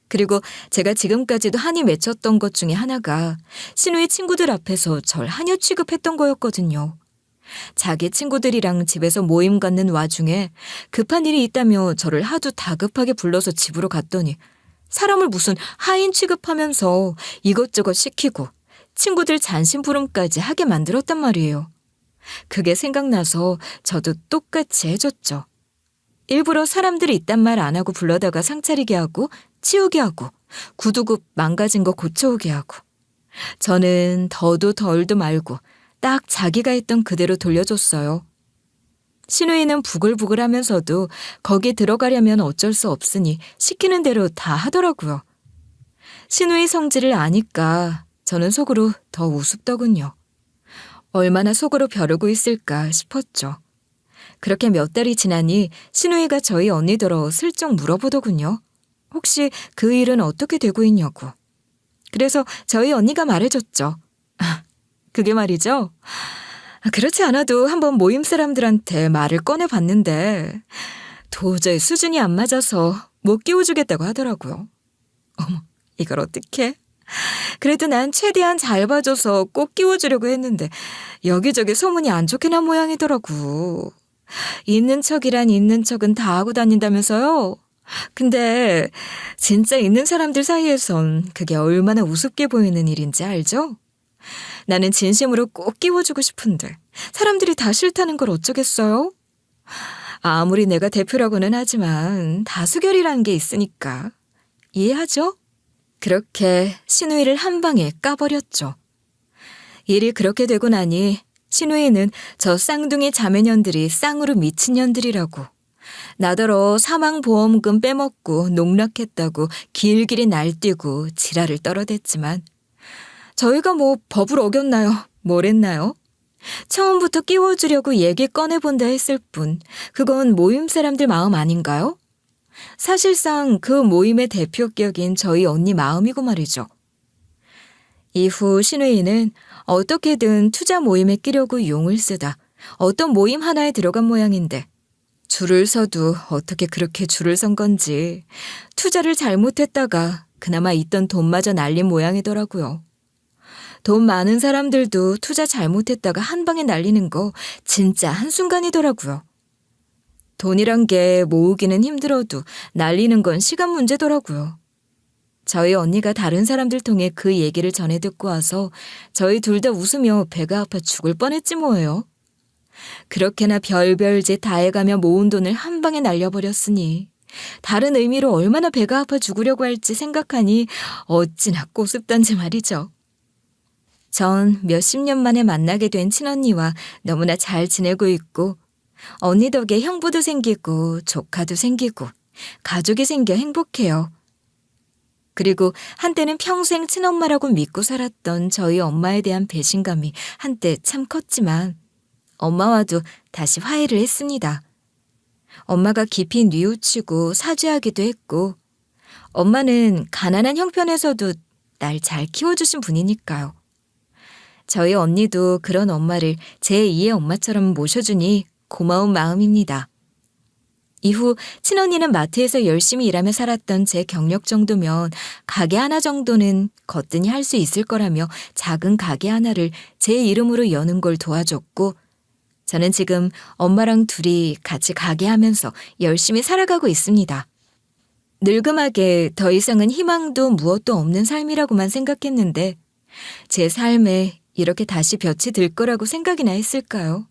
그리고 제가 지금까지도 한이 맺혔던 것 중에 하나가 신우이 친구들 앞에서 절 하녀 취급했던 거였거든요. 자기 친구들이랑 집에서 모임 갖는 와중에 급한 일이 있다며 저를 하도 다급하게 불러서 집으로 갔더니 사람을 무슨 하인 취급하면서 이것저것 시키고 친구들 잔심부름까지 하게 만들었단 말이에요. 그게 생각나서 저도 똑같이 해줬죠. 일부러 사람들이 이딴 말 안 하고 불러다가 상차리게 하고 치우게 하고 구두굽 망가진 거 고쳐오게 하고 저는 더도 덜도 말고 딱 자기가 했던 그대로 돌려줬어요. 신우이는 부글부글 하면서도 거기 들어가려면 어쩔 수 없으니 시키는 대로 다 하더라고요. 신우이 성질을 아니까 저는 속으로 더 우습더군요. 얼마나 속으로 벼르고 있을까 싶었죠. 그렇게 몇 달이 지나니 신우이가 저희 언니더러 슬쩍 물어보더군요. 혹시 그 일은 어떻게 되고 있냐고. 그래서 저희 언니가 말해줬죠. 그게 말이죠. 그렇지 않아도 한번 모임 사람들한테 말을 꺼내봤는데 도저히 수준이 안 맞아서 못 끼워주겠다고 하더라고요. 어머, 이걸 어떡해? 그래도 난 최대한 잘 봐줘서 꼭 끼워주려고 했는데 여기저기 소문이 안 좋게 난 모양이더라고. 있는 척이란 있는 척은 다 하고 다닌다면서요? 근데 진짜 있는 사람들 사이에선 그게 얼마나 우습게 보이는 일인지 알죠? 나는 진심으로 꼭 끼워주고 싶은데 사람들이 다 싫다는 걸 어쩌겠어요? 아무리 내가 대표라고는 하지만 다수결이라는 게 있으니까. 이해하죠? 그렇게 신우이를 한 방에 까버렸죠. 일이 그렇게 되고 나니 신우이는 저 쌍둥이 자매년들이 쌍으로 미친 년들이라고 나더러 사망보험금 빼먹고 농락했다고 길길이 날뛰고 지랄을 떨어댔지만 저희가 뭐 법을 어겼나요? 뭘 했나요? 처음부터 끼워주려고 얘기 꺼내본다 했을 뿐 그건 모임 사람들 마음 아닌가요? 사실상 그 모임의 대표격인 저희 언니 마음이고 말이죠. 이후 신우이는 어떻게든 투자 모임에 끼려고 용을 쓰다 어떤 모임 하나에 들어간 모양인데 줄을 서도 어떻게 그렇게 줄을 선 건지 투자를 잘못했다가 그나마 있던 돈마저 날린 모양이더라고요. 돈 많은 사람들도 투자 잘못했다가 한 방에 날리는 거 진짜 한순간이더라고요. 돈이란 게 모으기는 힘들어도 날리는 건 시간 문제더라고요. 저희 언니가 다른 사람들 통해 그 얘기를 전해 듣고 와서 저희 둘 다 웃으며 배가 아파 죽을 뻔했지 뭐예요. 그렇게나 별별 짓 다 해가며 모은 돈을 한 방에 날려버렸으니 다른 의미로 얼마나 배가 아파 죽으려고 할지 생각하니 어찌나 꼬습단지 말이죠. 전 몇십 년 만에 만나게 된 친언니와 너무나 잘 지내고 있고, 언니 덕에 형부도 생기고 조카도 생기고 가족이 생겨 행복해요. 그리고 한때는 평생 친엄마라고 믿고 살았던 저희 엄마에 대한 배신감이 한때 참 컸지만 엄마와도 다시 화해를 했습니다. 엄마가 깊이 뉘우치고 사죄하기도 했고, 엄마는 가난한 형편에서도 날 잘 키워주신 분이니까요. 저희 언니도 그런 엄마를 제2의 엄마처럼 모셔주니 고마운 마음입니다. 이후 친언니는 마트에서 열심히 일하며 살았던 제 경력 정도면 가게 하나 정도는 거뜬히 할 수 있을 거라며 작은 가게 하나를 제 이름으로 여는 걸 도와줬고, 저는 지금 엄마랑 둘이 같이 가게 하면서 열심히 살아가고 있습니다. 늙음하게 더 이상은 희망도 무엇도 없는 삶이라고만 생각했는데 제 삶에 이렇게 다시 볕이 들 거라고 생각이나 했을까요?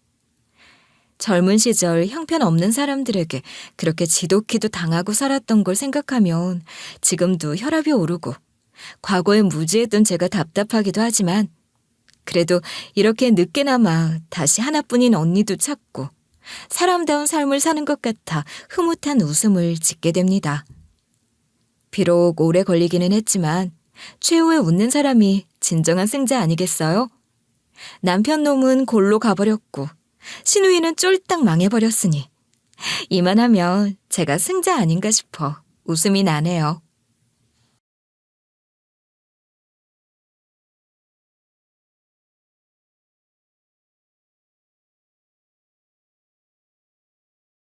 젊은 시절 형편없는 사람들에게 그렇게 지독히도 당하고 살았던 걸 생각하면 지금도 혈압이 오르고 과거에 무지했던 제가 답답하기도 하지만 그래도 이렇게 늦게나마 다시 하나뿐인 언니도 찾고 사람다운 삶을 사는 것 같아 흐뭇한 웃음을 짓게 됩니다. 비록 오래 걸리기는 했지만 최후에 웃는 사람이 진정한 승자 아니겠어요? 남편 놈은 골로 가버렸고 신우이는 쫄딱 망해버렸으니 이만하면 제가 승자 아닌가 싶어 웃음이 나네요.